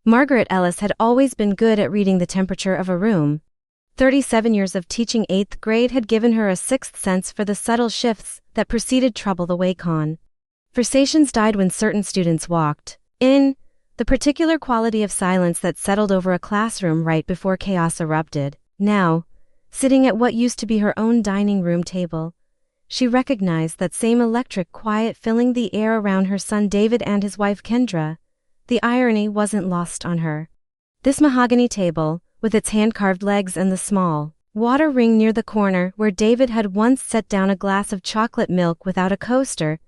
Margaret Ellis had always been good at reading the temperature of a room. 37 years of teaching 8th grade had given her a sixth sense for the subtle shifts that preceded trouble the way conversations died when certain students walked in, the particular quality of silence that settled over a classroom right before chaos erupted. Now, sitting at what used to be her own dining room table, she recognized that same electric quiet filling the air around her son David and his wife Kendra. The irony wasn't lost on her. This mahogany table, with its hand-carved legs and the small water ring near the corner where David had once set down a glass of chocolate milk without a coaster,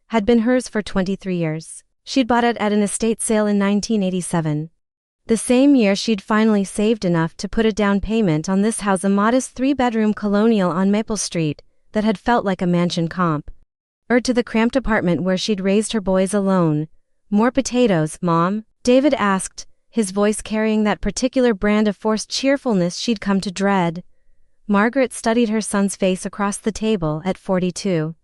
had been hers for 23 years. She'd bought it at an estate sale in 1987. The same year she'd finally saved enough to put a down payment on this house, a modest 3-bedroom colonial on Maple Street that had felt like a mansion compared to the cramped apartment where she'd raised her boys alone. "More potatoes, Mom?" David asked, his voice carrying that particular brand of forced cheerfulness she'd come to dread. Margaret studied her son's face across the table at 42.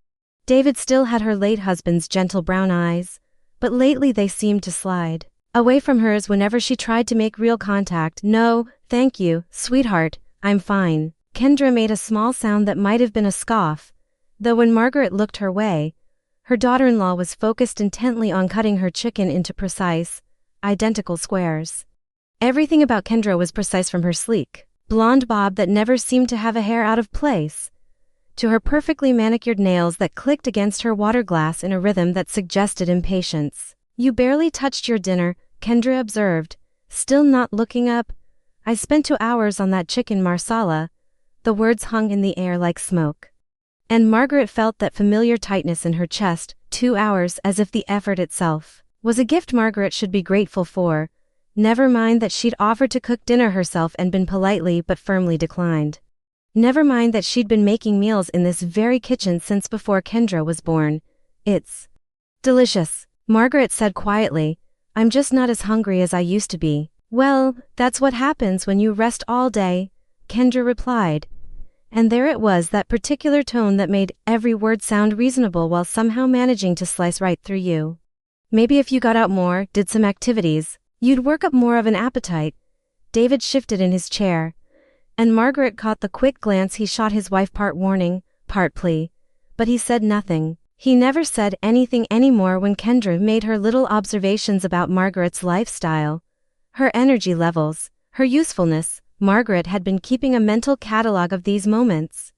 David still had her late husband's gentle brown eyes, but lately they seemed to slide away from hers whenever she tried to make real contact. "No, thank you, sweetheart, I'm fine." Kendra made a small sound that might have been a scoff, though when Margaret looked her way, her daughter-in-law was focused intently on cutting her chicken into precise, identical squares. Everything about Kendra was precise, from her sleek, blonde bob that never seemed to have a hair out of place, to her perfectly manicured nails that clicked against her water glass in a rhythm that suggested impatience. "You barely touched your dinner," Kendra observed, still not looking up. "I spent 2 hours on that chicken marsala." The words hung in the air like smoke, and Margaret felt that familiar tightness in her chest. 2 hours, as if the effort itself was a gift Margaret should be grateful for. Never mind that she'd offered to cook dinner herself and been politely but firmly declined. Never mind that she'd been making meals in this very kitchen since before Kendra was born. "It's delicious," Margaret said quietly. "I'm just not as hungry as I used to be." "Well, that's what happens when you rest all day," Kendra replied. And there it was, that particular tone that made every word sound reasonable while somehow managing to slice right through you. "Maybe if you got out more, did some activities, you'd work up more of an appetite." David shifted in his chair, and Margaret caught the quick glance he shot his wife, part warning, part plea. But he said nothing. He never said anything anymore when Kendra made her little observations about Margaret's lifestyle, her energy levels, her usefulness. Margaret had been keeping a mental catalog of these moments,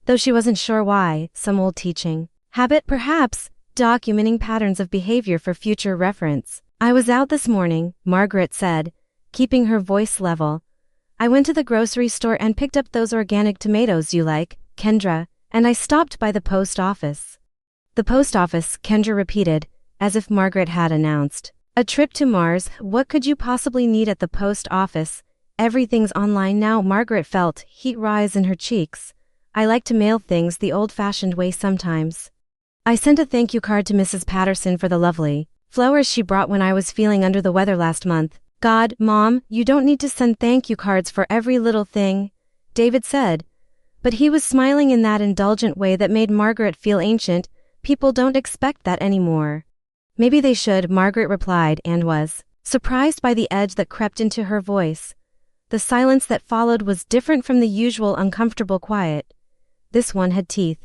though she wasn't sure why. Some old teaching habit perhaps, documenting patterns of behavior for future reference. "I was out this morning," Margaret said, keeping her voice level. "I went to the grocery store and picked up those organic tomatoes you like, Kendra, and I stopped by the post office." "The post office," Kendra repeated, as if Margaret had announced a trip to Mars. "What could you possibly need at the post office? Everything's online now." Margaret felt heat rise in her cheeks. "I like to mail things the old-fashioned way sometimes. I sent a thank you card to Mrs. Patterson for the lovely flowers she brought when I was feeling under the weather last month." "God, Mom, you don't need to send thank you cards for every little thing," David said. But he was smiling in that indulgent way that made Margaret feel ancient. "People don't expect that anymore." "Maybe they should," Margaret replied, and was surprised by the edge that crept into her voice. The silence that followed was different from the usual uncomfortable quiet. This one had teeth.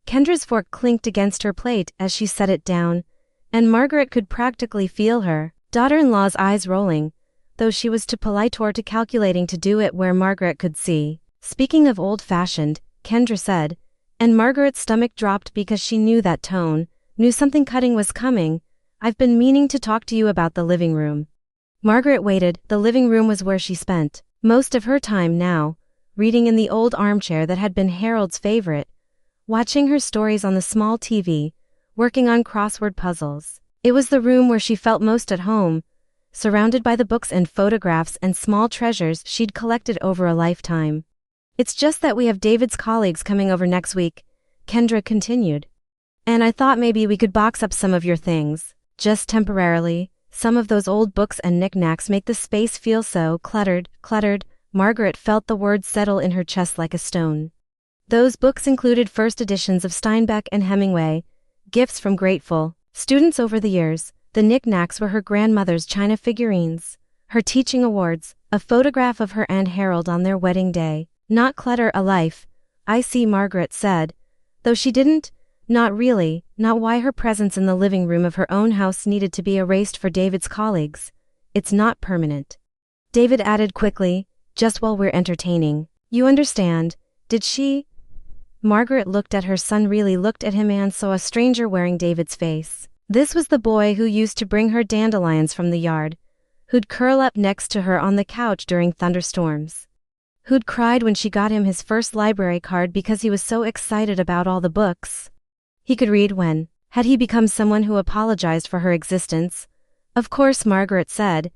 Kendra's fork clinked against her plate as she set it down, and Margaret could practically feel her daughter-in-law's eyes rolling, though she was too polite or too calculating to do it where Margaret could see. "Speaking of old-fashioned," Kendra said, and Margaret's stomach dropped because she knew that tone, knew something cutting was coming. "I've been meaning to talk to you about the living room." Margaret waited. The living room was where she spent most of her time now, reading in the old armchair that had been Harold's favorite, watching her stories on the small TV, working on crossword puzzles. It was the room where she felt most at home, surrounded by the books and photographs and small treasures she'd collected over a lifetime. "It's just that we have David's colleagues coming over next week," Kendra continued. "And I thought maybe we could box up some of your things, just temporarily. Some of those old books and knickknacks make the space feel so cluttered." Margaret felt the words settle in her chest like a stone. Those books included first editions of Steinbeck and Hemingway, gifts from grateful students over the years. The knickknacks were her grandmother's china figurines, her teaching awards, a photograph of her and Harold on their wedding day. Not clutter a life, I see, Margaret said. Though she didn't, not really, not why her presence in the living room of her own house needed to be erased for David's colleagues. It's not permanent. David added quickly, just while we're entertaining. You understand, did she? Margaret looked at her son, really looked at him, and saw a stranger wearing David's face. This was the boy who used to bring her dandelions from the yard, who'd curl up next to her on the couch during thunderstorms, who'd cried when she got him his first library card because he was so excited about all the books he could read. When had he become someone who apologized for her existence? Of course, Margaret said,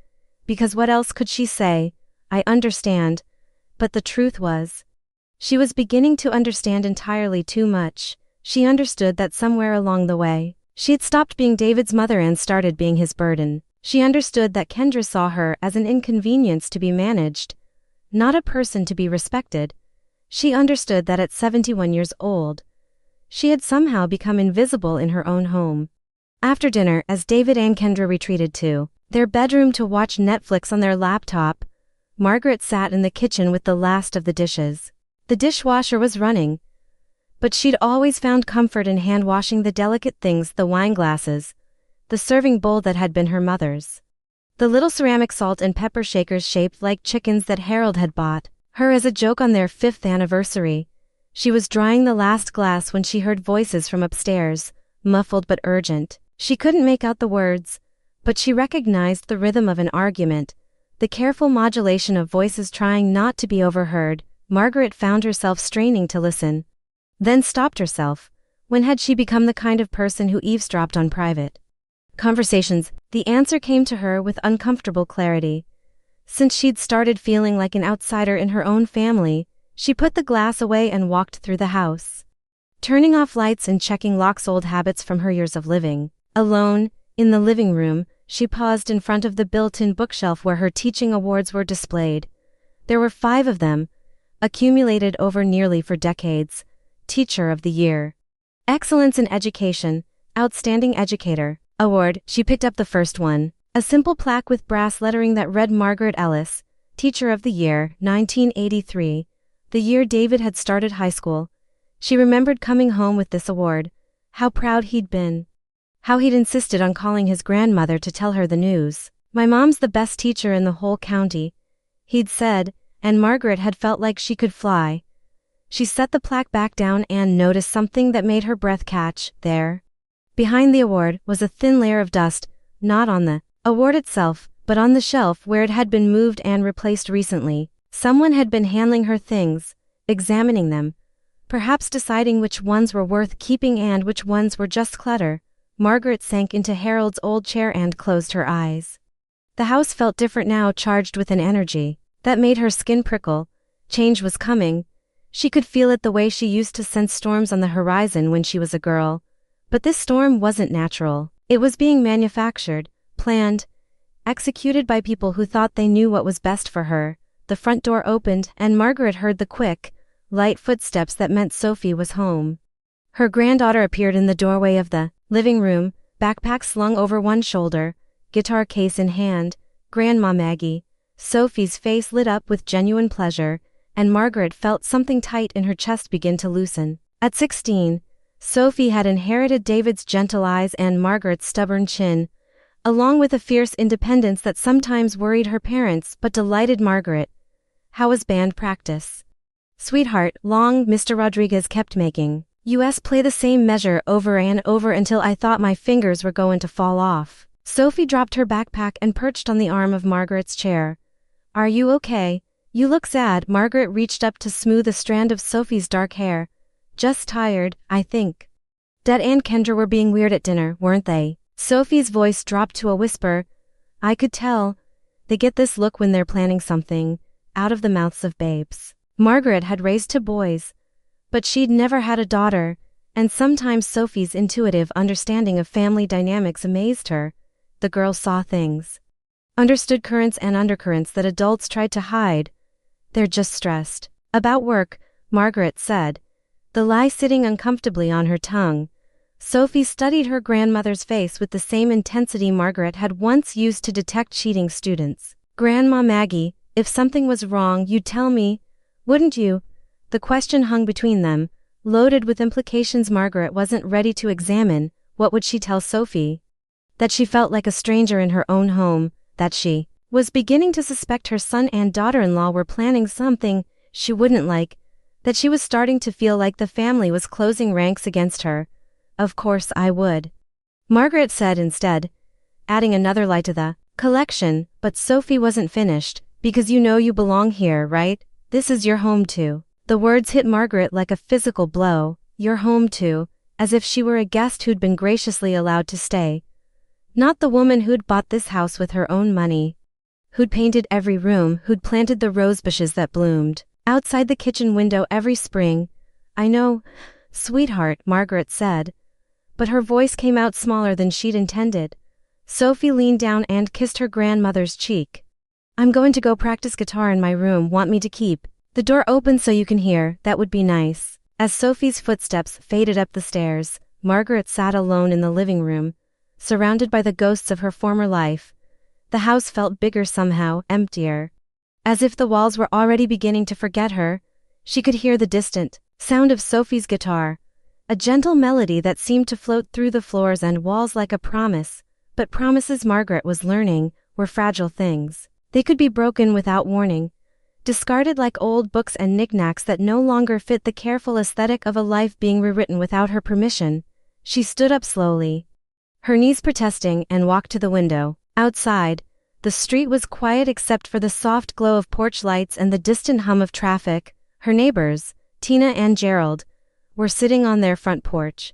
because what else could she say? I understand. But the truth was, she was beginning to understand entirely too much. She understood that somewhere along the way, she had stopped being David's mother and started being his burden. She understood that Kendra saw her as an inconvenience to be managed, not a person to be respected. She understood that at 71 years old, she had somehow become invisible in her own home. After dinner, as David and Kendra retreated to their bedroom to watch Netflix on their laptop, Margaret sat in the kitchen with the last of the dishes. The dishwasher was running, but she'd always found comfort in hand-washing the delicate things, the wine glasses, the serving bowl that had been her mother's, the little ceramic salt and pepper shakers shaped like chickens that Harold had bought her as a joke on their 5th anniversary. She was drying the last glass when she heard voices from upstairs, muffled but urgent. She couldn't make out the words, but she recognized the rhythm of an argument, the careful modulation of voices trying not to be overheard. Margaret found herself straining to listen, then stopped herself. When had she become the kind of person who eavesdropped on private conversations? The answer came to her with uncomfortable clarity. Since she'd started feeling like an outsider in her own family, she put the glass away and walked through the house, turning off lights and checking locks, old habits from her years of living alone. In the living room, she paused in front of the built-in bookshelf where her teaching awards were displayed. There were 5 of them, accumulated over nearly 4 decades. Teacher of the Year, Excellence in Education, Outstanding Educator Award. She picked up the first one, a simple plaque with brass lettering that read Margaret Ellis, Teacher of the Year, 1983, the year David had started high school. She remembered coming home with this award, how proud he'd been, how he'd insisted on calling his grandmother to tell her the news. My mom's the best teacher in the whole county, he'd said, and Margaret had felt like she could fly. She set the plaque back down and noticed something that made her breath catch. There, behind the award, was a thin layer of dust, not on the award itself, but on the shelf where it had been moved and replaced recently. Someone had been handling her things, examining them, perhaps deciding which ones were worth keeping and which ones were just clutter. Margaret sank into Harold's old chair and closed her eyes. The house felt different now, charged with an energy that made her skin prickle. Change was coming. She could feel it the way she used to sense storms on the horizon when she was a girl. But this storm wasn't natural. It was being manufactured, planned, executed by people who thought they knew what was best for her. The front door opened and Margaret heard the quick, light footsteps that meant Sophie was home. Her granddaughter appeared in the doorway of the living room, backpack slung over one shoulder, guitar case in hand. Grandma Maggie. Sophie's face lit up with genuine pleasure, and Margaret felt something tight in her chest begin to loosen. At 16, Sophie had inherited David's gentle eyes and Margaret's stubborn chin, along with a fierce independence that sometimes worried her parents but delighted Margaret. How was band practice? Sweetheart, long, Mr. Rodriguez kept making us play the same measure over and over until I thought my fingers were going to fall off. Sophie dropped her backpack and perched on the arm of Margaret's chair. Are you okay? You look sad. Margaret reached up to smooth a strand of Sophie's dark hair. Just tired, I think. Dad and Kendra were being weird at dinner, weren't they? Sophie's voice dropped to a whisper. I could tell. They get this look when they're planning something, out of the mouths of babes. Margaret had raised 2 boys, but she'd never had a daughter, and sometimes Sophie's intuitive understanding of family dynamics amazed her. The girl saw things, understood currents and undercurrents that adults tried to hide. They're just stressed about work, Margaret said, the lie sitting uncomfortably on her tongue. Sophie studied her grandmother's face with the same intensity Margaret had once used to detect cheating students. Grandma Maggie, if something was wrong, you'd tell me, wouldn't you? The question hung between them, loaded with implications Margaret wasn't ready to examine. What would she tell Sophie? That she felt like a stranger in her own home, that she was beginning to suspect her son and daughter-in-law were planning something she wouldn't like, that she was starting to feel like the family was closing ranks against her. Of course I would, Margaret said instead, adding another lie to the collection. But Sophie wasn't finished. Because you know you belong here, right? This is your home too. The words hit Margaret like a physical blow. Your home too, as if she were a guest who'd been graciously allowed to stay. Not the woman who'd bought this house with her own money, who'd painted every room, who'd planted the rose bushes that bloomed outside the kitchen window every spring. I know, sweetheart, Margaret said, but her voice came out smaller than she'd intended. Sophie leaned down and kissed her grandmother's cheek. I'm going to go practice guitar in my room. Want me to keep the door open so you can hear? That would be nice. As Sophie's footsteps faded up the stairs, Margaret sat alone in the living room, surrounded by the ghosts of her former life. The house felt bigger somehow, emptier. As if the walls were already beginning to forget her. She could hear the distant sound of Sophie's guitar, a gentle melody that seemed to float through the floors and walls like a promise. But promises, Margaret was learning, were fragile things. They could be broken without warning, discarded like old books and knickknacks that no longer fit the careful aesthetic of a life being rewritten without her permission. She stood up slowly, her knees protesting, and walked to the window. Outside, the street was quiet except for the soft glow of porch lights and the distant hum of traffic. Her neighbors, Tina and Gerald, were sitting on their front porch,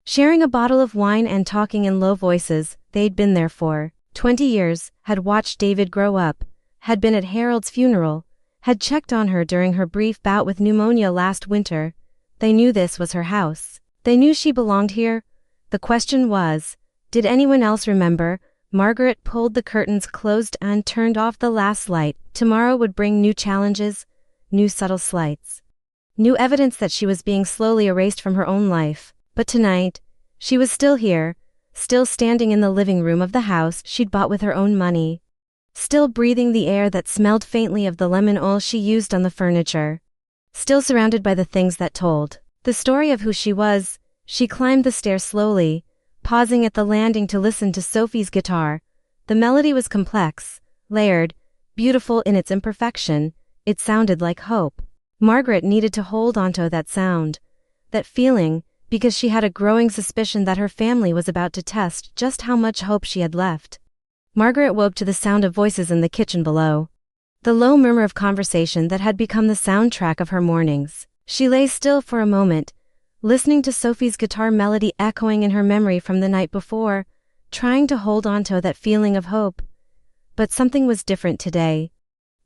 sharing a bottle of wine and talking in low voices. They'd been there for 20 years, had watched David grow up, had been at Harold's funeral, had checked on her during her brief bout with pneumonia last winter. They knew this was her house. They knew she belonged here. The question was, did anyone else remember? Margaret pulled the curtains closed and turned off the last light. Tomorrow would bring new challenges, new subtle slights, new evidence that she was being slowly erased from her own life. But tonight, she was still here, still standing in the living room of the house she'd bought with her own money, still breathing the air that smelled faintly of the lemon oil she used on the furniture, still surrounded by the things that told the story of who she was. She climbed the stairs slowly, pausing at the landing to listen to Sophie's guitar. The melody was complex, layered, beautiful in its imperfection. It sounded like hope. Margaret needed to hold onto that sound, that feeling, because she had a growing suspicion that her family was about to test just how much hope she had left. Margaret woke to the sound of voices in the kitchen below, the low murmur of conversation that had become the soundtrack of her mornings. She lay still for a moment, listening to Sophie's guitar melody echoing in her memory from the night before, trying to hold onto that feeling of hope. But something was different today.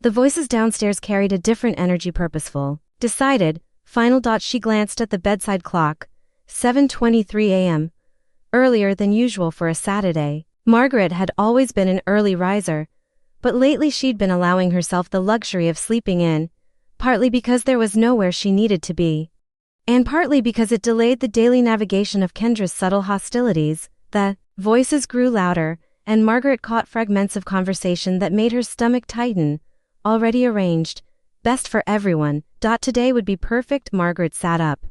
The voices downstairs carried a different energy, purposeful, decided, final. She glanced at the bedside clock. 7:23 a.m. Earlier than usual for a Saturday. Margaret had always been an early riser, but lately she'd been allowing herself the luxury of sleeping in, partly because there was nowhere she needed to be, and partly because it delayed the daily navigation of Kendra's subtle hostilities. The voices grew louder, and Margaret caught fragments of conversation that made her stomach tighten. Already arranged, best for everyone. Today would be perfect. Margaret sat up,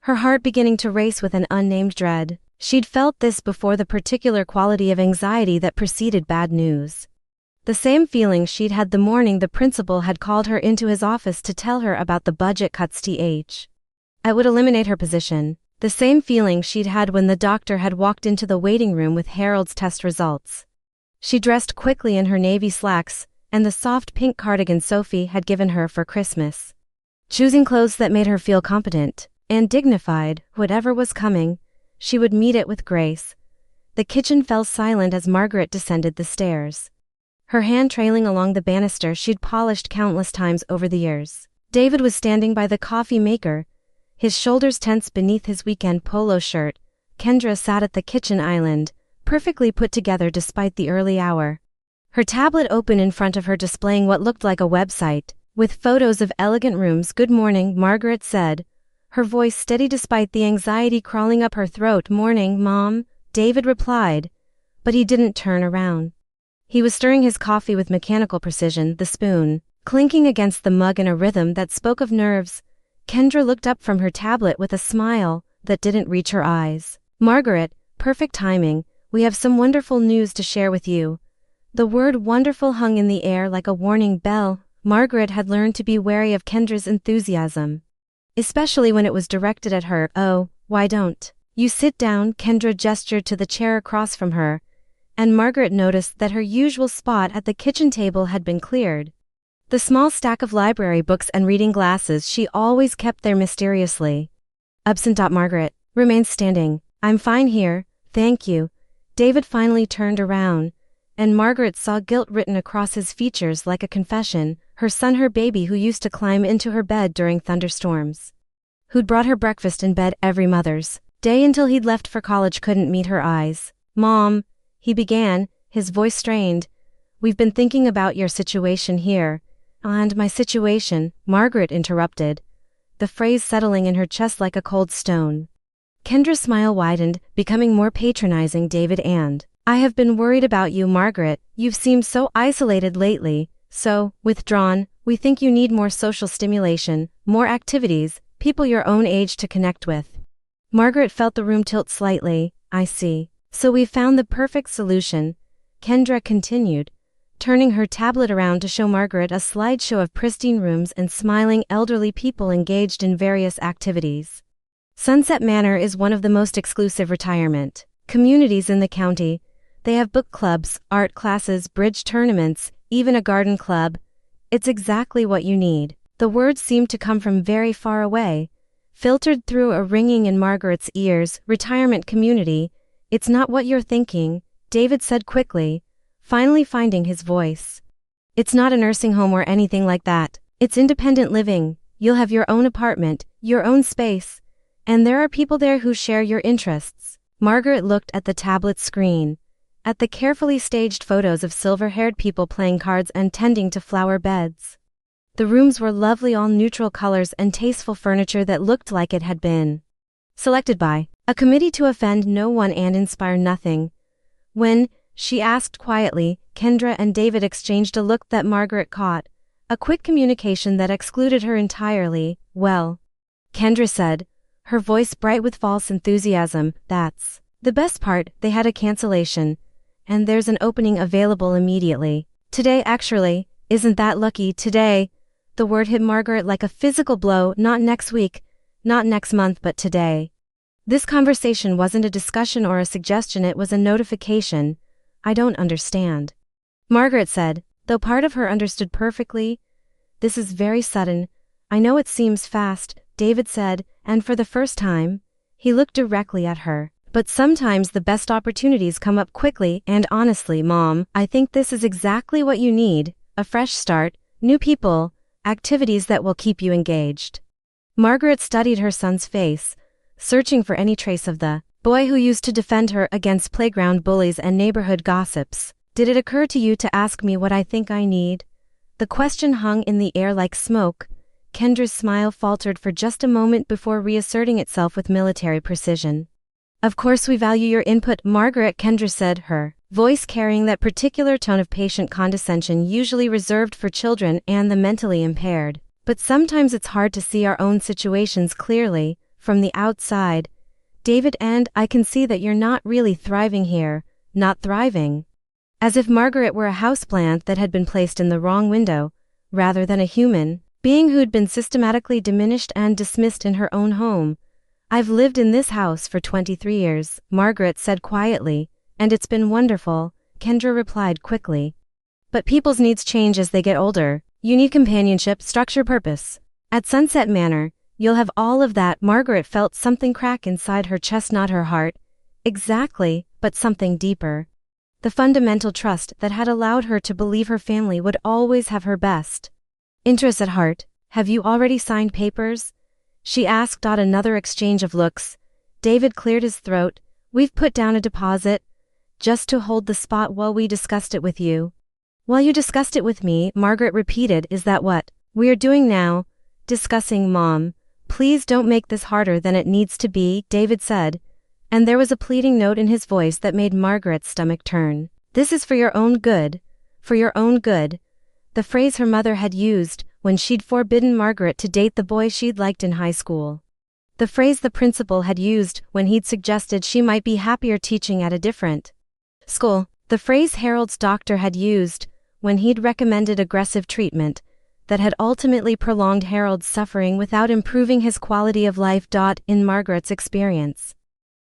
her heart beginning to race with an unnamed dread. She'd felt this before, the particular quality of anxiety that preceded bad news. The same feeling she'd had the morning the principal had called her into his office to tell her about the budget cuts. It would eliminate her position. The same feeling she'd had when the doctor had walked into the waiting room with Harold's test results. She dressed quickly in her navy slacks and the soft pink cardigan Sophie had given her for Christmas, choosing clothes that made her feel competent and dignified. Whatever was coming, she would meet it with grace. The kitchen fell silent as Margaret descended the stairs, her hand trailing along the banister she'd polished countless times over the years. David was standing by the coffee maker, his shoulders tense beneath his weekend polo shirt. Kendra sat at the kitchen island, perfectly put together despite the early hour, her tablet open in front of her displaying what looked like a website, with photos of elegant rooms. Good morning, Margaret said, her voice steady despite the anxiety crawling up her throat. Morning, Mom, David replied, but he didn't turn around. He was stirring his coffee with mechanical precision, the spoon clinking against the mug in a rhythm that spoke of nerves. Kendra looked up from her tablet with a smile that didn't reach her eyes. "Margaret, perfect timing, we have some wonderful news to share with you." The word wonderful hung in the air like a warning bell. Margaret had learned to be wary of Kendra's enthusiasm, especially when it was directed at her. "Oh, why don't you sit down?" Kendra gestured to the chair across from her, and Margaret noticed that her usual spot at the kitchen table had been cleared. The small stack of library books and reading glasses she always kept there mysteriously. Absent. Margaret remained standing. "I'm fine here, thank you." David finally turned around, and Margaret saw guilt written across his features like a confession. Her son, her baby who used to climb into her bed during thunderstorms, who'd brought her breakfast in bed every Mother's Day until he'd left for college, couldn't meet her eyes. "Mom," he began, his voice strained, "we've been thinking about your situation here." "And my situation," Margaret interrupted, the phrase settling in her chest like a cold stone. Kendra's smile widened, becoming more patronizing. "David and I have been worried about you, Margaret. You've seemed so isolated lately, so withdrawn. We think you need more social stimulation, more activities, people your own age to connect with." Margaret felt the room tilt slightly. "I see. So we found the perfect solution," Kendra continued, turning her tablet around to show Margaret a slideshow of pristine rooms and smiling elderly people engaged in various activities. Sunset Manor is one of the most exclusive retirement communities in the county. They have book clubs, art classes, bridge tournaments, even a garden club. It's exactly what you need. The words seemed to come from very far away, filtered through a ringing in Margaret's ears. "Retirement community. It's not what you're thinking," David said quickly, finally finding his voice. "It's not a nursing home or anything like that. It's independent living. You'll have your own apartment, your own space, and there are people there who share your interests." Margaret looked at the tablet screen, at the carefully staged photos of silver-haired people playing cards and tending to flower beds. The rooms were lovely, all neutral colors and tasteful furniture that looked like it had been selected by a committee to offend no one and inspire nothing. "When?" she asked quietly. Kendra and David exchanged a look that Margaret caught, a quick communication that excluded her entirely. "Well," Kendra said, her voice bright with false enthusiasm, "that's the best part. They had a cancellation, and there's an opening available immediately. Today, actually. Isn't that lucky? Today." The word hit Margaret like a physical blow. Not next week, not next month, but today. This conversation wasn't a discussion or a suggestion, it was a notification. "I don't understand," Margaret said, though part of her understood perfectly. "This is very sudden. I know it seems fast," David said, and for the first time, he looked directly at her. "But sometimes the best opportunities come up quickly, and honestly, Mom, I think this is exactly what you need. A fresh start, new people, activities that will keep you engaged." Margaret studied her son's face, searching for any trace of the boy who used to defend her against playground bullies and neighborhood gossips. "Did it occur to you to ask me what I think I need?" The question hung in the air like smoke. Kendra's smile faltered for just a moment before reasserting itself with military precision. "Of course we value your input, Margaret," Kendra said, her voice carrying that particular tone of patient condescension usually reserved for children and the mentally impaired. "But sometimes it's hard to see our own situations clearly, from the outside. David, and I can see that you're not really thriving here, not thriving." As if Margaret were a houseplant that had been placed in the wrong window, rather than a human being who'd been systematically diminished and dismissed in her own home. "I've lived in this house for 23 years, Margaret said quietly, "and it's been wonderful," Kendra replied quickly. "But people's needs change as they get older. You need companionship, structure, purpose. At Sunset Manor, you'll have all of that." Margaret felt something crack inside her chest, not her heart. Exactly, but something deeper. The fundamental trust that had allowed her to believe her family would always have her best interests at heart. "Have you already signed papers?" she asked. Another exchange of looks. David cleared his throat. "We've put down a deposit, just to hold the spot while we discussed it with you." "While you discussed it with me," Margaret repeated. "Is that what we're doing now?" "Discussing, Mom. Please don't make this harder than it needs to be," David said, and there was a pleading note in his voice that made Margaret's stomach turn. This is for your own good. For your own good. The phrase her mother had used when she'd forbidden Margaret to date the boy she'd liked in high school. The phrase the principal had used when he'd suggested she might be happier teaching at a different school. The phrase Harold's doctor had used when he'd recommended aggressive treatment that had ultimately prolonged Harold's suffering without improving his quality of life. In Margaret's experience,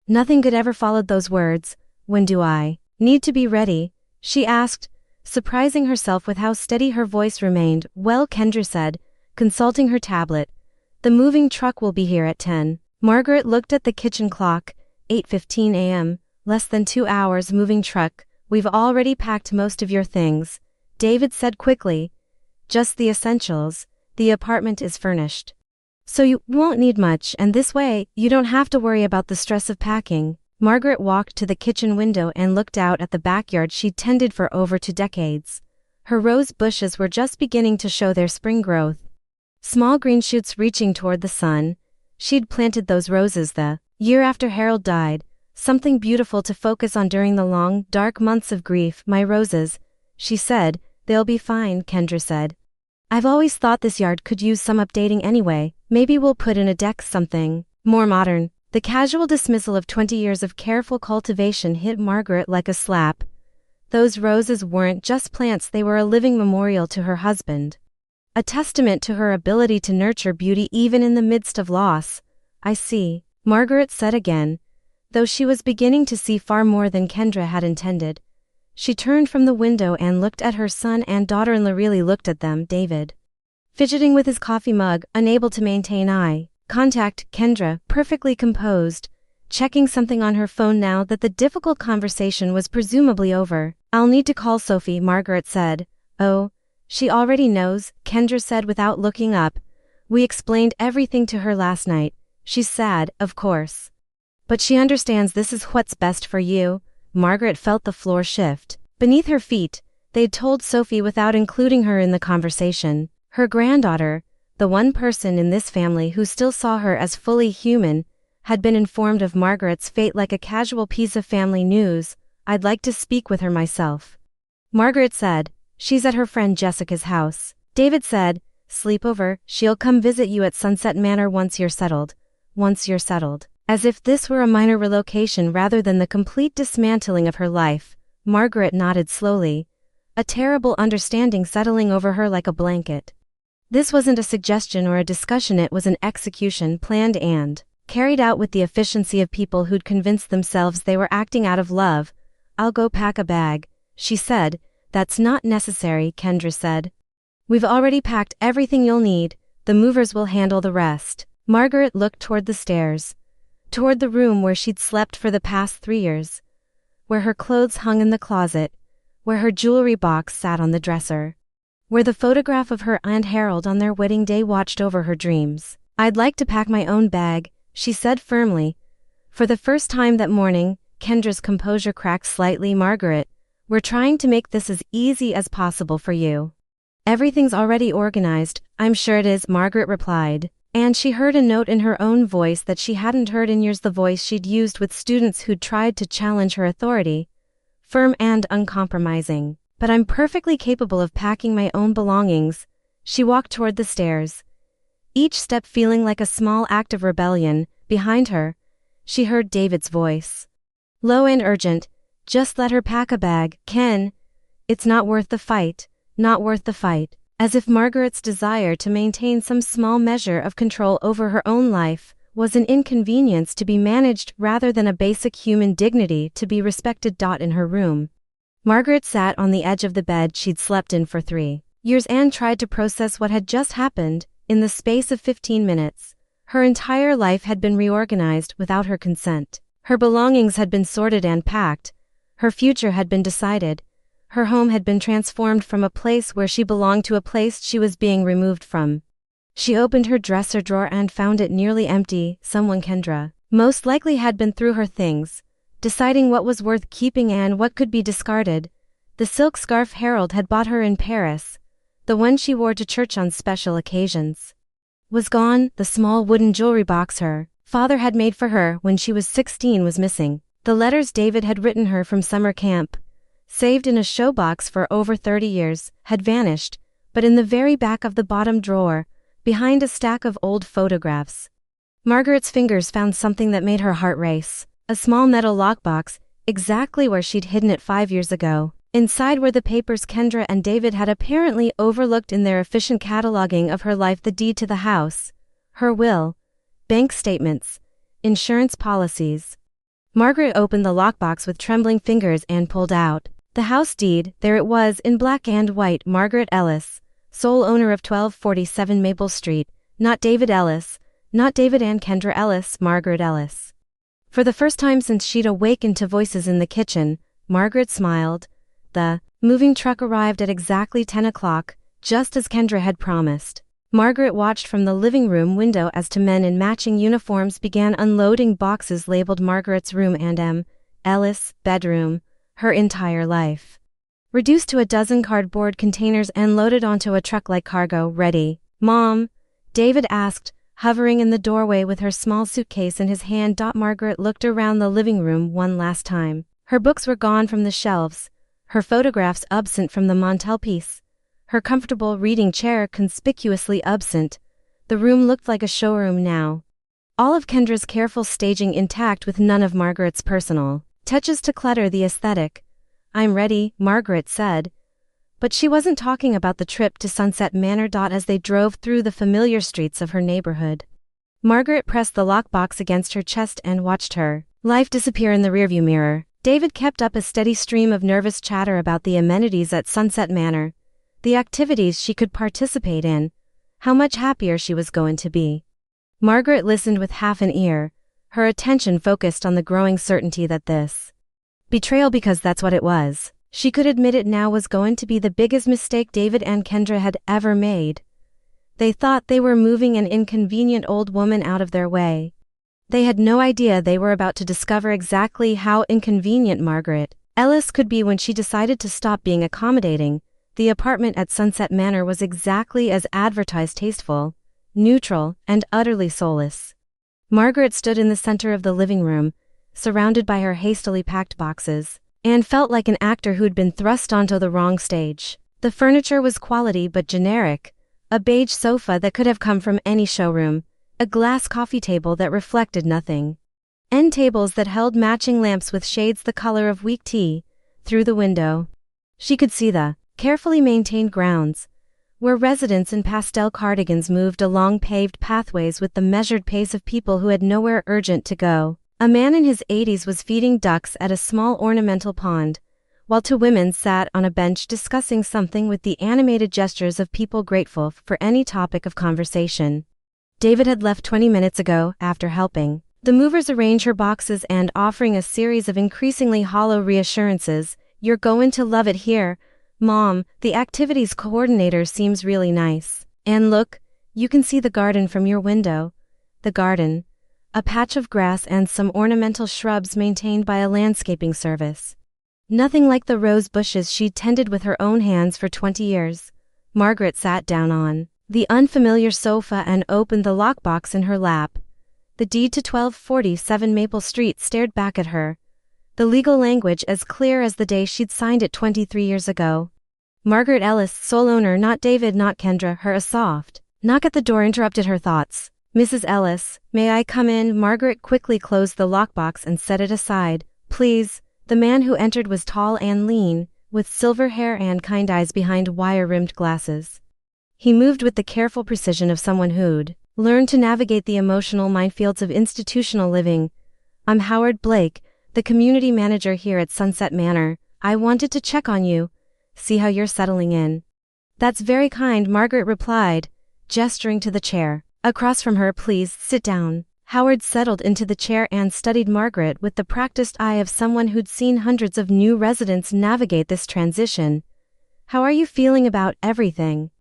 nothing good ever followed those words. When do I need to be ready? She asked, surprising herself with how steady her voice remained. Well, Kendra said, consulting her tablet. The moving truck will be here at 10. Margaret looked at the kitchen clock. 8:15 a.m., less than 2 hours. Moving truck. We've already packed most of your things, David said quickly. Just the essentials. The apartment is furnished, so you won't need much, and this way, you don't have to worry about the stress of packing. Margaret walked to the kitchen window and looked out at the backyard she'd tended for over 2 decades. Her rose bushes were just beginning to show their spring growth. Small green shoots reaching toward the sun. She'd planted those roses the year after Harold died, something beautiful to focus on during the long, dark months of grief. My roses, she said. They'll be fine, Kendra said. I've always thought this yard could use some updating anyway. Maybe we'll put in a deck, something more modern. The casual dismissal of 20 years of careful cultivation hit Margaret like a slap. Those roses weren't just plants, they were a living memorial to her husband. A testament to her ability to nurture beauty even in the midst of loss. I see, Margaret said again, though she was beginning to see far more than Kendra had intended. She turned from the window and looked at her son and daughter-in-law. Really looked at them. David, fidgeting with his coffee mug, unable to maintain eye contact. Kendra, perfectly composed, checking something on her phone now that the difficult conversation was presumably over. I'll need to call Sophie, Margaret said. Oh, she already knows, Kendra said without looking up. We explained everything to her last night. She's sad, of course, but she understands this is what's best for you. Margaret felt the floor shift beneath her feet. They'd told Sophie without including her in the conversation. Her granddaughter, the one person in this family who still saw her as fully human, had been informed of Margaret's fate like a casual piece of family news. I'd like to speak with her myself, Margaret said. She's at her friend Jessica's house. David said, sleepover. She'll come visit you at Sunset Manor once you're settled. Once you're settled. As if this were a minor relocation rather than the complete dismantling of her life, Margaret nodded slowly, a terrible understanding settling over her like a blanket. This wasn't a suggestion or a discussion, it was an execution, planned and carried out with the efficiency of people who'd convinced themselves they were acting out of love. I'll go pack a bag, she said. That's not necessary, Kendra said. We've already packed everything you'll need, the movers will handle the rest. Margaret looked toward the stairs. Toward the room where she'd slept for the past 3 years. Where her clothes hung in the closet. Where her jewelry box sat on the dresser. Where the photograph of her and Harold on their wedding day watched over her dreams. I'd like to pack my own bag, she said firmly. For the first time that morning, Kendra's composure cracked slightly. Margaret, we're trying to make this as easy as possible for you. Everything's already organized. I'm sure it is, Margaret replied. And she heard a note in her own voice that she hadn't heard in years, the voice she'd used with students who'd tried to challenge her authority. Firm and uncompromising. But I'm perfectly capable of packing my own belongings. She walked toward the stairs, each step feeling like a small act of rebellion. Behind her, she heard David's voice. Low and urgent, just let her pack a bag, Ken. It's not worth the fight, not worth the fight. As if Margaret's desire to maintain some small measure of control over her own life was an inconvenience to be managed rather than a basic human dignity to be respected. In her room, Margaret sat on the edge of the bed she'd slept in for 3 years and tried to process what had just happened. In the space of 15 minutes, her entire life had been reorganized without her consent. Her belongings had been sorted and packed. Her future had been decided. Her home had been transformed from a place where she belonged to a place she was being removed from. She opened her dresser drawer and found it nearly empty. Someone, Kendra, most likely had been through her things, deciding what was worth keeping and what could be discarded. The silk scarf Harold had bought her in Paris, the one she wore to church on special occasions, was gone. The small wooden jewelry box her father had made for her when she was 16 was missing. The letters David had written her from summer camp, saved in a showbox for over 30 years, had vanished, but in the very back of the bottom drawer, behind a stack of old photographs, Margaret's fingers found something that made her heart race. A small metal lockbox, exactly where she'd hidden it 5 years ago. Inside were the papers Kendra and David had apparently overlooked in their efficient cataloging of her life: the deed to the house, her will, bank statements, insurance policies. Margaret opened the lockbox with trembling fingers and pulled out the house deed. There it was in black and white: Margaret Ellis, sole owner of 1247 Maple Street, not David Ellis, not David and Kendra Ellis, Margaret Ellis. For the first time since she'd awakened to voices in the kitchen, Margaret smiled. The moving truck arrived at exactly 10 o'clock, just as Kendra had promised. Margaret watched from the living room window as two men in matching uniforms began unloading boxes labeled Margaret's room and M. Ellis bedroom, her entire life, reduced to a dozen cardboard containers and loaded onto a truck like cargo. Ready, Mom? David asked, hovering in the doorway with her small suitcase in his hand. Margaret looked around the living room one last time. Her books were gone from the shelves, her photographs absent from the mantelpiece, her comfortable reading chair conspicuously absent. The room looked like a showroom now. All of Kendra's careful staging intact, with none of Margaret's personal touches to clutter the aesthetic. I'm ready, Margaret said. But she wasn't talking about the trip to Sunset Manor. As they drove through the familiar streets of her neighborhood, Margaret pressed the lockbox against her chest and watched her life disappear in the rearview mirror. David kept up a steady stream of nervous chatter about the amenities at Sunset Manor, the activities she could participate in, how much happier she was going to be. Margaret listened with half an ear, her attention focused on the growing certainty that this betrayal, because that's what it was, she could admit it now, was going to be the biggest mistake David and Kendra had ever made. They thought they were moving an inconvenient old woman out of their way. They had no idea they were about to discover exactly how inconvenient Margaret Ellis could be when she decided to stop being accommodating. The apartment at Sunset Manor was exactly as advertised: tasteful, neutral, and utterly soulless. Margaret stood in the center of the living room, surrounded by her hastily packed boxes, and felt like an actor who'd been thrust onto the wrong stage. The furniture was quality but generic: a beige sofa that could have come from any showroom, a glass coffee table that reflected nothing, end tables that held matching lamps with shades the color of weak tea. Through the window, she could see the carefully maintained grounds, where residents in pastel cardigans moved along paved pathways with the measured pace of people who had nowhere urgent to go. A man in his 80s was feeding ducks at a small ornamental pond, while two women sat on a bench discussing something with the animated gestures of people grateful for any topic of conversation. David had left 20 minutes ago, after helping the movers arrange her boxes and offering a series of increasingly hollow reassurances. You're going to love it here, Mom. The activities coordinator seems really nice. And look, you can see the garden from your window. The garden, a patch of grass and some ornamental shrubs maintained by a landscaping service. Nothing like the rose bushes she'd tended with her own hands for 20 years. Margaret sat down on the unfamiliar sofa and opened the lockbox in her lap. The deed to 1247 Maple Street stared back at her, the legal language as clear as the day she'd signed it 23 years ago. Margaret Ellis, sole owner, not David, not Kendra. A soft knock at the door interrupted her thoughts. Mrs. Ellis, may I come in? Margaret quickly closed the lockbox and set it aside. Please. The man who entered was tall and lean, with silver hair and kind eyes behind wire-rimmed glasses. He moved with the careful precision of someone who'd learned to navigate the emotional minefields of institutional living. I'm Howard Blake, the community manager here at Sunset Manor. I wanted to check on you, see how you're settling in. That's very kind, Margaret replied, gesturing to the chair across from her. Please sit down. Howard settled into the chair and studied Margaret with the practiced eye of someone who'd seen hundreds of new residents navigate this transition. How are you feeling about everything?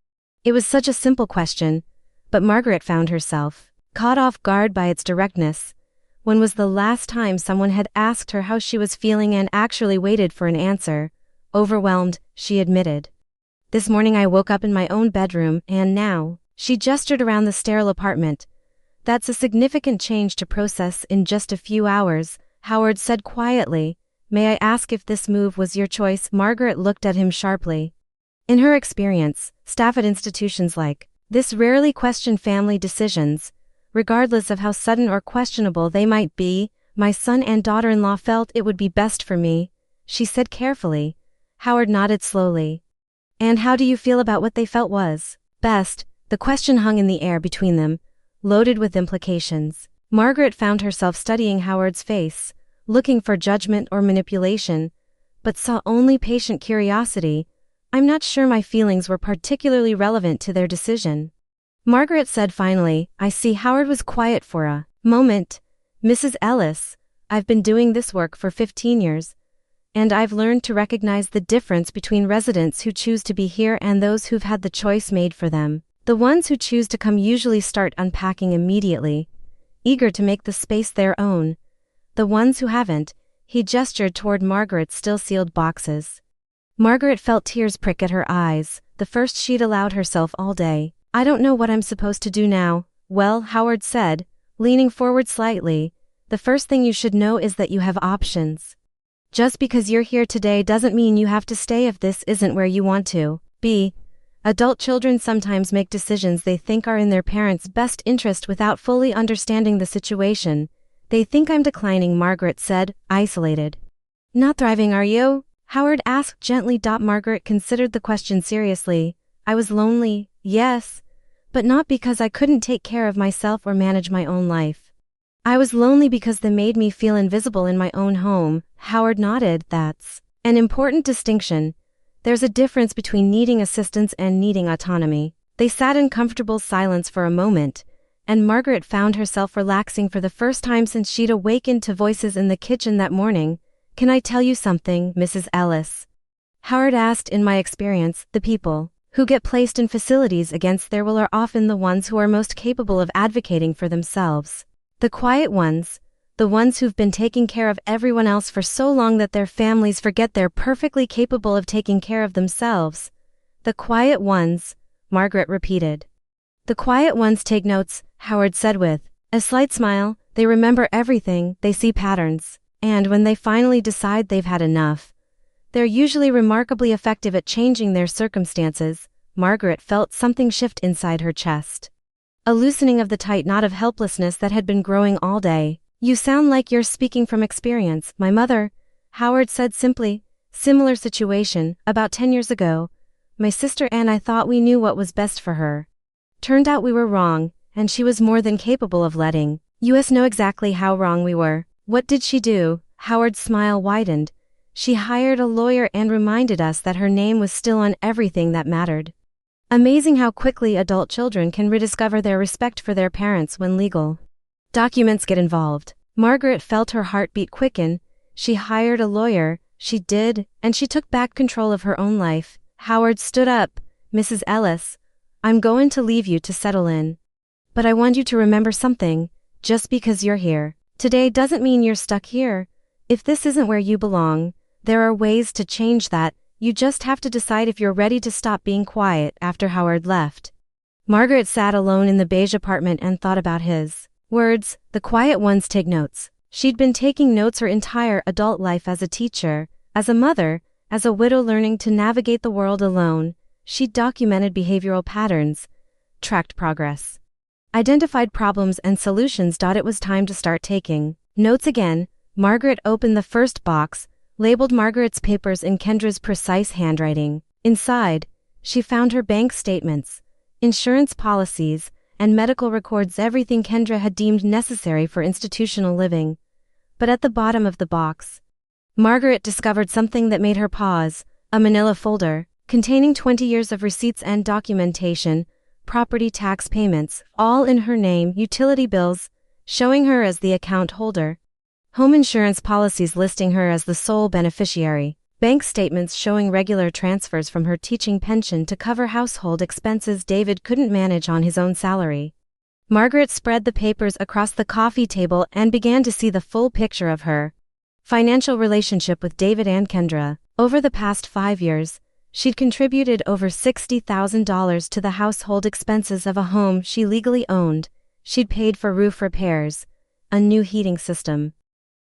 It was such a simple question, but Margaret found herself caught off guard by its directness. When was the last time someone had asked her how she was feeling and actually waited for an answer? Overwhelmed, she admitted. This morning I woke up in my own bedroom, and now, she gestured around the sterile apartment. That's a significant change to process in just a few hours, Howard said quietly, may I ask if this move was your choice?" Margaret looked at him sharply. In her experience, staff at institutions like this rarely question family decisions, regardless of how sudden or questionable they might be. "My son and daughter-in-law felt it would be best for me," she said carefully. Howard nodded slowly. "And how do you feel about what they felt was best?" The question hung in the air between them, loaded with implications. Margaret found herself studying Howard's face, looking for judgment or manipulation, but saw only patient curiosity. "I'm not sure my feelings were particularly relevant to their decision," Margaret said finally. "I see." Howard was quiet for a moment. "Mrs. Ellis, I've been doing this work for 15 years, and I've learned to recognize the difference between residents who choose to be here and those who've had the choice made for them. The ones who choose to come usually start unpacking immediately, eager to make the space their own. The ones who haven't," he gestured toward Margaret's still sealed boxes. Margaret felt tears prick at her eyes, the first she'd allowed herself all day. "I don't know what I'm supposed to do now." "Well," Howard said, leaning forward slightly, "the first thing you should know is that you have options. Just because you're here today doesn't mean you have to stay if this isn't where you want to be." Adult children sometimes make decisions they think are in their parents' best interest without fully understanding the situation. "They think I'm declining," Margaret said, isolated. "Not thriving, are you?" Howard asked gently. Margaret considered the question seriously. "I was lonely, yes, but not because I couldn't take care of myself or manage my own life. I was lonely because they made me feel invisible in my own home." Howard nodded. "That's an important distinction. There's a difference between needing assistance and needing autonomy." They sat in comfortable silence for a moment, and Margaret found herself relaxing for the first time since she'd awakened to voices in the kitchen that morning. "Can I tell you something, Mrs. Ellis?" Howard asked. "In my experience, the people who get placed in facilities against their will are often the ones who are most capable of advocating for themselves. The quiet ones, the ones who've been taking care of everyone else for so long that their families forget they're perfectly capable of taking care of themselves." "The quiet ones," Margaret repeated. "The quiet ones take notes," Howard said with a slight smile. "They remember everything, they see patterns, and when they finally decide they've had enough, they're usually remarkably effective at changing their circumstances." Margaret felt something shift inside her chest. A loosening of the tight knot of helplessness that had been growing all day. "You sound like you're speaking from experience." "My mother," Howard said simply. "Similar situation, about 10 years ago. My sister and I thought we knew what was best for her. Turned out we were wrong, and she was more than capable of letting us know exactly how wrong we were." "What did she do?" Howard's smile widened. "She hired a lawyer and reminded us that her name was still on everything that mattered." Amazing how quickly adult children can rediscover their respect for their parents when legal documents get involved. Margaret felt her heartbeat quicken. She hired a lawyer, she did, and she took back control of her own life. Howard stood up. "Mrs. Ellis, I'm going to leave you to settle in. But I want you to remember something. Just because you're here today doesn't mean you're stuck here. If this isn't where you belong, there are ways to change that. You just have to decide if you're ready to stop being quiet." After Howard left, Margaret sat alone in the beige apartment and thought about his words. "The quiet ones take notes." She'd been taking notes her entire adult life as a teacher, as a mother, as a widow learning to navigate the world alone. She'd documented behavioral patterns, tracked progress, identified problems and solutions. It was time to start taking notes again. Margaret opened the first box, labeled Margaret's papers in Kendra's precise handwriting. Inside, she found her bank statements, insurance policies, and medical records, everything Kendra had deemed necessary for institutional living. But at the bottom of the box, Margaret discovered something that made her pause: a manila folder, containing 20 years of receipts and documentation, property tax payments, all in her name, utility bills, showing her as the account holder, home insurance policies listing her as the sole beneficiary, bank statements showing regular transfers from her teaching pension to cover household expenses David couldn't manage on his own salary. Margaret spread the papers across the coffee table and began to see the full picture of her financial relationship with David and Kendra. Over the past 5 years, she'd contributed over $60,000 to the household expenses of a home she legally owned. She'd paid for roof repairs, a new heating system,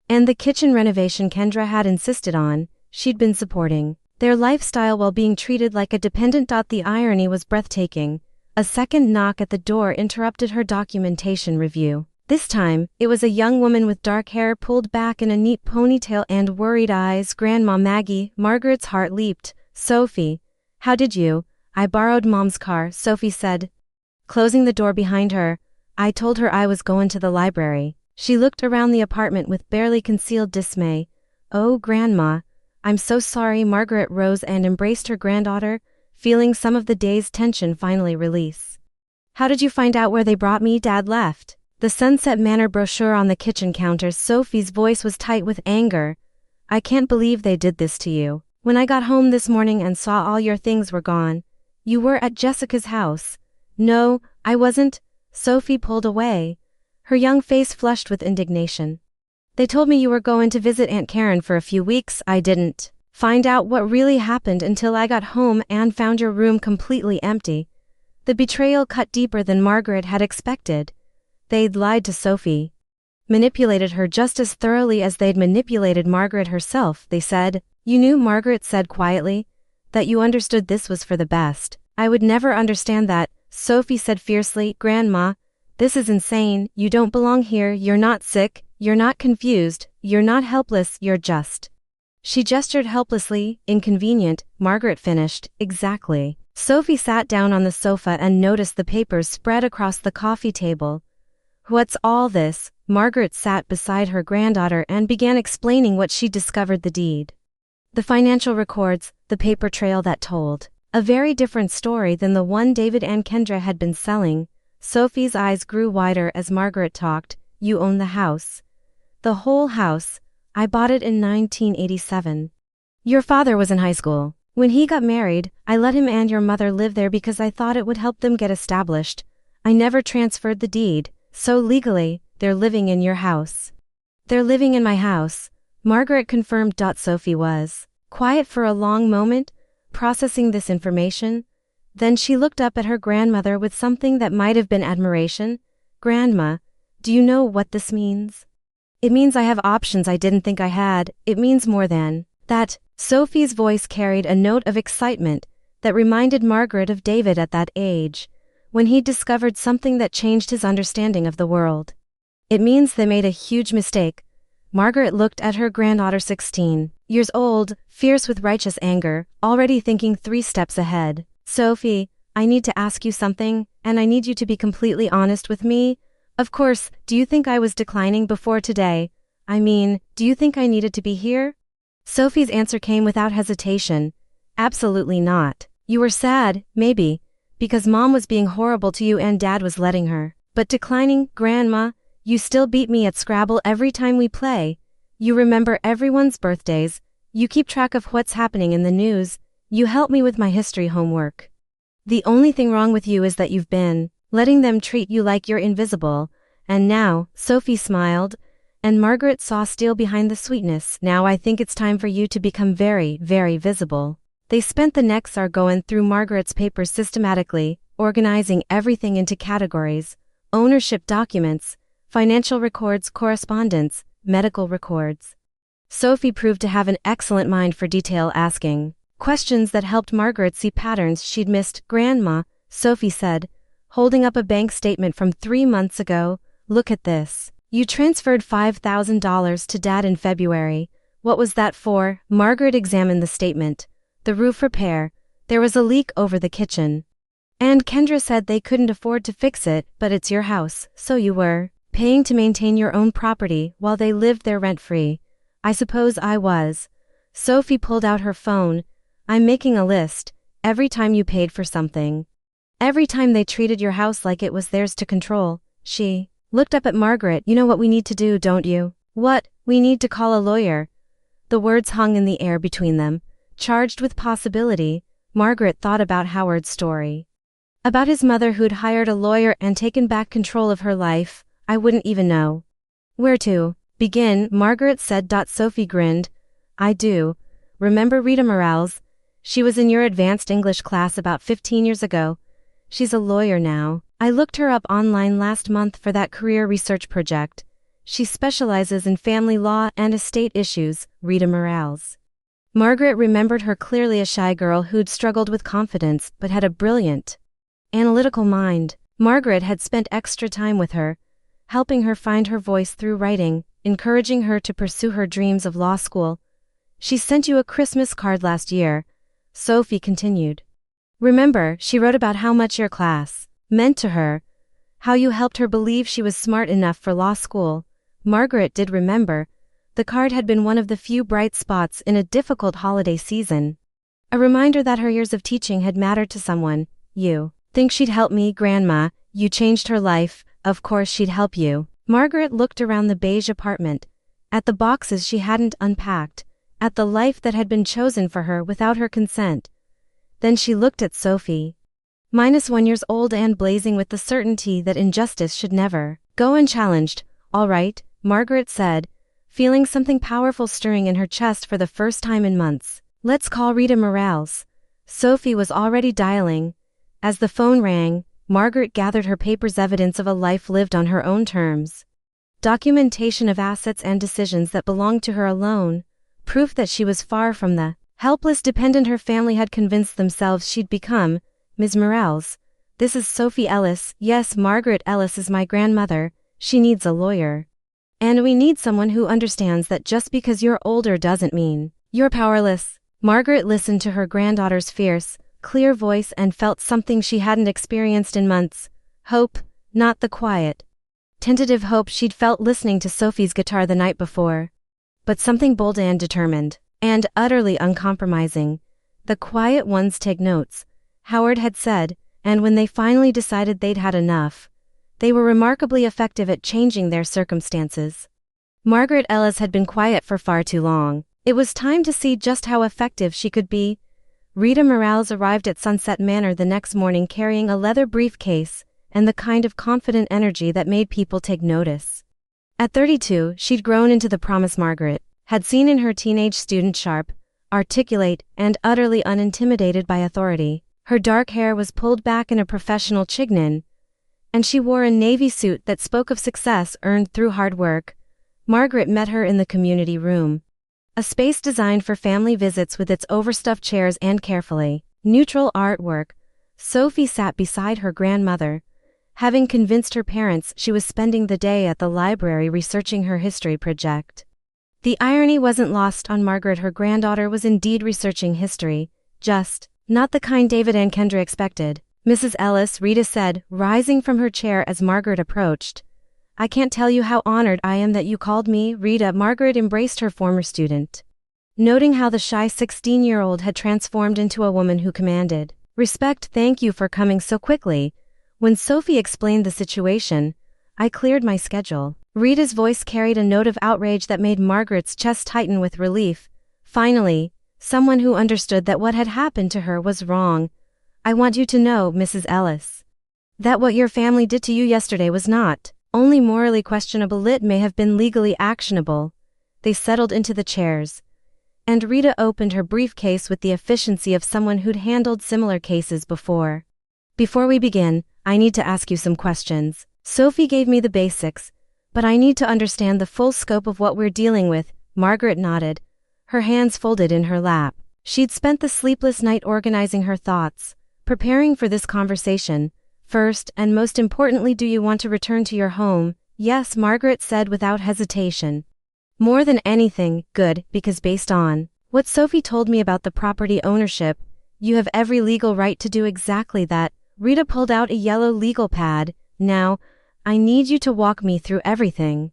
And the kitchen renovation Kendra had insisted on, she'd been supporting. Their lifestyle while being treated like a dependent. The irony was breathtaking. A second knock at the door interrupted her documentation review. This time, it was a young woman with dark hair pulled back in a neat ponytail and worried eyes. Grandma Maggie. Margaret's heart leaped. Sophie. How did you? I borrowed Mom's car, Sophie said, closing the door behind her. I told her I was going to the library. She looked around the apartment with barely concealed dismay. Oh, Grandma. I'm so sorry. Margaret rose and embraced her granddaughter, feeling some of the day's tension finally release. How did you find out where they brought me? Dad left the Sunset Manor brochure on the kitchen counter. Sophie's voice was tight with anger. I can't believe they did this to you. When I got home this morning and saw all your things were gone. You were at Jessica's house. No, I wasn't. Sophie pulled away, her young face flushed with indignation. They told me you were going to visit Aunt Karen for a few weeks. I didn't find out what really happened until I got home and found your room completely empty. The betrayal cut deeper than Margaret had expected. They'd lied to Sophie, manipulated her just as thoroughly as they'd manipulated Margaret herself. They said, you knew, Margaret said quietly, that you understood this was for the best. I would never understand that, Sophie said fiercely. Grandma, this is insane. You don't belong here. You're not sick. You're not confused. You're not helpless. You're just. She gestured helplessly. Inconvenient, Margaret finished. Exactly. Sophie sat down on the sofa and noticed the papers spread across the coffee table. What's all this? Margaret sat beside her granddaughter and began explaining what she'd discovered. The deed, the financial records, the paper trail that told a very different story than the one David and Kendra had been selling. Sophie's eyes grew wider as Margaret talked. You own the house. The whole house. I bought it in 1987. Your father was in high school. When he got married, I let him and your mother live there because I thought it would help them get established. I never transferred the deed, so legally, they're living in your house. They're living in my house, Margaret confirmed. Sophie was quiet for a long moment, processing this information. Then she looked up at her grandmother with something that might have been admiration. Grandma, do you know what this means? It means I have options I didn't think I had. It means more than that. Sophie's voice carried a note of excitement that reminded Margaret of David at that age, when he discovered something that changed his understanding of the world. It means they made a huge mistake. Margaret looked at her granddaughter, 16 years old, fierce with righteous anger, already thinking 3 steps ahead. Sophie, I need to ask you something, and I need you to be completely honest with me. Of course, do you think I was declining before today? I mean, do you think I needed to be here? Sophie's answer came without hesitation. Absolutely not. You were sad, maybe, because Mom was being horrible to you and Dad was letting her. But declining, Grandma, you still beat me at Scrabble every time we play. You remember everyone's birthdays. You keep track of what's happening in the news. You help me with my history homework. The only thing wrong with you is that you've been letting them treat you like you're invisible. And now, Sophie smiled, and Margaret saw steel behind the sweetness. Now I think it's time for you to become very, very visible. They spent the next hour going through Margaret's papers systematically, organizing everything into categories: ownership documents, financial records, correspondence, medical records. Sophie proved to have an excellent mind for detail, asking questions that helped Margaret see patterns she'd missed. Grandma, Sophie said, holding up a bank statement from 3 months ago, look at this. You transferred $5,000 to Dad in February. What was that for? Margaret examined the statement. The roof repair. There was a leak over the kitchen. And Kendra said they couldn't afford to fix it, but it's your house, so you were paying to maintain your own property while they lived there rent-free. I suppose I was. Sophie pulled out her phone. I'm making a list. Every time you paid for something. Every time they treated your house like it was theirs to control. She looked up at Margaret. You know what we need to do, don't you? What? We need to call a lawyer. The words hung in the air between them, charged with possibility. Margaret thought about Howard's story. About his mother who'd hired a lawyer and taken back control of her life. I wouldn't even know where to begin, Margaret said. Sophie grinned. I do. Remember Rita Morales? She was in your advanced English class about 15 years ago. She's a lawyer now. I looked her up online last month for that career research project. She specializes in family law and estate issues, Rita Morales. Margaret remembered her clearly a shy girl who'd struggled with confidence but had a brilliant, analytical mind. Margaret had spent extra time with her, helping her find her voice through writing, encouraging her to pursue her dreams of law school. She sent you a Christmas card last year, Sophie continued. Remember, she wrote about how much your class meant to her, how you helped her believe she was smart enough for law school. Margaret did remember. The card had been one of the few bright spots in a difficult holiday season. A reminder that her years of teaching had mattered to someone. You think she'd help me, Grandma? You changed her life, of course she'd help you. Margaret looked around the beige apartment, at the boxes she hadn't unpacked, at the life that had been chosen for her without her consent. Then she looked at Sophie. -1 years old and blazing with the certainty that injustice should never go unchallenged. All right, Margaret said, feeling something powerful stirring in her chest for the first time in months. Let's call Rita Morales. Sophie was already dialing. As the phone rang, Margaret gathered her papers, evidence of a life lived on her own terms. Documentation of assets and decisions that belonged to her alone. Proof that she was far from the helpless dependent her family had convinced themselves she'd become. Ms. Morales, this is Sophie Ellis. Yes, Margaret Ellis is my grandmother. She needs a lawyer. And we need someone who understands that just because you're older doesn't mean you're powerless. Margaret listened to her granddaughter's fierce, clear voice and felt something she hadn't experienced in months. Hope, not the quiet, tentative hope she'd felt listening to Sophie's guitar the night before. But something bold and determined, and utterly uncompromising. The quiet ones take notes, Howard had said, and when they finally decided they'd had enough, they were remarkably effective at changing their circumstances. Margaret Ellis had been quiet for far too long. It was time to see just how effective she could be. Rita Morales arrived at Sunset Manor the next morning carrying a leather briefcase and the kind of confident energy that made people take notice. At 32, she'd grown into the promise Margaret had seen in her teenage student, sharp, articulate, and utterly unintimidated by authority. Her dark hair was pulled back in a professional chignon, and she wore a navy suit that spoke of success earned through hard work. Margaret met her in the community room, a space designed for family visits with its overstuffed chairs and carefully neutral artwork. Sophie sat beside her grandmother, having convinced her parents she was spending the day at the library researching her history project. The irony wasn't lost on Margaret. Her granddaughter was indeed researching history, just not the kind David and Kendra expected. Mrs. Ellis, Rita said, rising from her chair as Margaret approached. I can't tell you how honored I am that you called me, Rita. Margaret embraced her former student, noting how the shy 16-year-old had transformed into a woman who commanded respect. Thank you for coming so quickly. When Sophie explained the situation, I cleared my schedule. Rita's voice carried a note of outrage that made Margaret's chest tighten with relief. Finally, someone who understood that what had happened to her was wrong. I want you to know, Mrs. Ellis, that what your family did to you yesterday was not only morally questionable, it may have been legally actionable. They settled into the chairs, and Rita opened her briefcase with the efficiency of someone who'd handled similar cases before. Before we begin, I need to ask you some questions. Sophie gave me the basics, but I need to understand the full scope of what we're dealing with. Margaret nodded, her hands folded in her lap. She'd spent the sleepless night organizing her thoughts, preparing for this conversation. First and most importantly, do you want to return to your home? Yes, Margaret said without hesitation. More than anything, good, because based on what Sophie told me about the property ownership, you have every legal right to do exactly that. Rita pulled out a yellow legal pad. Now, I need you to walk me through everything.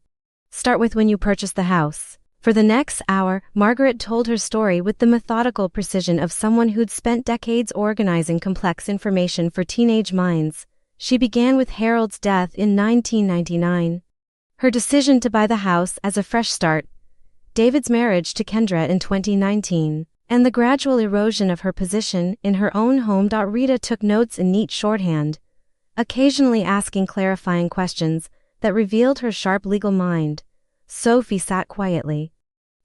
Start with when you purchased the house. For the next hour, Margaret told her story with the methodical precision of someone who'd spent decades organizing complex information for teenage minds. She began with Harold's death in 1999, her decision to buy the house as a fresh start, David's marriage to Kendra in 2019, and the gradual erosion of her position in her own home. Rita took notes in neat shorthand, occasionally asking clarifying questions that revealed her sharp legal mind. Sophie sat quietly,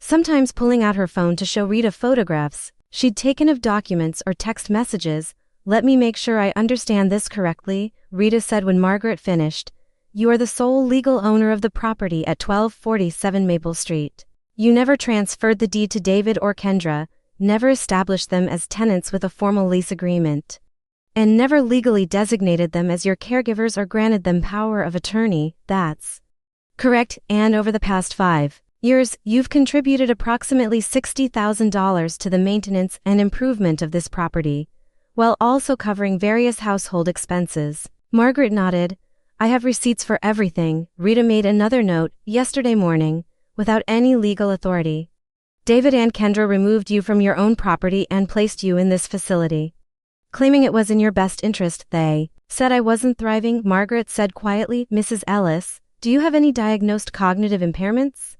sometimes pulling out her phone to show Rita photographs she'd taken of documents or text messages. Let me make sure I understand this correctly, Rita said when Margaret finished. You are the sole legal owner of the property at 1247 Maple Street. You never transferred the deed to David or Kendra, never established them as tenants with a formal lease agreement, and never legally designated them as your caregivers or granted them power of attorney. That's correct, and over the past 5 years, you've contributed approximately $60,000 to the maintenance and improvement of this property, while also covering various household expenses. Margaret nodded. I have receipts for everything. Rita made another note. Yesterday morning, without any legal authority, David and Kendra removed you from your own property and placed you in this facility, claiming it was in your best interest. They said I wasn't thriving, Margaret said quietly. Mrs. Ellis, do you have any diagnosed cognitive impairments?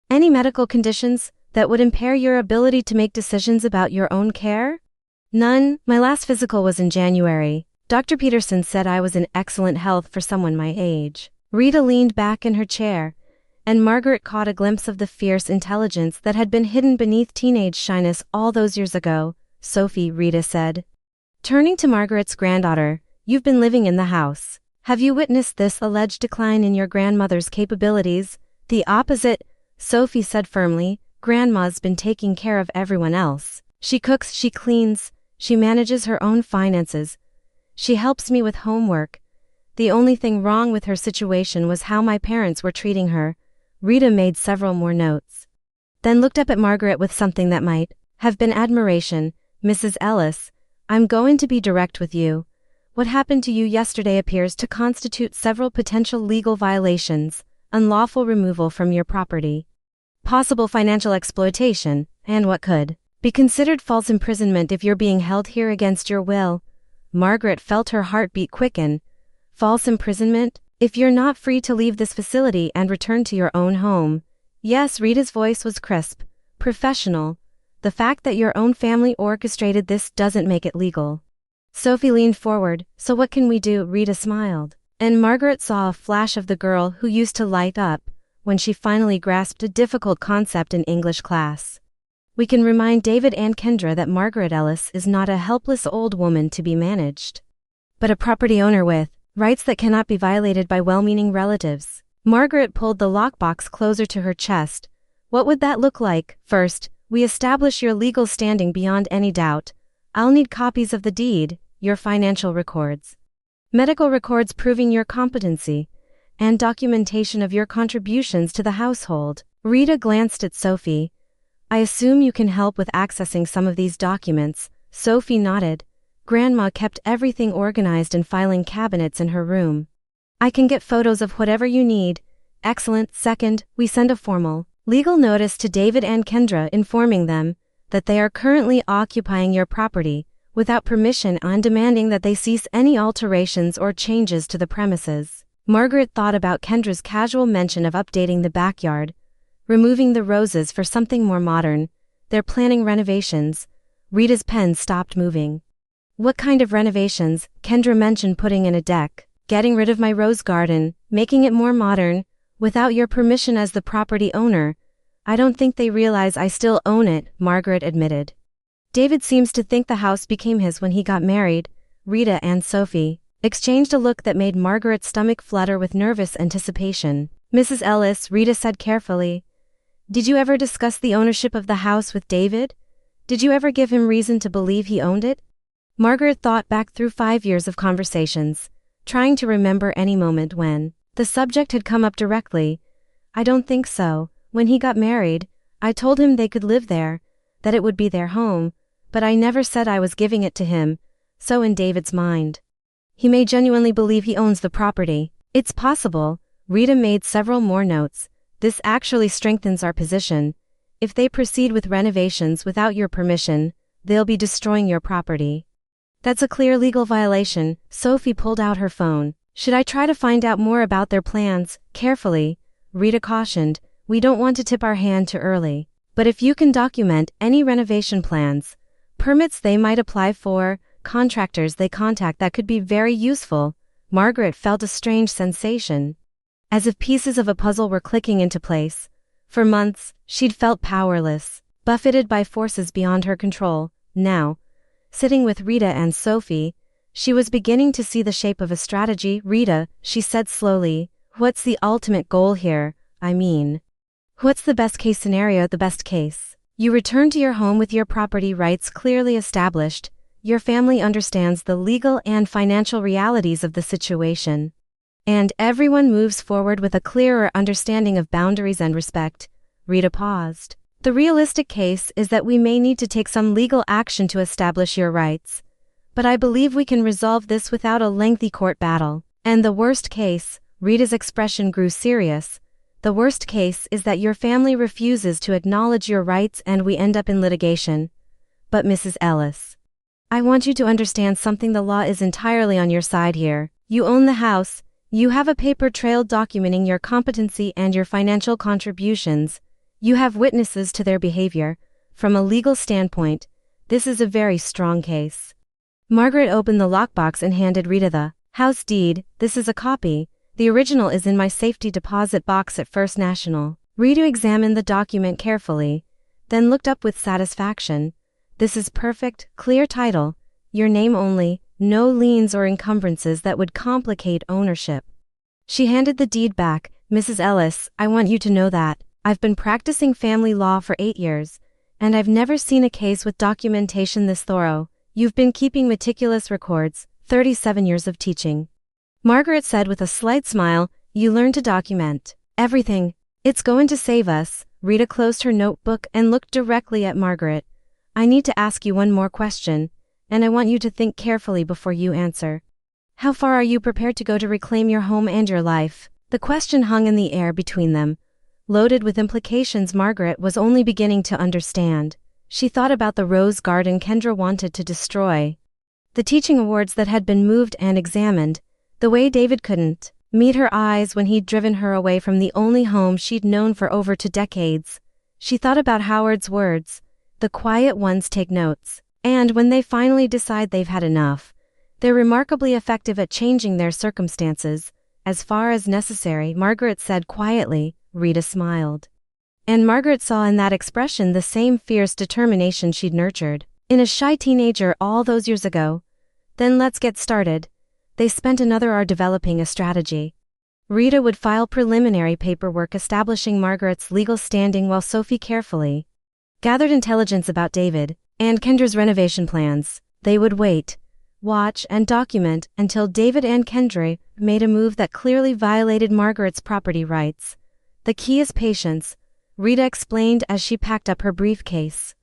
Any medical conditions that would impair your ability to make decisions about your own care? None. My last physical was in January. Dr. Peterson said I was in excellent health for someone my age. Rita leaned back in her chair, and Margaret caught a glimpse of the fierce intelligence that had been hidden beneath teenage shyness all those years ago. Sophie, Rita said, turning to Margaret's granddaughter, you've been living in the house. Have you witnessed this alleged decline in your grandmother's capabilities? The opposite, Sophie said firmly. Grandma's been taking care of everyone else. She cooks, she cleans, she manages her own finances. She helps me with homework. The only thing wrong with her situation was how my parents were treating her. Rita made several more notes, then looked up at Margaret with something that might have been admiration. Mrs. Ellis, I'm going to be direct with you. What happened to you yesterday appears to constitute several potential legal violations: unlawful removal from your property, possible financial exploitation, and what could be considered false imprisonment if you're being held here against your will. Margaret felt her heartbeat quicken. False imprisonment? If you're not free to leave this facility and return to your own home. Yes, Rita's voice was crisp, professional. The fact that your own family orchestrated this doesn't make it legal. Sophie leaned forward. So what can we do? Rita smiled, and Margaret saw a flash of the girl who used to light up when she finally grasped a difficult concept in English class. We can remind David and Kendra that Margaret Ellis is not a helpless old woman to be managed, but a property owner with rights that cannot be violated by well-meaning relatives. Margaret pulled the lockbox closer to her chest. What would that look like? First, we establish your legal standing beyond any doubt. I'll need copies of the deed, your financial records, medical records proving your competency, and documentation of your contributions to the household. Rita glanced at Sophie. I assume you can help with accessing some of these documents. Sophie nodded. Grandma kept everything organized in filing cabinets in her room. I can get photos of whatever you need. Excellent. Second, we send a formal legal notice to David and Kendra informing them that they are currently occupying your property without permission and demanding that they cease any alterations or changes to the premises. Margaret thought about Kendra's casual mention of updating the backyard, removing the roses for something more modern. They're planning renovations. Rita's pen stopped moving. What kind of renovations? Kendra mentioned putting in a deck, getting rid of my rose garden, making it more modern, without your permission as the property owner. I don't think they realize I still own it, Margaret admitted. David seems to think the house became his when he got married. Rita and Sophie exchanged a look that made Margaret's stomach flutter with nervous anticipation. Mrs. Ellis, Rita said carefully, did you ever discuss the ownership of the house with David? Did you ever give him reason to believe he owned it? Margaret thought back through 5 years of conversations, trying to remember any moment when the subject had come up directly. I don't think so. When he got married, I told him they could live there, that it would be their home, but I never said I was giving it to him. So in David's mind, he may genuinely believe he owns the property. It's possible. Rita made several more notes. This actually strengthens our position. If they proceed with renovations without your permission, they'll be destroying your property. That's a clear legal violation. Sophie pulled out her phone. Should I try to find out more about their plans? Carefully, Rita cautioned. We don't want to tip our hand too early. But if you can document any renovation plans, permits they might apply for, contractors they contact, that could be very useful. Margaret felt a strange sensation, as if pieces of a puzzle were clicking into place. For months, she'd felt powerless, buffeted by forces beyond her control. Now, sitting with Rita and Sophie, she was beginning to see the shape of a strategy. Rita, she said slowly, What's the ultimate goal here? I mean, what's the best case scenario, the best case? You return to your home with your property rights clearly established. Your family understands the legal and financial realities of the situation. And everyone moves forward with a clearer understanding of boundaries and respect. Rita paused. The realistic case is that we may need to take some legal action to establish your rights. But I believe we can resolve this without a lengthy court battle. And the worst case, Rita's expression grew serious. The worst case is that your family refuses to acknowledge your rights and we end up in litigation. But Mrs. Ellis, I want you to understand something. The law is entirely on your side here. You own the house. You have a paper trail documenting your competency and your financial contributions. You have witnesses to their behavior. From a legal standpoint, this is a very strong case. Margaret opened the lockbox and handed Rita the house deed. This is a copy. The original is in my safety deposit box at First National. Rita examined the document carefully, then looked up with satisfaction. This is perfect, clear title. Your name only, no liens or encumbrances that would complicate ownership. She handed the deed back. Mrs. Ellis, I want you to know that I've been practicing family law for 8 years, and I've never seen a case with documentation this thorough. You've been keeping meticulous records, 37 years of teaching. Margaret said with a slight smile, you learn to document everything. It's going to save us. Rita closed her notebook and looked directly at Margaret. I need to ask you one more question, and I want you to think carefully before you answer. How far are you prepared to go to reclaim your home and your life? The question hung in the air between them, loaded with implications Margaret was only beginning to understand. She thought about the rose garden Kendra wanted to destroy, the teaching awards that had been moved and examined, the way David couldn't meet her eyes when he'd driven her away from the only home she'd known for over 2 decades. She thought about Howard's words, the quiet ones take notes, and when they finally decide they've had enough, they're remarkably effective at changing their circumstances. As far as necessary, Margaret said quietly. Rita smiled. And Margaret saw in that expression the same fierce determination she'd nurtured in a shy teenager all those years ago. Then let's get started. They spent another hour developing a strategy. Rita would file preliminary paperwork establishing Margaret's legal standing while Sophie carefully gathered intelligence about David and Kendra's renovation plans. They would wait, watch, and document until David and Kendra made a move that clearly violated Margaret's property rights. The key is patience, Rita explained as she packed up her briefcase.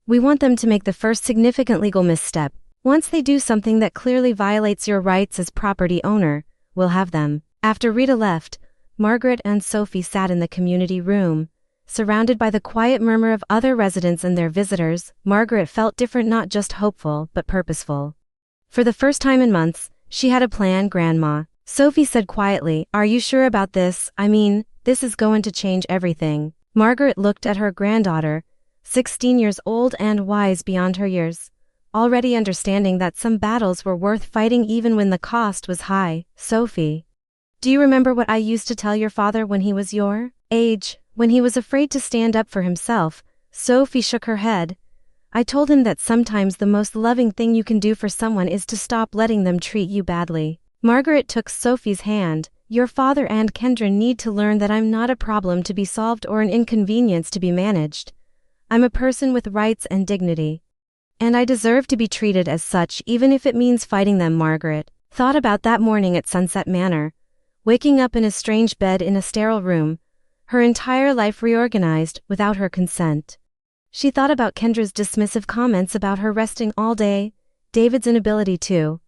We want them to make the first significant legal misstep. Once they do something that clearly violates your rights as property owner, we'll have them. After Rita left, Margaret and Sophie sat in the community room, surrounded by the quiet murmur of other residents and their visitors. Margaret felt different, not just hopeful, but purposeful. For the first time in months, she had a plan. Grandma, Sophie said quietly, are you sure about this? I mean, this is going to change everything. Margaret looked at her granddaughter, 16 years old and wise beyond her years, already understanding that some battles were worth fighting even when the cost was high. Sophie, do you remember what I used to tell your father when he was your age, when he was afraid to stand up for himself? Sophie shook her head. I told him that sometimes the most loving thing you can do for someone is to stop letting them treat you badly. Margaret took Sophie's hand. Your father and Kendra need to learn that I'm not a problem to be solved or an inconvenience to be managed. I'm a person with rights and dignity, and I deserve to be treated as such even if it means fighting them. Margaret thought about that morning at Sunset Manor, waking up in a strange bed in a sterile room, her entire life reorganized without her consent. She thought about Kendra's dismissive comments about her resting all day, David's inability to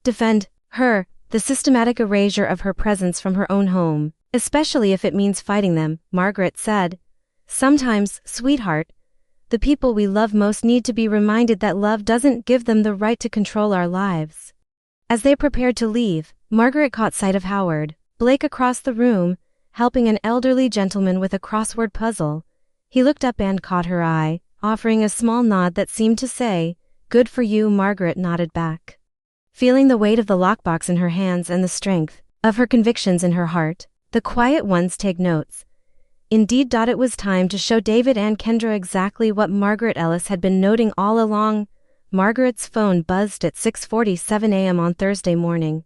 defend her, the systematic erasure of her presence from her own home, especially if it means fighting them. Margaret said, sometimes, sweetheart, the people we love most need to be reminded that love doesn't give them the right to control our lives. As they prepared to leave, Margaret caught sight of Howard Blake across the room, helping an elderly gentleman with a crossword puzzle. He looked up and caught her eye, offering a small nod that seemed to say, good for you. Margaret nodded back, feeling the weight of the lockbox in her hands and the strength of her convictions in her heart. The quiet ones take notes. Indeed. It was time to show David and Kendra exactly what Margaret Ellis had been noting all along. Margaret's phone buzzed at 6:47 a.m. on Thursday morning.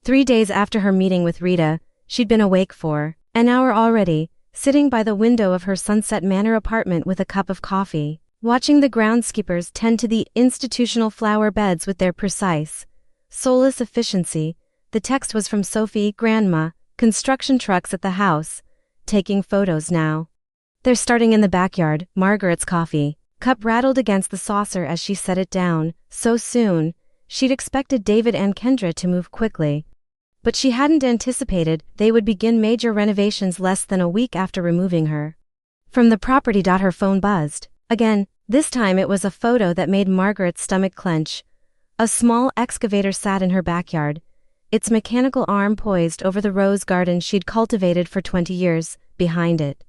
3 days after her meeting with Rita, She'd been awake for an hour already, sitting by the window of her Sunset Manor apartment with a cup of coffee, watching the groundskeepers tend to the institutional flower beds with their precise, soulless efficiency. The text was from Sophie, Grandma, construction trucks at the house, taking photos now. They're starting in the backyard. Margaret's coffee cup rattled against the saucer as she set it down. So soon, she'd expected David and Kendra to move quickly. But she hadn't anticipated they would begin major renovations less than a week after removing her from the property. Her phone buzzed again. This time it was a photo that made Margaret's stomach clench. A small excavator sat in her backyard, its mechanical arm poised over the rose garden she'd cultivated for 20 years. Behind it,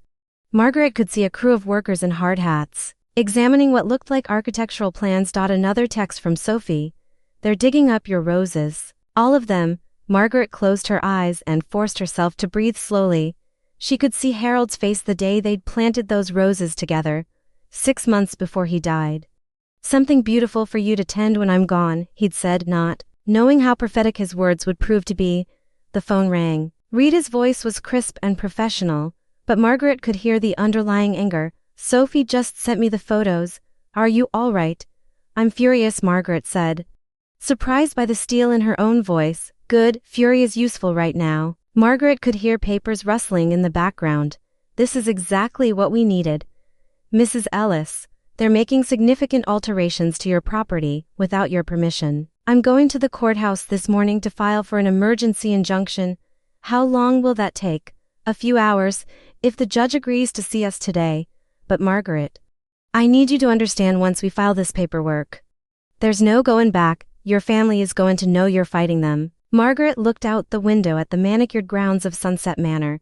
Margaret could see a crew of workers in hard hats, examining what looked like architectural plans. Another text from Sophie. They're digging up your roses. All of them. Margaret closed her eyes and forced herself to breathe slowly. She could see Harold's face the day they'd planted those roses together, 6 months before he died. Something beautiful for you to tend when I'm gone, he'd said, not knowing how prophetic his words would prove to be. The phone rang. Rita's voice was crisp and professional, but Margaret could hear the underlying anger. Sophie just sent me the photos. Are you all right? I'm furious, Margaret said, surprised by the steel in her own voice. Good, fury is useful right now. Margaret could hear papers rustling in the background. This is exactly what we needed. Mrs. Ellis, they're making significant alterations to your property, without your permission. I'm going to the courthouse this morning to file for an emergency injunction. How long will that take? A few hours, if the judge agrees to see us today. But Margaret, I need you to understand, once we file this paperwork, there's no going back. Your family is going to know you're fighting them. Margaret looked out the window at the manicured grounds of Sunset Manor,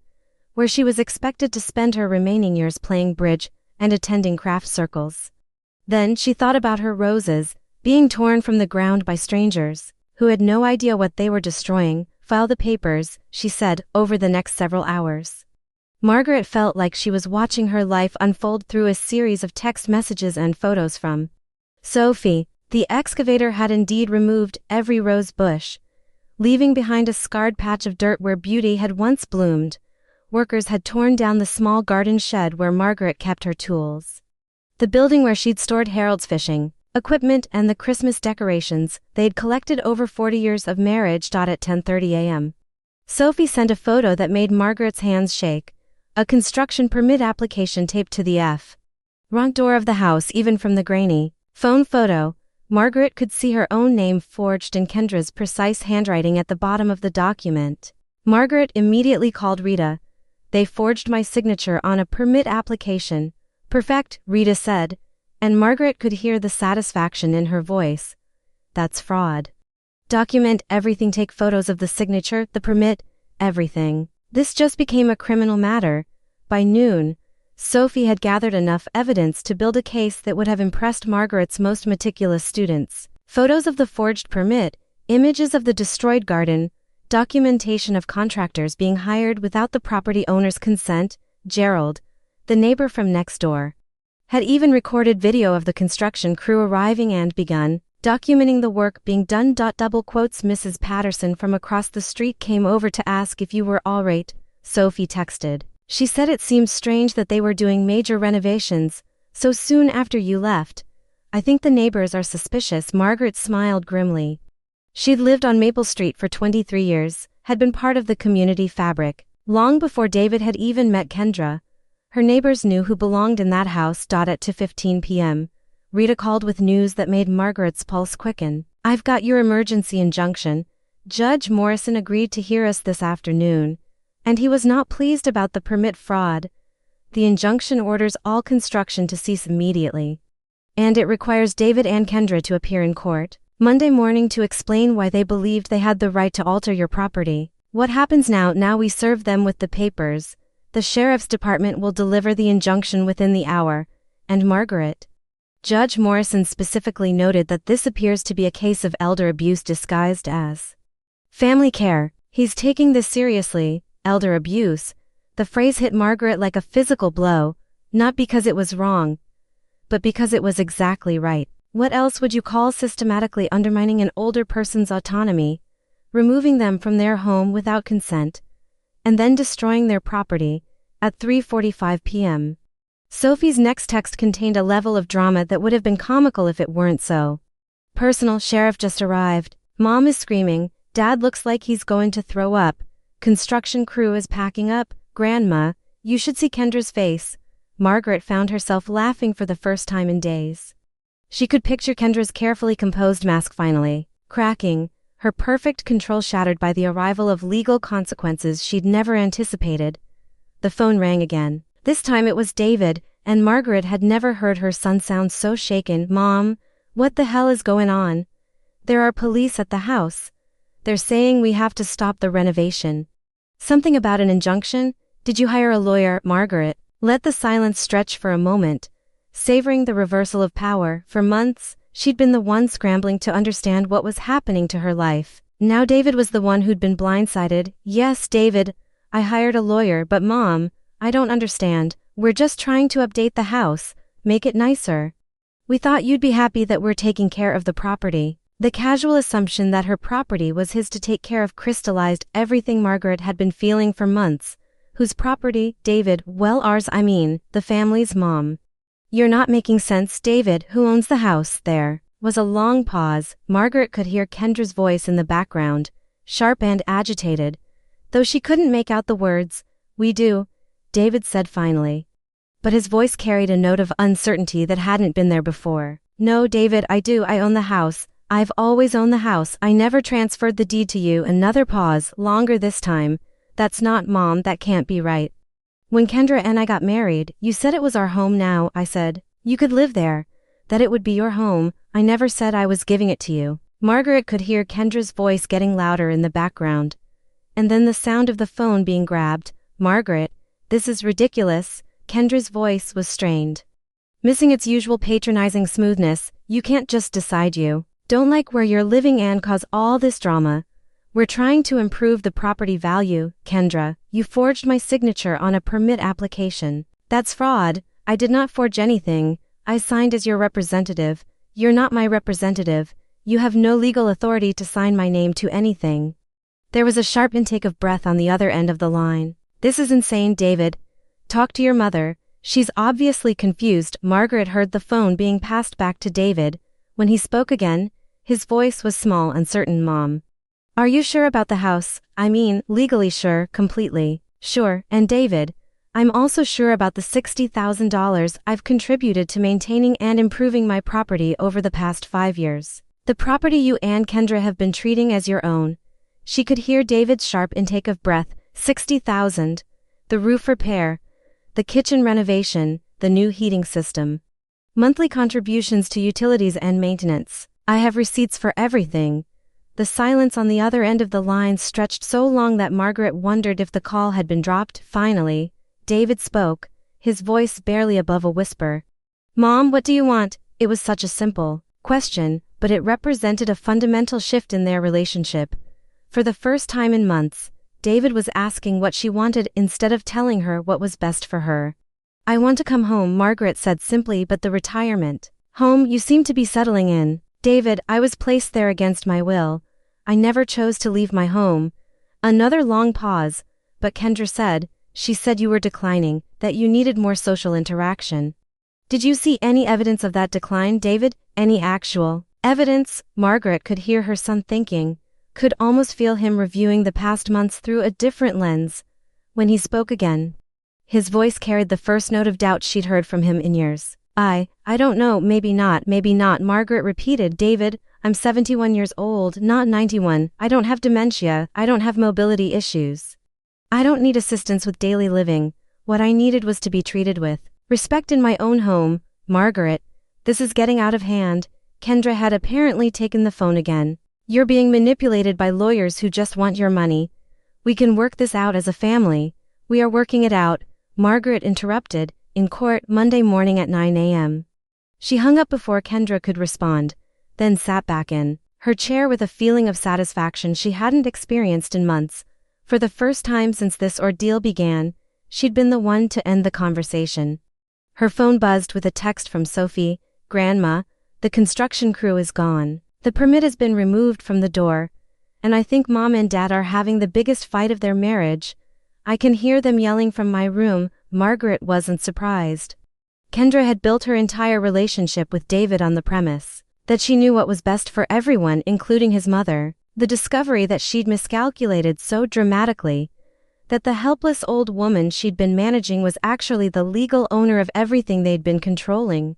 where she was expected to spend her remaining years playing bridge and attending craft circles. Then she thought about her roses, being torn from the ground by strangers, who had no idea what they were destroying. File the papers, she said, over the next several hours. Margaret felt like she was watching her life unfold through a series of text messages and photos from Sophie. The excavator had indeed removed every rose bush, leaving behind a scarred patch of dirt where beauty had once bloomed. Workers had torn down the small garden shed where Margaret kept her tools, the building where she'd stored Harold's fishing equipment, and the Christmas decorations they'd collected over 40 years of marriage. At 10:30 a.m., Sophie sent a photo that made Margaret's hands shake. A construction permit application taped to the front door of the house. Even from the grainy phone photo, Margaret could see her own name forged in Kendra's precise handwriting at the bottom of the document. Margaret immediately called Rita. They forged my signature on a permit application. Perfect, Rita said, and Margaret could hear the satisfaction in her voice. That's fraud. Document everything, take photos of the signature, the permit, everything. This just became a criminal matter. By noon, Sophie had gathered enough evidence to build a case that would have impressed Margaret's most meticulous students. Photos of the forged permit, images of the destroyed garden, documentation of contractors being hired without the property owner's consent. Gerald, the neighbor from next door, had even recorded video of the construction crew arriving and begun documenting the work being done. Double quotes. Mrs. Patterson from across the street came over to ask if you were all right, Sophie texted. She said it seems strange that they were doing major renovations so soon after you left. I think the neighbors are suspicious. Margaret smiled grimly. She'd lived on Maple Street for 23 years, had been part of the community fabric, long before David had even met Kendra. Her neighbors knew who belonged in that house. At 2:15 p.m., Rita called with news that made Margaret's pulse quicken. I've got your emergency injunction. Judge Morrison agreed to hear us this afternoon, and he was not pleased about the permit fraud. The injunction orders all construction to cease immediately, and it requires David and Kendra to appear in court Monday morning to explain why they believed they had the right to alter your property. What happens now? Now we serve them with the papers. The sheriff's department will deliver the injunction within the hour. And Margaret, Judge Morrison specifically noted that this appears to be a case of elder abuse disguised as family care. He's taking this seriously. Elder abuse. The phrase hit Margaret like a physical blow, not because it was wrong, but because it was exactly right. What else would you call systematically undermining an older person's autonomy, removing them from their home without consent? and then destroying their property at 3:45 p.m. Sophie's next text contained a level of drama that would have been comical if it weren't so. Personal, sheriff just arrived. Mom is screaming. Dad looks like he's going to throw up. Construction crew is packing up. Grandma, you should see Kendra's face. Margaret found herself laughing for the first time in days. She could picture Kendra's carefully composed mask finally cracking, her perfect control shattered by the arrival of legal consequences she'd never anticipated. The phone rang again. This time it was David, and Margaret had never heard her son sound so shaken. Mom, what the hell is going on? There are police at the house. They're saying we have to stop the renovation. Something about an injunction? Did you hire a lawyer? Margaret let the silence stretch for a moment, savoring the reversal of power. For months, she'd been the one scrambling to understand what was happening to her life. Now David was the one who'd been blindsided. Yes, David, I hired a lawyer, but Mom, I don't understand. We're just trying to update the house, make it nicer. We thought you'd be happy that we're taking care of the property. The casual assumption that her property was his to take care of crystallized everything Margaret had been feeling for months. Whose property, David? Well, ours, I mean, the family's. Mom. You're not making sense. David, who owns the house? There was a long pause. Margaret could hear Kendra's voice in the background, sharp and agitated, though she couldn't make out the words. We do, David said finally. But his voice carried a note of uncertainty that hadn't been there before. No, David, I do. I own the house. I've always owned the house. I never transferred the deed to you. Another pause, longer this time. That's not, Mom, that can't be right. When Kendra and I got married, you said it was our home now. I said, you could live there, that it would be your home. I never said I was giving it to you. Margaret could hear Kendra's voice getting louder in the background. And then the sound of the phone being grabbed. Margaret, this is ridiculous. Kendra's voice was strained, missing its usual patronizing smoothness. You can't just decide you don't like where you're living and cause all this drama. We're trying to improve the property value. Kendra, you forged my signature on a permit application. That's fraud. I did not forge anything. I signed as your representative. You're not my representative. You have no legal authority to sign my name to anything. There was a sharp intake of breath on the other end of the line. This is insane, David. Talk to your mother. She's obviously confused. Margaret heard the phone being passed back to David. When he spoke again, his voice was small, uncertain. Mom. Are you sure about the house? I mean, legally sure, completely sure. And David, I'm also sure about the $60,000 I've contributed to maintaining and improving my property over the past 5 years. The property you and Kendra have been treating as your own. She could hear David's sharp intake of breath. $60,000. The roof repair, the kitchen renovation, the new heating system. Monthly contributions to utilities and maintenance. I have receipts for everything. The silence on the other end of the line stretched so long that Margaret wondered if the call had been dropped. Finally, David spoke, his voice barely above a whisper. Mom, what do you want? It was such a simple question, but it represented a fundamental shift in their relationship. For the first time in months, David was asking what she wanted instead of telling her what was best for her. I want to come home, Margaret said simply. But the retirement home you seem to be settling in. David, I was placed there against my will. I never chose to leave my home. Another long pause, but Kendra said, she said you were declining, that you needed more social interaction. Did you see any evidence of that decline, David? Any actual evidence? Margaret could hear her son thinking, could almost feel him reviewing the past months through a different lens. When he spoke again, his voice carried the first note of doubt she'd heard from him in years. I don't know, maybe not, Margaret repeated. David, I'm 71 years old, not 91. I don't have dementia. I don't have mobility issues. I don't need assistance with daily living. What I needed was to be treated with respect in my own home. Margaret, this is getting out of hand. Kendra had apparently taken the phone again. You're being manipulated by lawyers who just want your money. We can work this out as a family. We are working it out. Margaret interrupted. In court, Monday morning at 9 a.m. She hung up before Kendra could respond, then sat back in her chair with a feeling of satisfaction she hadn't experienced in months. For the first time since this ordeal began, she'd been the one to end the conversation. Her phone buzzed with a text from Sophie. Grandma, the construction crew is gone. The permit has been removed from the door, and I think Mom and Dad are having the biggest fight of their marriage. I can hear them yelling from my room." Margaret wasn't surprised. Kendra had built her entire relationship with David on the premise that she knew what was best for everyone, including his mother. The discovery that she'd miscalculated so dramatically that the helpless old woman she'd been managing was actually the legal owner of everything they'd been controlling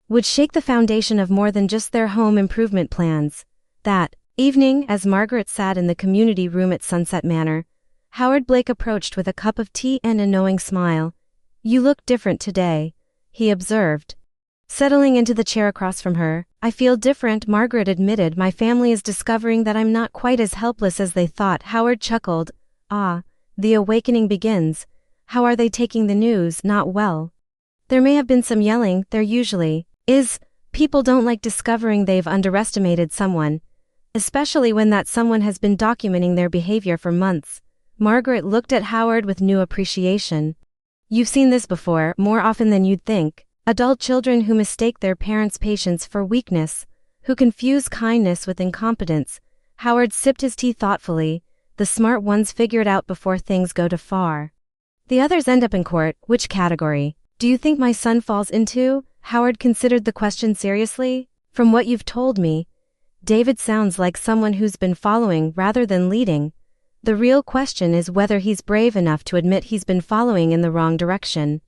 would shake the foundation of more than just their home improvement plans. That evening, as Margaret sat in the community room at Sunset Manor, Howard Blake approached with a cup of tea and a knowing smile. "You look different today," he observed, settling into the chair across from her. "I feel different," Margaret admitted. "My family is discovering that I'm not quite as helpless as they thought." Howard chuckled. "Ah, the awakening begins. How are they taking the news?" "Not well. There may have been some yelling, there usually is. People don't like discovering they've underestimated someone, especially when that someone has been documenting their behavior for months." Margaret looked at Howard with new appreciation. "You've seen this before, more often than you'd think. Adult children who mistake their parents' patience for weakness, who confuse kindness with incompetence." Howard sipped his tea thoughtfully. "The smart ones figure it out before things go too far. The others end up in court." "Which category do you think my son falls into?" Howard considered the question seriously. "From what you've told me, David sounds like someone who's been following rather than leading. The real question is whether he's brave enough to admit he's been following in the wrong direction."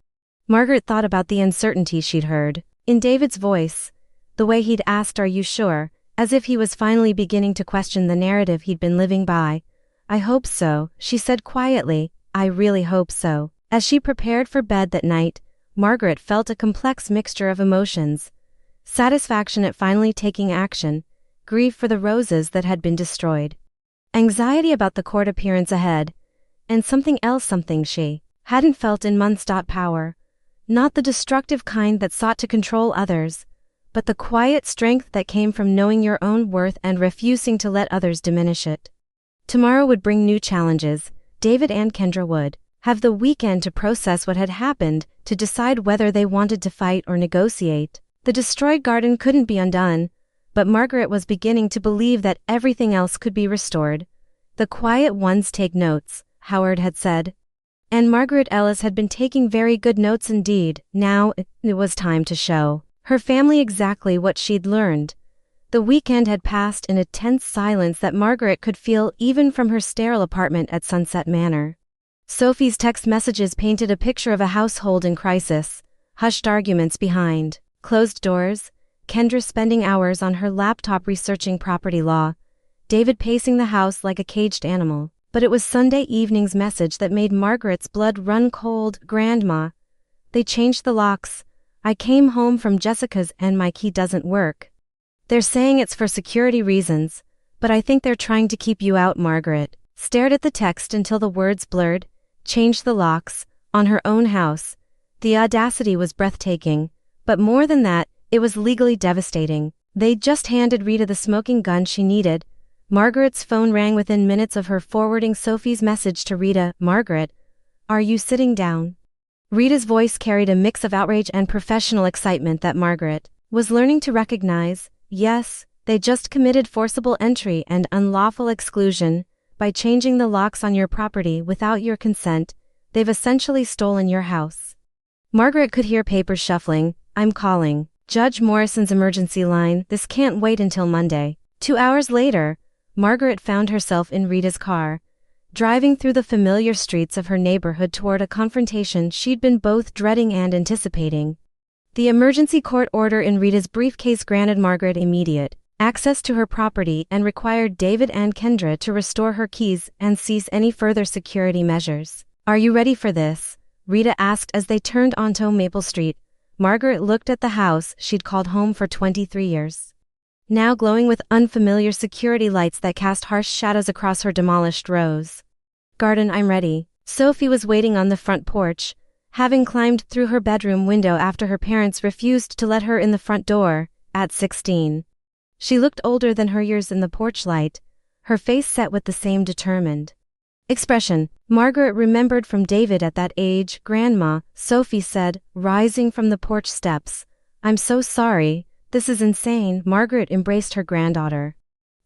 Margaret thought about the uncertainty she'd heard in David's voice, the way he'd asked, "Are you sure?" as if he was finally beginning to question the narrative he'd been living by. "I hope so," she said quietly. "I really hope so." As she prepared for bed that night, Margaret felt a complex mixture of emotions: satisfaction at finally taking action, grief for the roses that had been destroyed, anxiety about the court appearance ahead, and something else, something she hadn't felt in months. Power. Not the destructive kind that sought to control others, but the quiet strength that came from knowing your own worth and refusing to let others diminish it. Tomorrow would bring new challenges. David and Kendra would have the weekend to process what had happened, to decide whether they wanted to fight or negotiate. The destroyed garden couldn't be undone, but Margaret was beginning to believe that everything else could be restored. "The quiet ones take notes," Howard had said. And Margaret Ellis had been taking very good notes indeed. Now, it was time to show her family exactly what she'd learned. The weekend had passed in a tense silence that Margaret could feel even from her sterile apartment at Sunset Manor. Sophie's text messages painted a picture of a household in crisis, hushed arguments behind closed doors, Kendra spending hours on her laptop researching property law, David pacing the house like a caged animal. But it was Sunday evening's message that made Margaret's blood run cold. "Grandma, they changed the locks. I came home from Jessica's and my key doesn't work. They're saying it's for security reasons, but I think they're trying to keep you out." Margaret stared at the text until the words blurred. Changed the locks on her own house. The audacity was breathtaking, but more than that, it was legally devastating. They'd just handed Rita the smoking gun she needed. Margaret's phone rang within minutes of her forwarding Sophie's message to Rita. "Margaret, are you sitting down?" Rita's voice carried a mix of outrage and professional excitement that Margaret was learning to recognize. "Yes, they just committed forcible entry and unlawful exclusion. By changing the locks on your property without your consent, they've essentially stolen your house." Margaret could hear papers shuffling. "I'm calling Judge Morrison's emergency line. This can't wait until Monday." 2 hours later, Margaret found herself in Rita's car, driving through the familiar streets of her neighborhood toward a confrontation she'd been both dreading and anticipating. The emergency court order in Rita's briefcase granted Margaret immediate access to her property and required David and Kendra to restore her keys and cease any further security measures. "Are you ready for this?" Rita asked as they turned onto Maple Street. Margaret looked at the house she'd called home for 23 years, now glowing with unfamiliar security lights that cast harsh shadows across her demolished rose garden. "I'm ready." Sophie was waiting on the front porch, having climbed through her bedroom window after her parents refused to let her in the front door. At 16, she looked older than her years in the porch light, her face set with the same determined expression Margaret remembered from David at that age. "Grandma," Sophie said, rising from the porch steps, "I'm so sorry, this is insane." Margaret embraced her granddaughter,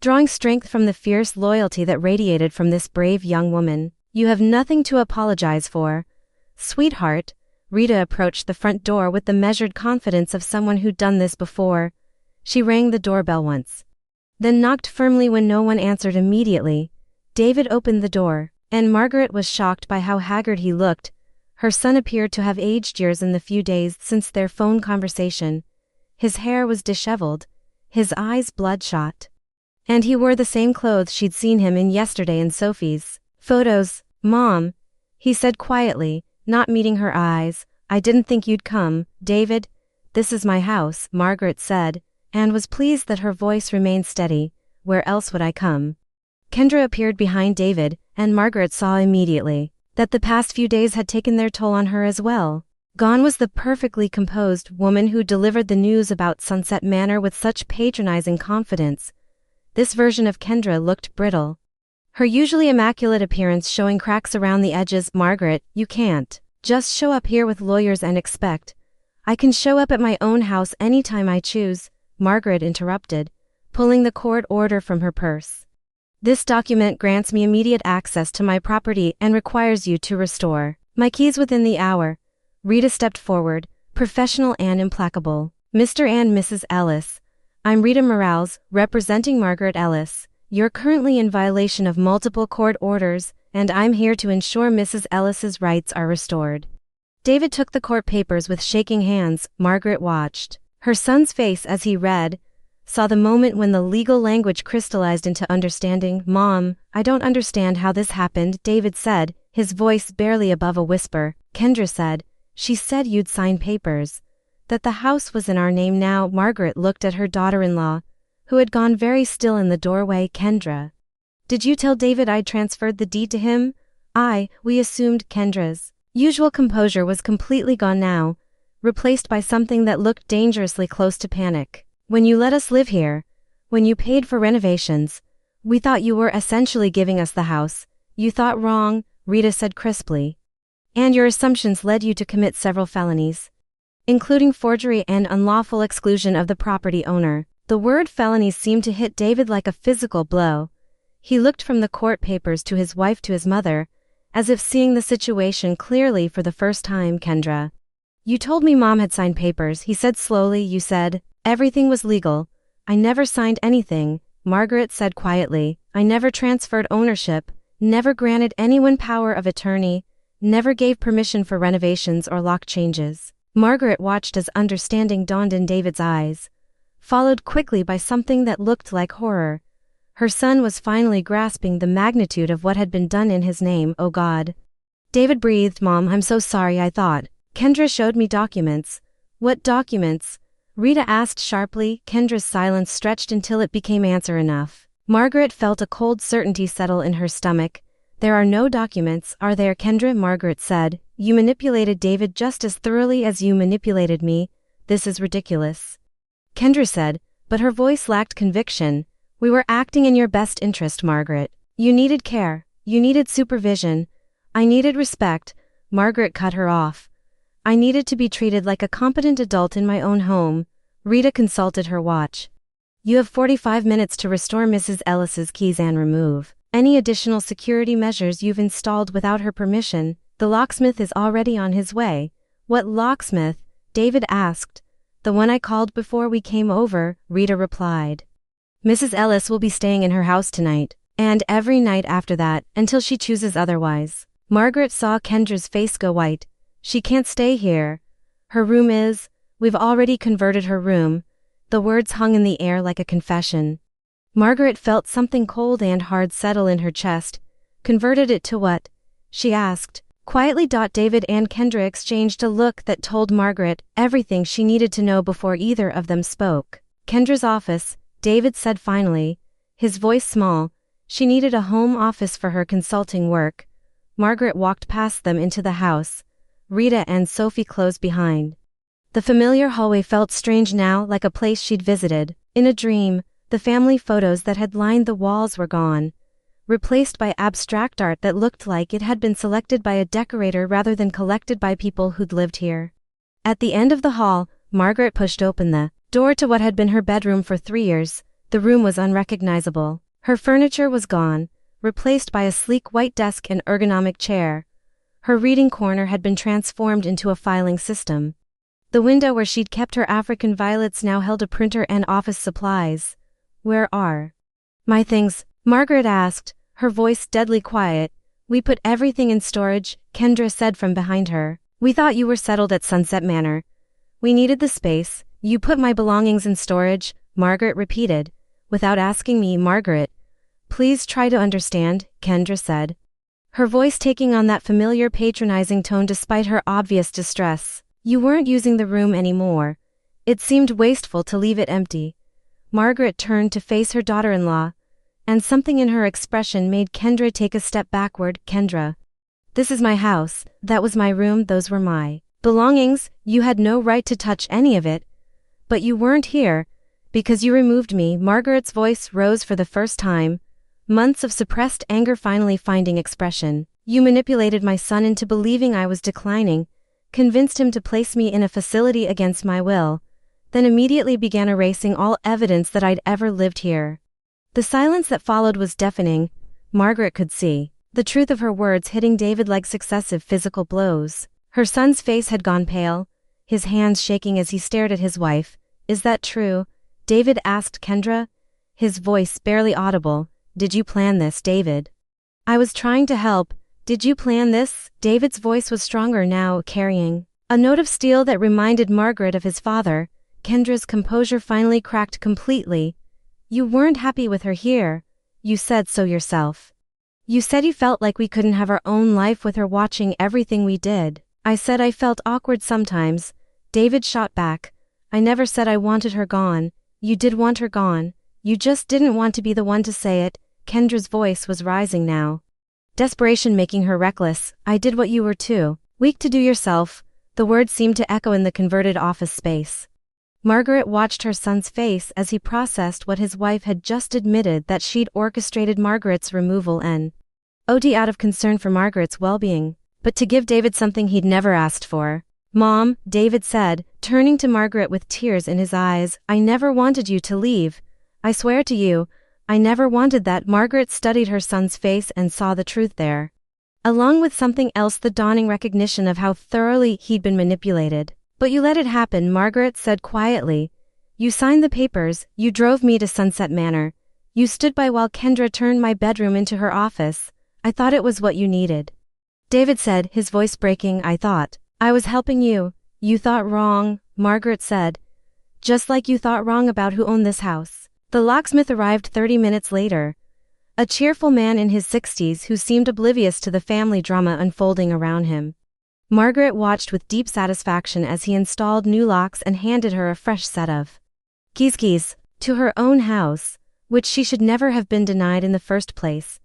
drawing strength from the fierce loyalty that radiated from this brave young woman. You have nothing to apologize for. Sweetheart, Rita approached the front door with the measured confidence of someone who'd done this before. She rang the doorbell once, then knocked firmly when no one answered immediately. David opened the door, and Margaret was shocked by how haggard he looked. Her son appeared to have aged years in the few days since their phone conversation. His hair was disheveled, his eyes bloodshot. And he wore the same clothes she'd seen him in yesterday in Sophie's photos. Mom, he said quietly, not meeting her eyes, I didn't think you'd come, David. This is my house, Margaret said, and was pleased that her voice remained steady. Where else would I come? Kendra appeared behind David, and Margaret saw immediately that the past few days had taken their toll on her as well. Gone was the perfectly composed woman who delivered the news about Sunset Manor with such patronizing confidence. This version of Kendra looked brittle, her usually immaculate appearance showing cracks around the edges. Margaret, you can't just show up here with lawyers and expect. I can show up at my own house anytime I choose, Margaret interrupted, pulling the court order from her purse. This document grants me immediate access to my property and requires you to restore my keys within the hour. Rita stepped forward, professional and implacable. Mr. and Mrs. Ellis, I'm Rita Morales, representing Margaret Ellis. You're currently in violation of multiple court orders, and I'm here to ensure Mrs. Ellis's rights are restored. David took the court papers with shaking hands. Margaret watched her son's face as he read, saw the moment when the legal language crystallized into understanding. Mom, I don't understand how this happened, David said, his voice barely above a whisper. Kendra said, she said you'd sign papers, that the house was in our name now. Margaret looked at her daughter-in-law, who had gone very still in the doorway. Kendra, did you tell David I'd transferred the deed to him? We assumed. Kendra's usual composure was completely gone now, replaced by something that looked dangerously close to panic. When you let us live here, when you paid for renovations, we thought you were essentially giving us the house. You thought wrong, Rita said crisply. And your assumptions led you to commit several felonies, including forgery and unlawful exclusion of the property owner. The word felonies seemed to hit David like a physical blow. He looked from the court papers to his wife to his mother, as if seeing the situation clearly for the first time. Kendra, you told me Mom had signed papers, he said slowly. You said everything was legal. I never signed anything, Margaret said quietly. I never transferred ownership, never granted anyone power of attorney, never gave permission for renovations or lock changes. Margaret watched as understanding dawned in David's eyes, followed quickly by something that looked like horror. Her son was finally grasping the magnitude of what had been done in his name. Oh God. David breathed. Mom, I'm so sorry. I thought Kendra showed me documents. What documents? Rita asked sharply. Kendra's silence stretched until it became answer enough. Margaret felt a cold certainty settle in her stomach. There are no documents, are there, Kendra? Margaret said. You manipulated David just as thoroughly as you manipulated me. This is ridiculous, Kendra said, but her voice lacked conviction. We were acting in your best interest, Margaret. You needed care. You needed supervision. I needed respect. Margaret cut her off. I needed to be treated like a competent adult in my own home. Rita consulted her watch. You have 45 minutes to restore Mrs. Ellis's keys and remove any additional security measures you've installed without her permission. The locksmith is already on his way. What locksmith? David asked. The one I called before we came over, Rita replied. Mrs. Ellis will be staying in her house tonight, and every night after that, until she chooses otherwise. Margaret saw Kendra's face go white. She can't stay here. Her room is. We've already converted her room. The words hung in the air like a confession. Margaret felt something cold and hard settle in her chest. Converted it to what? She asked, quietly. David and Kendra exchanged a look that told Margaret everything she needed to know before either of them spoke. Kendra's office, David said finally, his voice small. She needed a home office for her consulting work. Margaret walked past them into the house. Rita and Sophie closed behind. The familiar hallway felt strange now, like a place she'd visited in a dream. The family photos that had lined the walls were gone, replaced by abstract art that looked like it had been selected by a decorator rather than collected by people who'd lived here. At the end of the hall, Margaret pushed open the door to what had been her bedroom for 3 years. The room was unrecognizable. Her furniture was gone, replaced by a sleek white desk and ergonomic chair. Her reading corner had been transformed into a filing system. The window where she'd kept her African violets now held a printer and office supplies. "Where are my things?" Margaret asked, her voice deadly quiet. "We put everything in storage," Kendra said from behind her. "We thought you were settled at Sunset Manor. We needed the space." "You put my belongings in storage," Margaret repeated. "Without asking me, Margaret. Please try to understand," Kendra said, her voice taking on that familiar patronizing tone despite her obvious distress. "You weren't using the room anymore. It seemed wasteful to leave it empty." Margaret turned to face her daughter-in-law, and something in her expression made Kendra take a step backward. "Kendra, this is my house, that was my room, those were my belongings, you had no right to touch any of it. But you weren't here, because you removed me." Margaret's voice rose for the first time, months of suppressed anger finally finding expression. "You manipulated my son into believing I was declining, convinced him to place me in a facility against my will, then immediately began erasing all evidence that I'd ever lived here." The silence that followed was deafening. Margaret could see the truth of her words hitting David like successive physical blows. Her son's face had gone pale, his hands shaking as he stared at his wife. "Is that true?" David asked Kendra, his voice barely audible. "Did you plan this, David?" "I was trying to help. Did you plan this?" David's voice was stronger now, carrying a note of steel that reminded Margaret of his father. Kendra's composure finally cracked completely. "You weren't happy with her here. You said so yourself. You said you felt like we couldn't have our own life with her watching everything we did." "I said I felt awkward sometimes," David shot back. "I never said I wanted her gone. You did want her gone. You just didn't want to be the one to say it." Kendra's voice was rising now, desperation making her reckless. "I did what you were too weak to do yourself." The words seemed to echo in the converted office space. Margaret watched her son's face as he processed what his wife had just admitted, that she'd orchestrated Margaret's removal and OD out of concern for Margaret's well-being, but to give David something he'd never asked for. "Mom," David said, turning to Margaret with tears in his eyes, "I never wanted you to leave. I swear to you, I never wanted that." Margaret studied her son's face and saw the truth there, along with something else, the dawning recognition of how thoroughly he'd been manipulated. "But you let it happen," Margaret said quietly. "You signed the papers, you drove me to Sunset Manor. You stood by while Kendra turned my bedroom into her office. I thought it was what you needed." David said, his voice breaking. "I thought I was helping you." "You thought wrong," Margaret said. "Just like you thought wrong about who owned this house." The locksmith arrived 30 minutes later, a cheerful man in his 60s who seemed oblivious to the family drama unfolding around him. Margaret watched with deep satisfaction as he installed new locks and handed her a fresh set of keys to her own house, which she should never have been denied in the first place.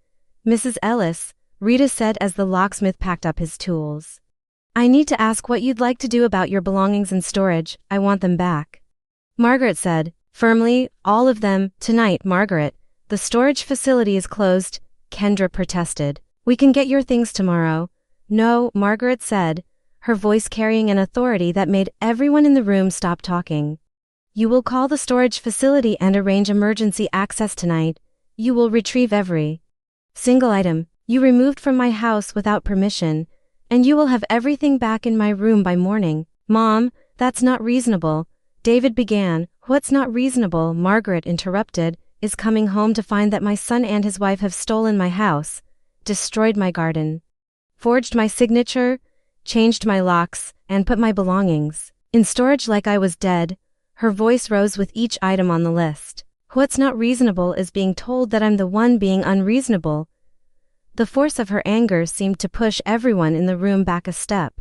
"Mrs. Ellis," Rita said as the locksmith packed up his tools, "I need to ask what you'd like to do about your belongings in storage. I want them back." Margaret said, firmly, "All of them, tonight." "Margaret, the storage facility is closed," Kendra protested. "We can get your things tomorrow." "No," Margaret said, her voice carrying an authority that made everyone in the room stop talking. "You will call the storage facility and arrange emergency access tonight. You will retrieve every single item you removed from my house without permission, and you will have everything back in my room by morning." "Mom, that's not reasonable," David began. "What's not reasonable?" Margaret interrupted, "is coming home to find that my son and his wife have stolen my house, destroyed my garden, forged my signature, changed my locks, and put my belongings in storage like I was dead." Her voice rose with each item on the list. "What's not reasonable is being told that I'm the one being unreasonable." The force of her anger seemed to push everyone in the room back a step.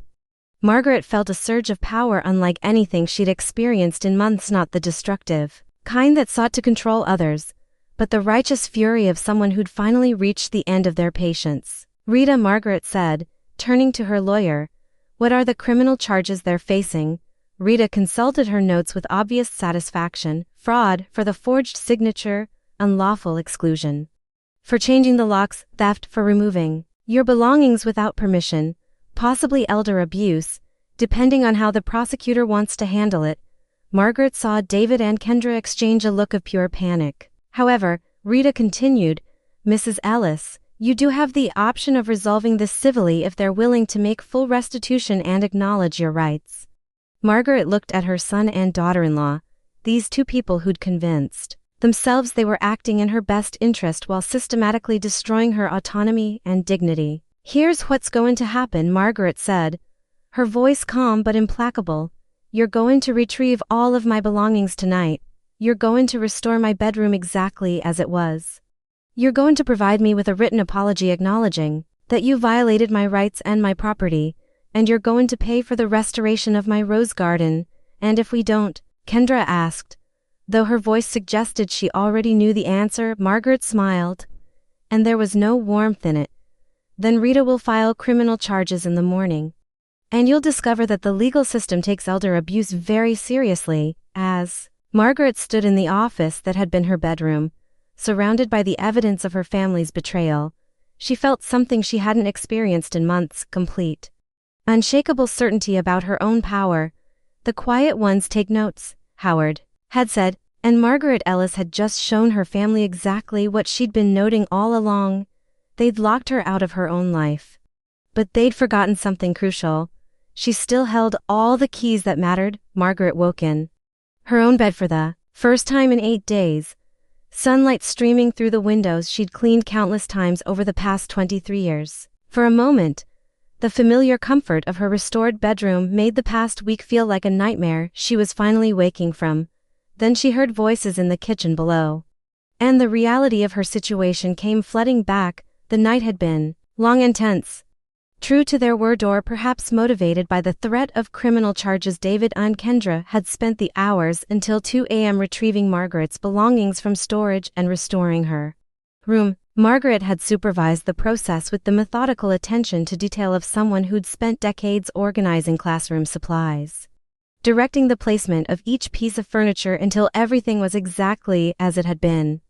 Margaret felt a surge of power unlike anything she'd experienced in months, not the destructive kind that sought to control others, but the righteous fury of someone who'd finally reached the end of their patience. "Rita," Margaret said, turning to her lawyer, "what are the criminal charges they're facing?" Rita consulted her notes with obvious satisfaction. "Fraud, for the forged signature, unlawful exclusion, for changing the locks, theft, for removing your belongings without permission, possibly elder abuse, depending on how the prosecutor wants to handle it." Margaret saw David and Kendra exchange a look of pure panic. However, Rita continued, "Mrs. Ellis, You do have the option of resolving this civilly if they're willing to make full restitution and acknowledge your rights. Margaret looked at her son and daughter-in-law, these two people who'd convinced themselves they were acting in her best interest while systematically destroying her autonomy and dignity. Here's what's going to happen, Margaret said, her voice calm but implacable. You're going to retrieve all of my belongings tonight. You're going to restore my bedroom exactly as it was. You're going to provide me with a written apology acknowledging that you violated my rights and my property, and you're going to pay for the restoration of my rose garden. And if we don't, Kendra asked. Though her voice suggested she already knew the answer, Margaret smiled, and there was no warmth in it. Then Rita will file criminal charges in the morning. And you'll discover that the legal system takes elder abuse very seriously. As Margaret stood in the office that had been her bedroom, surrounded by the evidence of her family's betrayal, she felt something she hadn't experienced in months: complete, unshakable certainty about her own power. The quiet ones take notes, Howard had said, and Margaret Ellis had just shown her family exactly what she'd been noting all along. They'd locked her out of her own life. But they'd forgotten something crucial. She still held all the keys that mattered. Margaret woke in her own bed for the first time in 8 days. Sunlight streaming through the windows she'd cleaned countless times over the past 23 years. For a moment, the familiar comfort of her restored bedroom made the past week feel like a nightmare she was finally waking from. Then she heard voices in the kitchen below, and the reality of her situation came flooding back. The night had been long and tense. True to their word, or perhaps motivated by the threat of criminal charges, David and Kendra had spent the hours until 2 a.m. retrieving Margaret's belongings from storage and restoring her room. Margaret had supervised the process with the methodical attention to detail of someone who'd spent decades organizing classroom supplies, directing the placement of each piece of furniture until everything was exactly as it had been.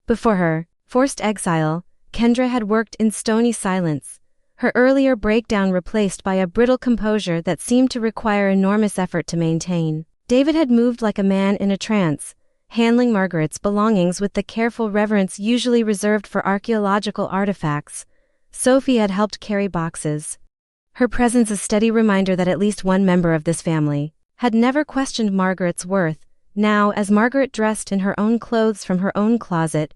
Before her forced exile, Kendra had worked in stony silence, her earlier breakdown replaced by a brittle composure that seemed to require enormous effort to maintain. David had moved like a man in a trance, handling Margaret's belongings with the careful reverence usually reserved for archaeological artifacts. Sophie had helped carry boxes, her presence a steady reminder that at least one member of this family had never questioned Margaret's worth. Now, as Margaret dressed in her own clothes from her own closet,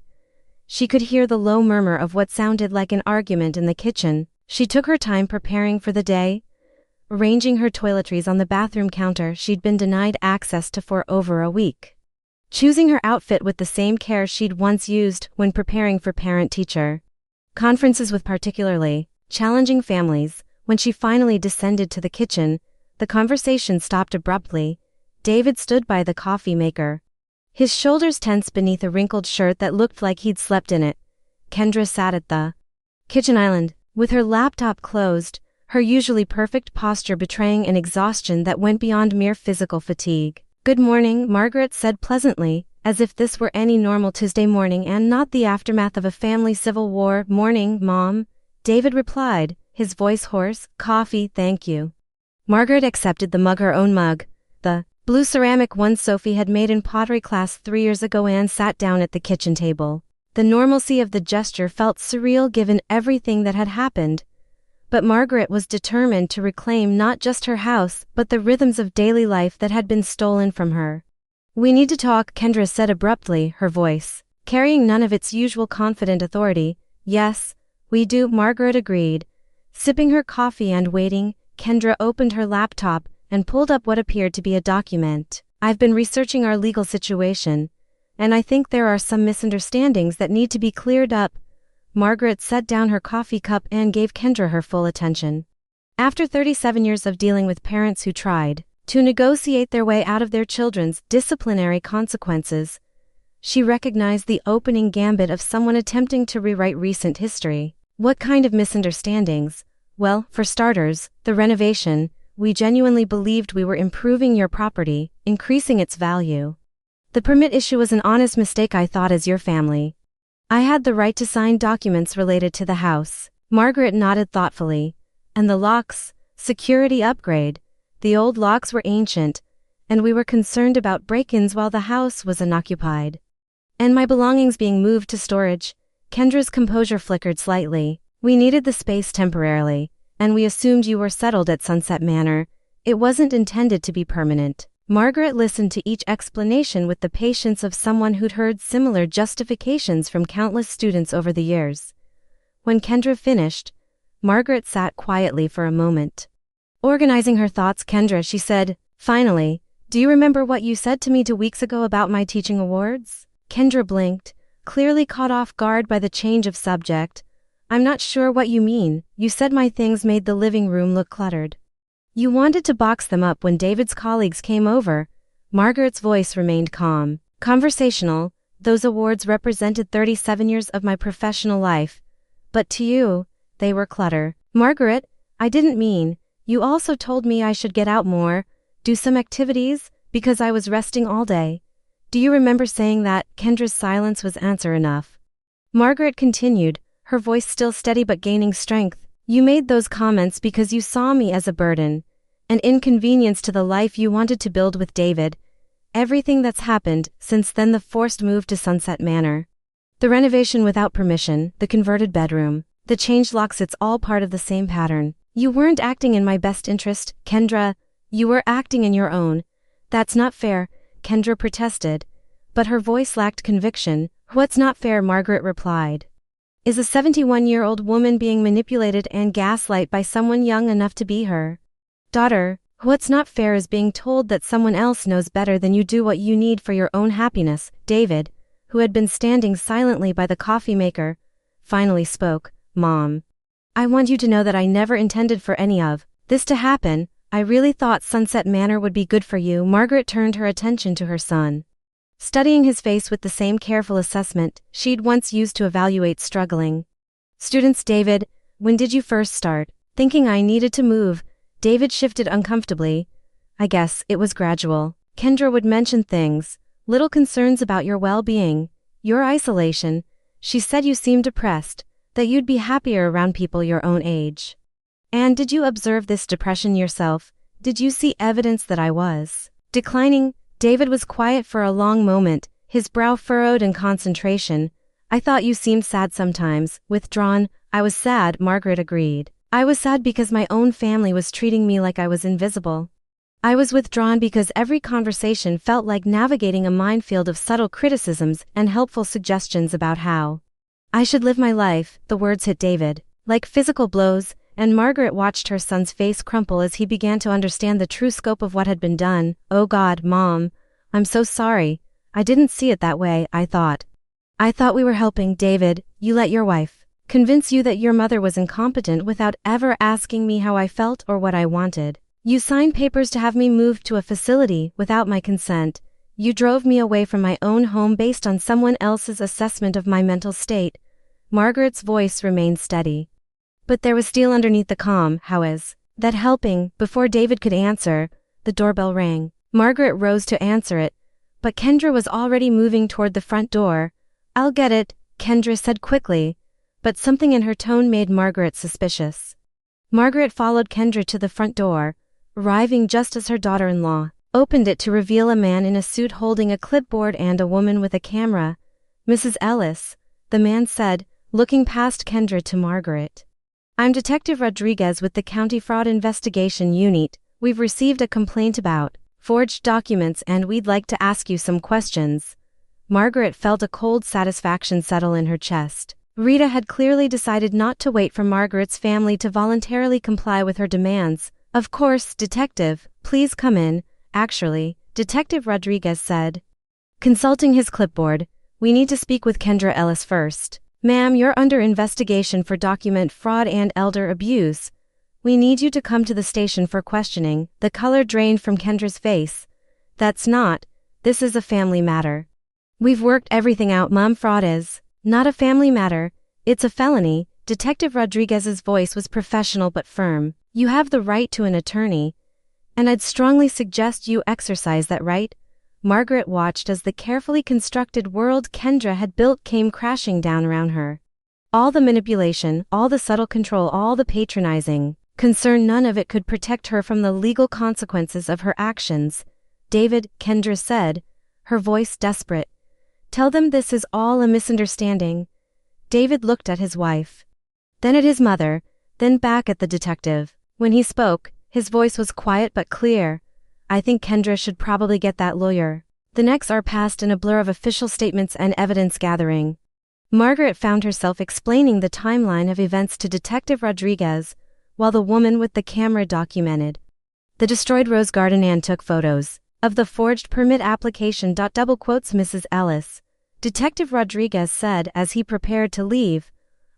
she could hear the low murmur of what sounded like an argument in the kitchen. She took her time preparing for the day, arranging her toiletries on the bathroom counter she'd been denied access to for over a week, choosing her outfit with the same care she'd once used when preparing for parent-teacher conferences with particularly challenging families. When she finally descended to the kitchen, the conversation stopped abruptly. David stood by the coffee maker, his shoulders tense beneath a wrinkled shirt that looked like he'd slept in it. Kendra sat at the kitchen island, with her laptop closed, her usually perfect posture betraying an exhaustion that went beyond mere physical fatigue. "Good morning," Margaret said pleasantly, as if this were any normal Tuesday morning and not the aftermath of a family civil war. "Morning, Mom," David replied, his voice hoarse. "Coffee, thank you." Margaret accepted the mug, her own mug, the blue ceramic one Sophie had made in pottery class 3 years ago, and sat down at the kitchen table. The normalcy of the gesture felt surreal given everything that had happened, but Margaret was determined to reclaim not just her house but the rhythms of daily life that had been stolen from her. "We need to talk," Kendra said abruptly, her voice carrying none of its usual confident authority. "Yes, we do," Margaret agreed. Sipping her coffee and waiting, Kendra opened her laptop and pulled up what appeared to be a document. "I've been researching our legal situation, and I think there are some misunderstandings that need to be cleared up." Margaret set down her coffee cup and gave Kendra her full attention. After 37 years of dealing with parents who tried to negotiate their way out of their children's disciplinary consequences, she recognized the opening gambit of someone attempting to rewrite recent history. "What kind of misunderstandings?" "Well, for starters, the renovation. We genuinely believed we were improving your property, increasing its value. The permit issue was an honest mistake. I thought as your family, I had the right to sign documents related to the house." Margaret nodded thoughtfully. "And the locks? Security upgrade. The old locks were ancient, and we were concerned about break-ins while the house was unoccupied. And my belongings being moved to storage." Kendra's composure flickered slightly. We needed the space temporarily, and we assumed you were settled at Sunset Manor. It wasn't intended to be permanent. Margaret listened to each explanation with the patience of someone who'd heard similar justifications from countless students over the years. When Kendra finished, Margaret sat quietly for a moment. Organizing her thoughts, she said, "Finally, do you remember what you said to me 2 weeks ago about my teaching awards?" Kendra blinked, clearly caught off guard by the change of subject. "I'm not sure what you mean. You said my things made the living room look cluttered. You wanted to box them up when David's colleagues came over." Margaret's voice remained calm, conversational. "Those awards represented 37 years of my professional life. But to you, they were clutter." "Margaret, I didn't mean. You also told me I should get out more, do some activities, because I was resting all day. Do you remember saying that?" Kendra's silence was answer enough. Margaret continued, her voice still steady but gaining strength. "You made those comments because you saw me as a burden, an inconvenience to the life you wanted to build with David. Everything that's happened since then, the forced move to Sunset Manor, the renovation without permission, the converted bedroom, the changed locks, it's all part of the same pattern. You weren't acting in my best interest, Kendra. You were acting in your own." "That's not fair," Kendra protested, but her voice lacked conviction. "What's not fair?" Margaret replied. "Is a 71-year-old woman being manipulated and gaslight by someone young enough to be her daughter. What's not fair is being told that someone else knows better than you do what you need for your own happiness." David, who had been standing silently by the coffee maker, finally spoke. "Mom, I want you to know that I never intended for any of this to happen. I really thought Sunset Manor would be good for you." Margaret turned her attention to her son, studying his face with the same careful assessment she'd once used to evaluate struggling students. "David, when did you first start thinking I needed to move?" David shifted uncomfortably. "I guess it was gradual. Kendra would mention things, little concerns about your well-being, your isolation. She said you seemed depressed, that you'd be happier around people your own age." "And did you observe this depression yourself? Did you see evidence that I was declining?" David was quiet for a long moment, his brow furrowed in concentration. "I thought you seemed sad sometimes, withdrawn." "I was sad," Margaret agreed. "I was sad because my own family was treating me like I was invisible. I was withdrawn because every conversation felt like navigating a minefield of subtle criticisms and helpful suggestions about how I should live my life." The words hit David like physical blows, and Margaret watched her son's face crumple as he began to understand the true scope of what had been done. "Oh God, Mom, I'm so sorry. I didn't see it that way. I thought we were helping." "David, you let your wife convince you that your mother was incompetent without ever asking me how I felt or what I wanted. You signed papers to have me moved to a facility without my consent. You drove me away from my own home based on someone else's assessment of my mental state." Margaret's voice remained steady, but there was steel underneath the calm. "How is that helping?" Before David could answer, the doorbell rang. Margaret rose to answer it, but Kendra was already moving toward the front door. "I'll get it," Kendra said quickly, but something in her tone made Margaret suspicious. Margaret followed Kendra to the front door, arriving just as her daughter-in-law opened it to reveal a man in a suit holding a clipboard and a woman with a camera. "Mrs. Ellis," the man said, looking past Kendra to Margaret. "I'm Detective Rodriguez with the County Fraud Investigation Unit. We've received a complaint about forged documents and we'd like to ask you some questions." Margaret felt a cold satisfaction settle in her chest. Rita had clearly decided not to wait for Margaret's family to voluntarily comply with her demands. "Of course, Detective, please come in." "Actually," Detective Rodriguez said, consulting his clipboard, "we need to speak with Kendra Ellis first." "Ma'am, you're under investigation for document fraud and elder abuse. We need you to come to the station for questioning." The color drained from Kendra's face. This is a family matter. We've worked everything out, Mom. Fraud is not a family matter. It's a felony." Detective Rodriguez's voice was professional but firm. "You have the right to an attorney, and I'd strongly suggest you exercise that right." Margaret watched as the carefully constructed world Kendra had built came crashing down around her. All the manipulation, all the subtle control, all the patronizing concern, none of it could protect her from the legal consequences of her actions. "David," Kendra said, her voice desperate, "tell them this is all a misunderstanding. David looked at his wife, then at his mother, then back at the detective. When he spoke, his voice was quiet but clear. I think Kendra should probably get that lawyer. The next hour passed in a blur of official statements and evidence gathering. Margaret found herself explaining the timeline of events to Detective Rodriguez, while the woman with the camera documented the destroyed rose garden and took photos of the forged permit application. Double quotes Mrs. Ellis. Detective Rodriguez said as he prepared to leave,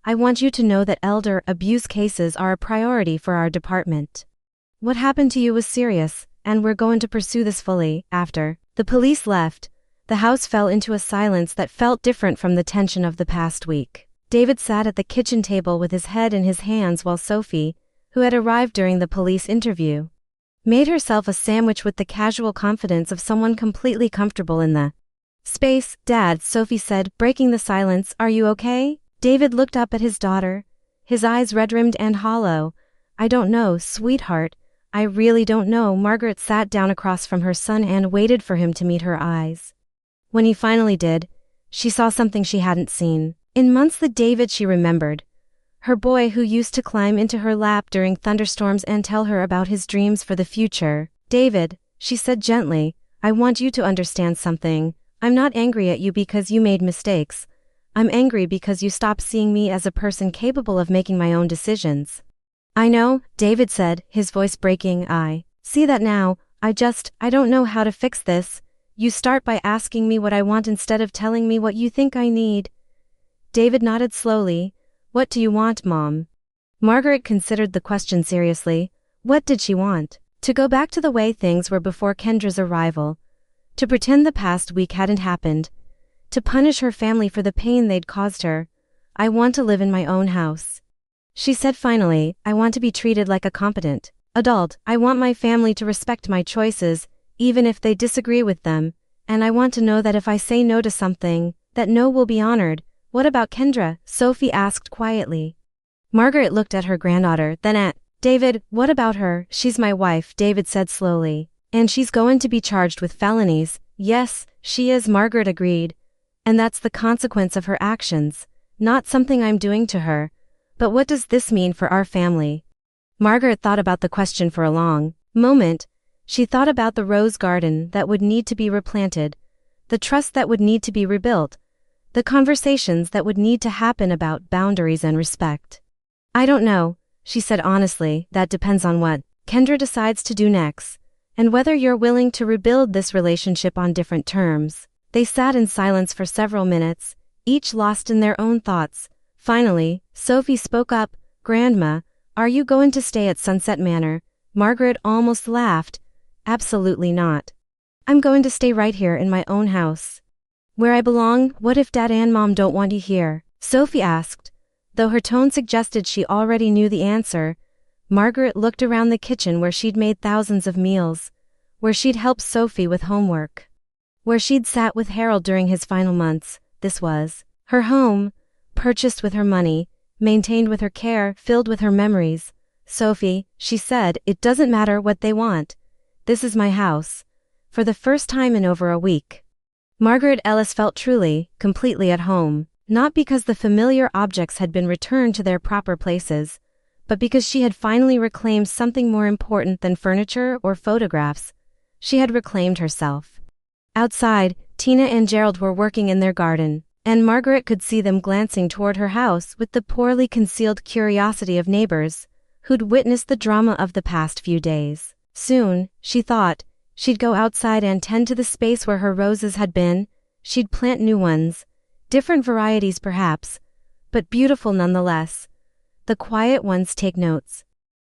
I want you to know that elder abuse cases are a priority for our department. What happened to you was serious, and we're going to pursue this fully. After the police left, the house fell into a silence that felt different from the tension of the past week. David sat at the kitchen table with his head in his hands while Sophie, who had arrived during the police interview, made herself a sandwich with the casual confidence of someone completely comfortable in the space. Dad, Sophie said, breaking the silence, are you okay? David looked up at his daughter, his eyes red-rimmed and hollow. I don't know, sweetheart. I really don't know. Margaret sat down across from her son and waited for him to meet her eyes. When he finally did, she saw something she hadn't seen in months. The David she remembered. Her boy who used to climb into her lap during thunderstorms and tell her about his dreams for the future. David, she said gently, I want you to understand something. I'm not angry at you because you made mistakes. I'm angry because you stopped seeing me as a person capable of making my own decisions. I know, David said, his voice breaking. I see that now. I don't know how to fix this. You start by asking me what I want instead of telling me what you think I need. David nodded slowly. What do you want, Mom? Margaret considered the question seriously. What did she want? To go back to the way things were before Kendra's arrival. To pretend the past week hadn't happened. To punish her family for the pain they'd caused her. I want to live in my own house. She said finally, I want to be treated like a competent adult. I want my family to respect my choices, even if they disagree with them, and I want to know that if I say no to something, that no will be honored. What about Kendra? Sophie asked quietly. Margaret looked at her granddaughter, then at David. What about her? She's my wife, David said slowly. And she's going to be charged with felonies. Yes, she is, Margaret agreed. And that's the consequence of her actions, not something I'm doing to her. But what does this mean for our family? Margaret thought about the question for a long moment. She thought about the rose garden that would need to be replanted, the trust that would need to be rebuilt, the conversations that would need to happen about boundaries and respect. I don't know, she said honestly. That depends on what Kendra decides to do next, and whether you're willing to rebuild this relationship on different terms. They sat in silence for several minutes, each lost in their own thoughts. Finally, Sophie spoke up, Grandma, are you going to stay at Sunset Manor? Margaret almost laughed. Absolutely not. I'm going to stay right here in my own house. Where I belong. What if Dad and Mom don't want you here? Sophie asked. Though her tone suggested she already knew the answer, Margaret looked around the kitchen where she'd made thousands of meals, where she'd helped Sophie with homework, where she'd sat with Harold during his final months. This was her home, purchased with her money, maintained with her care, filled with her memories. Sophie, she said, it doesn't matter what they want. This is my house. For the first time in over a week, Margaret Ellis felt truly, completely at home, not because the familiar objects had been returned to their proper places, but because she had finally reclaimed something more important than furniture or photographs. She had reclaimed herself. Outside, Tina and Gerald were working in their garden, and Margaret could see them glancing toward her house with the poorly concealed curiosity of neighbors who'd witnessed the drama of the past few days. Soon, she thought, she'd go outside and tend to the space where her roses had been. She'd plant new ones, different varieties perhaps, but beautiful nonetheless. The quiet ones take notes.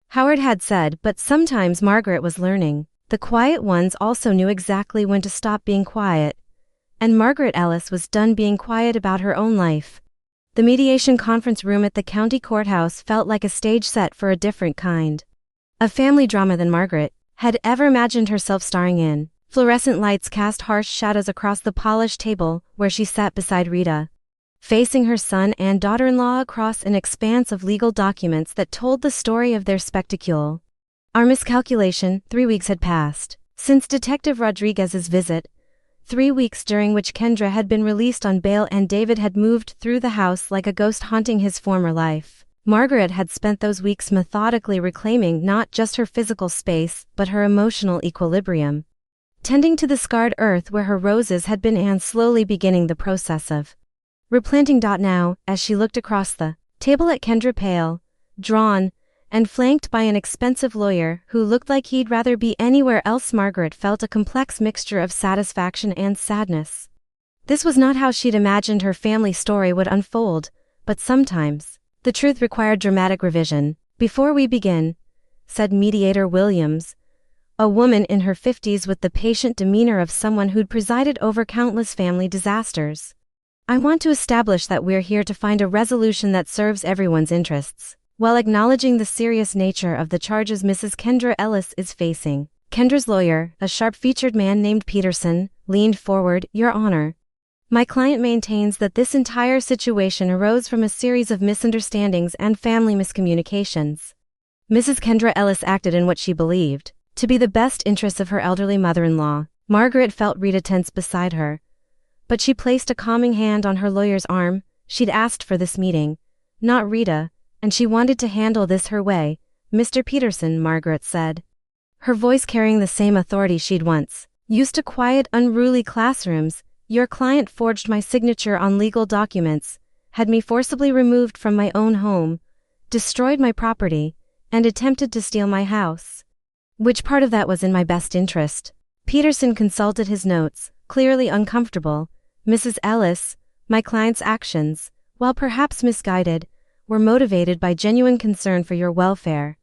Howard had said, but sometimes Margaret was learning. The quiet ones also knew exactly when to stop being quiet. And Margaret Ellis was done being quiet about her own life. The mediation conference room at the county courthouse felt like a stage set for a different kind of family drama than Margaret had ever imagined herself starring in. Fluorescent lights cast harsh shadows across the polished table where she sat beside Rita, facing her son and daughter-in-law across an expanse of legal documents that told the story of their spectacle. Our miscalculation, 3 weeks had passed since Detective Rodriguez's visit. 3 weeks during which Kendra had been released on bail and David had moved through the house like a ghost haunting his former life. Margaret had spent those weeks methodically reclaiming not just her physical space, but her emotional equilibrium. Tending to the scarred earth where her roses had been and slowly beginning the process of replanting. Now, as she looked across the table at Kendra, pale, drawn, and flanked by an expensive lawyer who looked like he'd rather be anywhere else, Margaret felt a complex mixture of satisfaction and sadness. This was not how she'd imagined her family story would unfold, but sometimes the truth required dramatic revision. "Before we begin," said Mediator Williams, a woman in her 50s with the patient demeanor of someone who'd presided over countless family disasters, "I want to establish that we're here to find a resolution that serves everyone's interests." While acknowledging the serious nature of the charges Mrs. Kendra Ellis is facing, Kendra's lawyer, a sharp-featured man named Peterson, leaned forward. "Your Honor, my client maintains that this entire situation arose from a series of misunderstandings and family miscommunications. Mrs. Kendra Ellis acted in what she believed to be the best interests of her elderly mother-in-law." Margaret felt Rita tense beside her, but she placed a calming hand on her lawyer's arm. She'd asked for this meeting, not Rita, and she wanted to handle this her way. "Mr. Peterson," Margaret said, her voice carrying the same authority she'd once used to quiet unruly classrooms, "your client forged my signature on legal documents, had me forcibly removed from my own home, destroyed my property, and attempted to steal my house. Which part of that was in my best interest?" Peterson consulted his notes, clearly uncomfortable. "Mrs. Ellis, my client's actions, while perhaps misguided, were motivated by genuine concern for your welfare.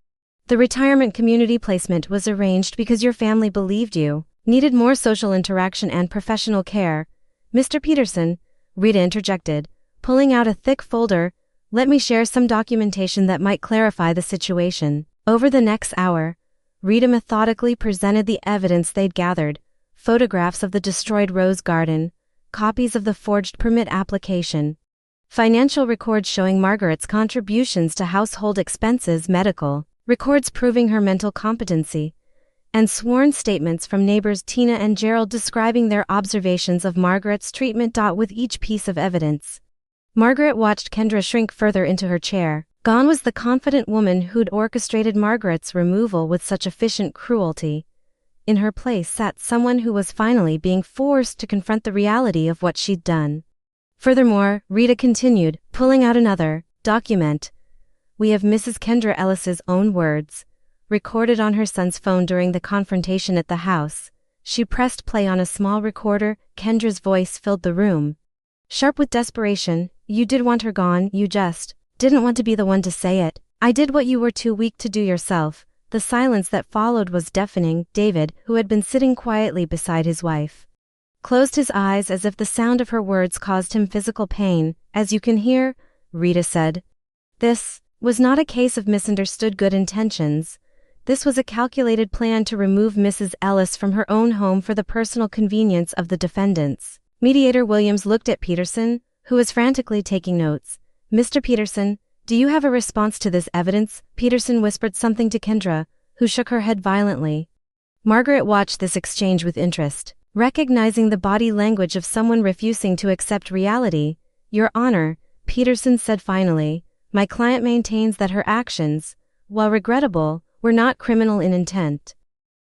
The retirement community placement was arranged because your family believed you needed more social interaction and professional care." "Mr. Peterson," Rita interjected, pulling out a thick folder, "let me share some documentation that might clarify the situation." Over the next hour, Rita methodically presented the evidence they'd gathered: photographs of the destroyed rose garden, copies of the forged permit application, financial records showing Margaret's contributions to household expenses, medical records proving her mental competency, and sworn statements from neighbors Tina and Gerald describing their observations of Margaret's treatment. With each piece of evidence, Margaret watched Kendra shrink further into her chair. Gone was the confident woman who'd orchestrated Margaret's removal with such efficient cruelty. In her place sat someone who was finally being forced to confront the reality of what she'd done. "Furthermore," Rita continued, pulling out another document, "we have Mrs. Kendra Ellis's own words, recorded on her son's phone during the confrontation at the house." She pressed play on a small recorder. Kendra's voice filled the room, sharp with desperation. "You did want her gone, you just didn't want to be the one to say it. I did what you were too weak to do yourself." The silence that followed was deafening. David, who had been sitting quietly beside his wife, closed his eyes as if the sound of her words caused him physical pain. "As you can hear," Rita said, "this was not a case of misunderstood good intentions. This was a calculated plan to remove Mrs. Ellis from her own home for the personal convenience of the defendants." Mediator Williams looked at Peterson, who was frantically taking notes. "Mr. Peterson, do you have a response to this evidence?" Peterson whispered something to Kendra, who shook her head violently. Margaret watched this exchange with interest, recognizing the body language of someone refusing to accept reality. "Your Honor," Peterson said finally, "my client maintains that her actions, while regrettable, were not criminal in intent.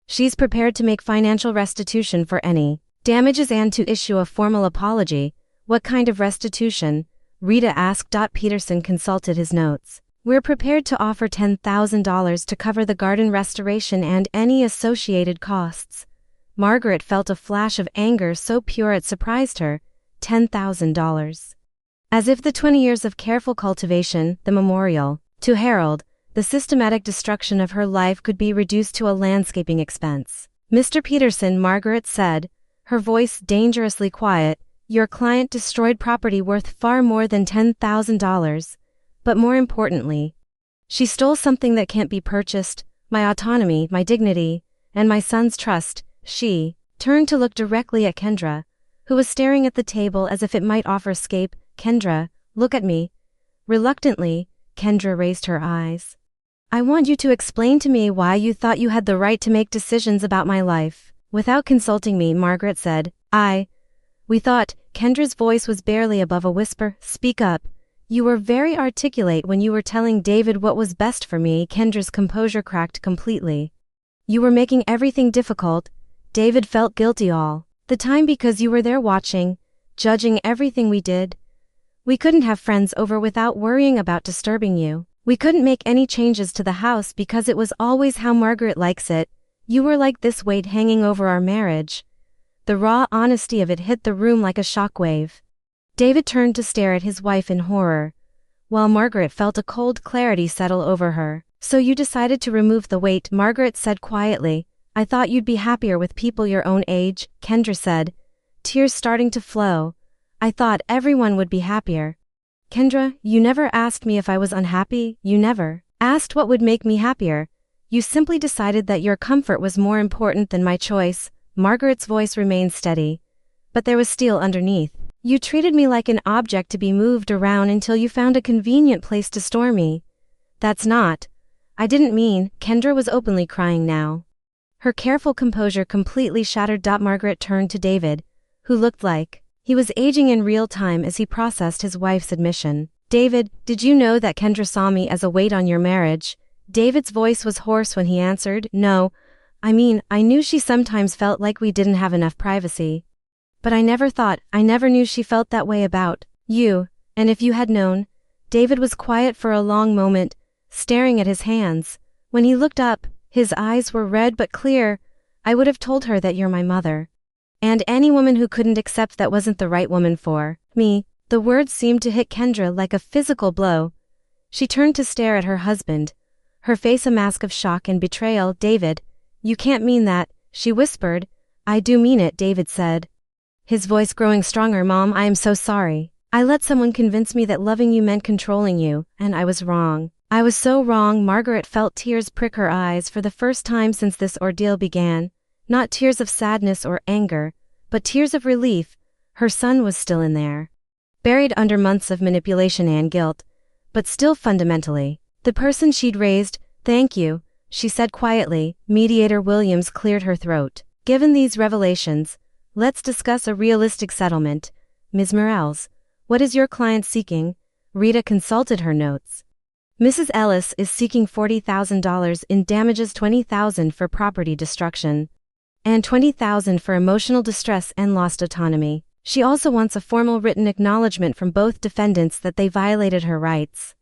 She's prepared to make financial restitution for any damages and to issue a formal apology." "What kind of restitution?" Rita asked. Peterson consulted his notes. "We're prepared to offer $10,000 to cover the garden restoration and any associated costs." Margaret felt a flash of anger so pure it surprised her. $10,000. As if the 20 years of careful cultivation, the memorial to Harold, the systematic destruction of her life could be reduced to a landscaping expense. "Mr. Peterson," Margaret said, her voice dangerously quiet, "your client destroyed property worth far more than $10,000. But more importantly, she stole something that can't be purchased: my autonomy, my dignity, and my son's trust." She turned to look directly at Kendra, who was staring at the table as if it might offer escape. "Kendra, look at me." Reluctantly, Kendra raised her eyes. "I want you to explain to me why you thought you had the right to make decisions about my life without consulting me," Margaret said. We thought, Kendra's voice was barely above a whisper, speak up. You were very articulate when you were telling David what was best for me. Kendra's composure cracked completely. You were making everything difficult. David felt guilty all the time because you were there watching, judging everything we did. We couldn't have friends over without worrying about disturbing you. We couldn't make any changes to the house because it was always how Margaret likes it. You were like this weight hanging over our marriage. The raw honesty of it hit the room like a shockwave. David turned to stare at his wife in horror, while Margaret felt a cold clarity settle over her. So you decided to remove the weight, Margaret said quietly. I thought you'd be happier with people your own age, Kendra said, tears starting to flow. I thought everyone would be happier. Kendra, you never asked me if I was unhappy, you never asked what would make me happier. You simply decided that your comfort was more important than my choice. Margaret's voice remained steady, but there was steel underneath. You treated me like an object to be moved around until you found a convenient place to store me. That's not. I didn't mean. Kendra was openly crying now. Her careful composure completely shattered. Margaret turned to David, who looked like he was aging in real time as he processed his wife's admission. David, did you know that Kendra saw me as a weight on your marriage? David's voice was hoarse when he answered, No. I knew she sometimes felt like we didn't have enough privacy. But I never knew she felt that way about you. And if you had known. David was quiet for a long moment, staring at his hands. When he looked up, his eyes were red but clear. I would have told her that you're my mother. And any woman who couldn't accept that wasn't the right woman for me. The words seemed to hit Kendra like a physical blow. She turned to stare at her husband, her face a mask of shock and betrayal. David, you can't mean that, she whispered. I do mean it, David said, his voice growing stronger. Mom, I am so sorry. I let someone convince me that loving you meant controlling you, and I was wrong. I was so wrong. Margaret felt tears prick her eyes for the first time since this ordeal began. Not tears of sadness or anger, but tears of relief. Her son was still in there, buried under months of manipulation and guilt, but still fundamentally the person she'd raised. Thank you, she said quietly. Mediator Williams cleared her throat. Given these revelations, let's discuss a realistic settlement. Ms. Morales, what is your client seeking? Rita consulted her notes. Mrs. Ellis is seeking $40,000 in damages, $20,000 for property destruction, and $20,000 for emotional distress and lost autonomy. She also wants a formal written acknowledgement from both defendants that they violated her rights,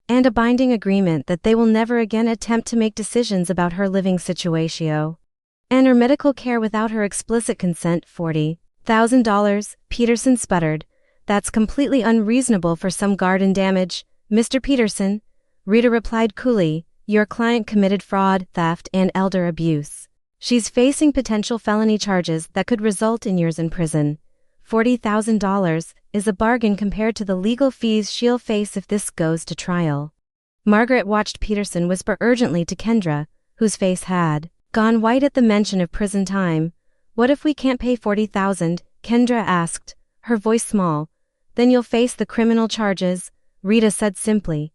and a binding agreement that they will never again attempt to make decisions about her living situation and her medical care without her explicit consent. $40,000, Peterson sputtered. That's completely unreasonable for some garden damage, Mr. Peterson. Rita replied coolly, your client committed fraud, theft, and elder abuse. She's facing potential felony charges that could result in years in prison. $40,000 is a bargain compared to the legal fees she'll face if this goes to trial. Margaret watched Peterson whisper urgently to Kendra, whose face had gone white at the mention of prison time. What if we can't pay $40,000? Kendra asked, her voice small. Then you'll face the criminal charges, Rita said simply.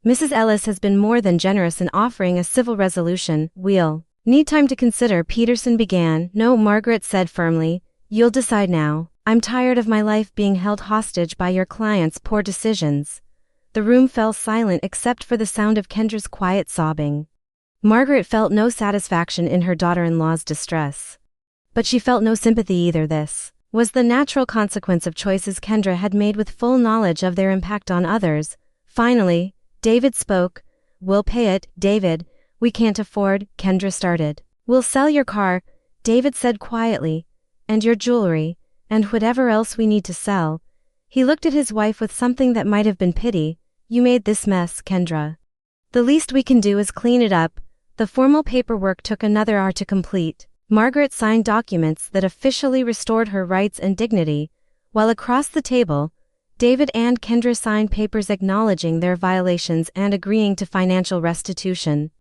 Mrs. Ellis has been more than generous in offering a civil resolution. We'll need time to consider, Peterson began. No, Margaret said firmly. You'll decide now. I'm tired of my life being held hostage by your client's poor decisions. The room fell silent except for the sound of Kendra's quiet sobbing. Margaret felt no satisfaction in her daughter-in-law's distress, but she felt no sympathy either. This was the natural consequence of choices Kendra had made with full knowledge of their impact on others. Finally, David spoke. We'll pay it, David. We can't afford, Kendra started. We'll sell your car, David said quietly, and your jewelry, and whatever else we need to sell. He looked at his wife with something that might have been pity. You made this mess, Kendra. The least we can do is clean it up. The formal paperwork took another hour to complete. Margaret signed documents that officially restored her rights and dignity, while across the table, David and Kendra signed papers acknowledging their violations and agreeing to financial restitution.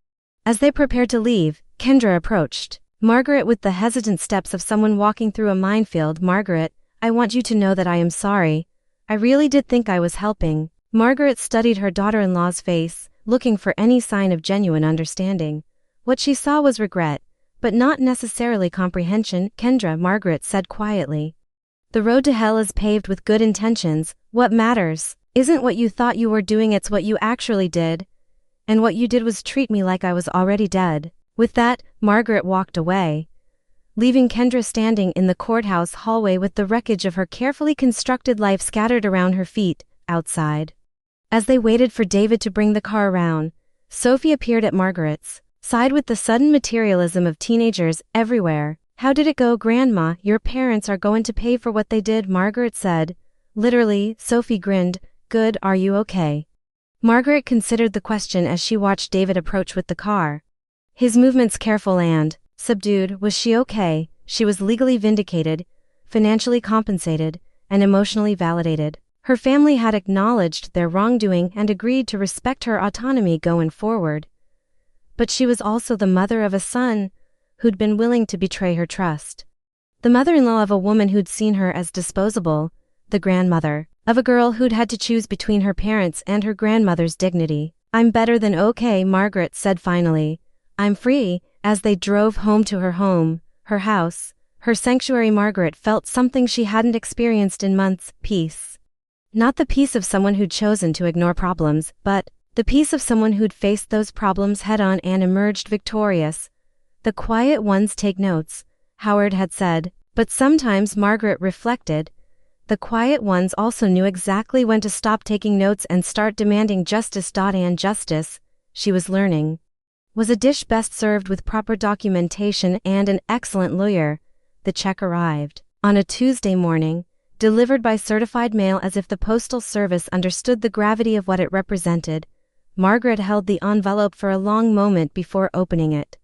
As they prepared to leave, Kendra approached Margaret with the hesitant steps of someone walking through a minefield. Margaret, I want you to know that I am sorry. I really did think I was helping. Margaret studied her daughter-in-law's face, looking for any sign of genuine understanding. What she saw was regret, but not necessarily comprehension. Kendra, Margaret said quietly. The road to hell is paved with good intentions. What matters isn't what you thought you were doing, it's what you actually did. And what you did was treat me like I was already dead. With that, Margaret walked away, leaving Kendra standing in the courthouse hallway with the wreckage of her carefully constructed life scattered around her feet. Outside, as they waited for David to bring the car around, Sophie appeared at Margaret's side with the sudden materialism of teenagers everywhere. How did it go, Grandma? Your parents are going to pay for what they did, Margaret said. Literally, Sophie grinned. Good, are you okay? Margaret considered the question as she watched David approach with the car. His movements careful and subdued. Was she okay? She was legally vindicated, financially compensated, and emotionally validated. Her family had acknowledged their wrongdoing and agreed to respect her autonomy going forward. But she was also the mother of a son who'd been willing to betray her trust. The mother-in-law of a woman who'd seen her as disposable, the grandmother of a girl who'd had to choose between her parents and her grandmother's dignity. I'm better than okay, Margaret said finally. I'm free. As they drove home to her home, her house, her sanctuary, Margaret felt something she hadn't experienced in months: peace. Not the peace of someone who'd chosen to ignore problems, but the peace of someone who'd faced those problems head-on and emerged victorious. The quiet ones take notes, Howard had said, but sometimes, Margaret reflected, the quiet ones also knew exactly when to stop taking notes and start demanding justice. And justice, she was learning, was a dish best served with proper documentation and an excellent lawyer. The check arrived on a Tuesday morning, delivered by certified mail as if the Postal Service understood the gravity of what it represented. Margaret held the envelope for a long moment before opening it.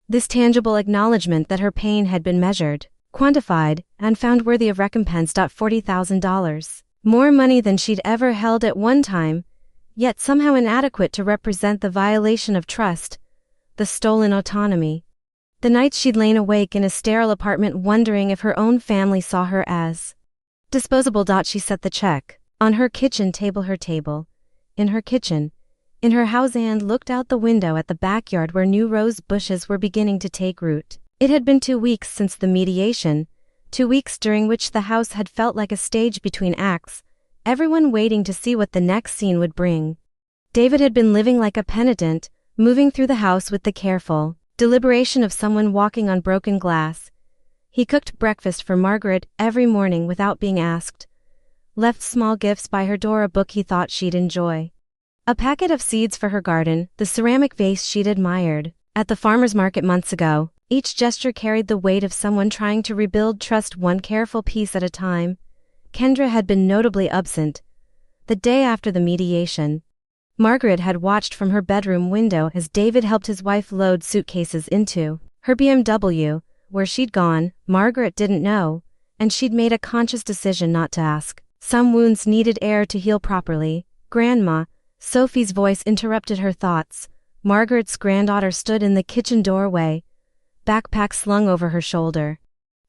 This tangible acknowledgement that her pain had been measured, quantified, and found worthy of recompense. $40,000. More money than she'd ever held at one time, yet somehow inadequate to represent the violation of trust, the stolen autonomy. The nights she'd lain awake in a sterile apartment wondering if her own family saw her as disposable. She set the check on her kitchen table, in her kitchen, in her house, and looked out the window at the backyard where new rose bushes were beginning to take root. It had been 2 weeks since the mediation, 2 weeks during which the house had felt like a stage between acts, everyone waiting to see what the next scene would bring. David had been living like a penitent, moving through the house with the careful deliberation of someone walking on broken glass. He cooked breakfast for Margaret every morning without being asked, left small gifts by her door, a book he thought she'd enjoy, a packet of seeds for her garden, the ceramic vase she'd admired at the farmer's market months ago. Each gesture carried the weight of someone trying to rebuild trust, one careful piece at a time. Kendra had been notably absent. The day after the mediation, Margaret had watched from her bedroom window as David helped his wife load suitcases into her BMW. Where she'd gone, Margaret didn't know, and she'd made a conscious decision not to ask. Some wounds needed air to heal properly. Grandma, Sophie's voice interrupted her thoughts. Margaret's granddaughter stood in the kitchen doorway, backpack slung over her shoulder.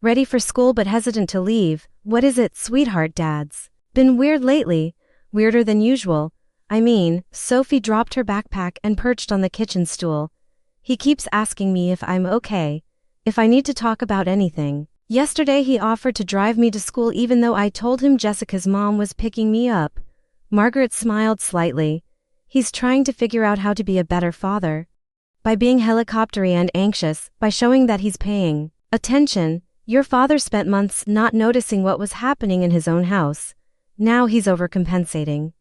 Ready for school but hesitant to leave. What is it, sweetheart? Dad's been weird lately, weirder than usual. I mean, Sophie dropped her backpack and perched on the kitchen stool. He keeps asking me if I'm okay, if I need to talk about anything. Yesterday he offered to drive me to school even though I told him Jessica's mom was picking me up. Margaret smiled slightly. He's trying to figure out how to be a better father. By being helicoptery and anxious, by showing that he's paying attention. Your father spent months not noticing what was happening in his own house. Now he's overcompensating.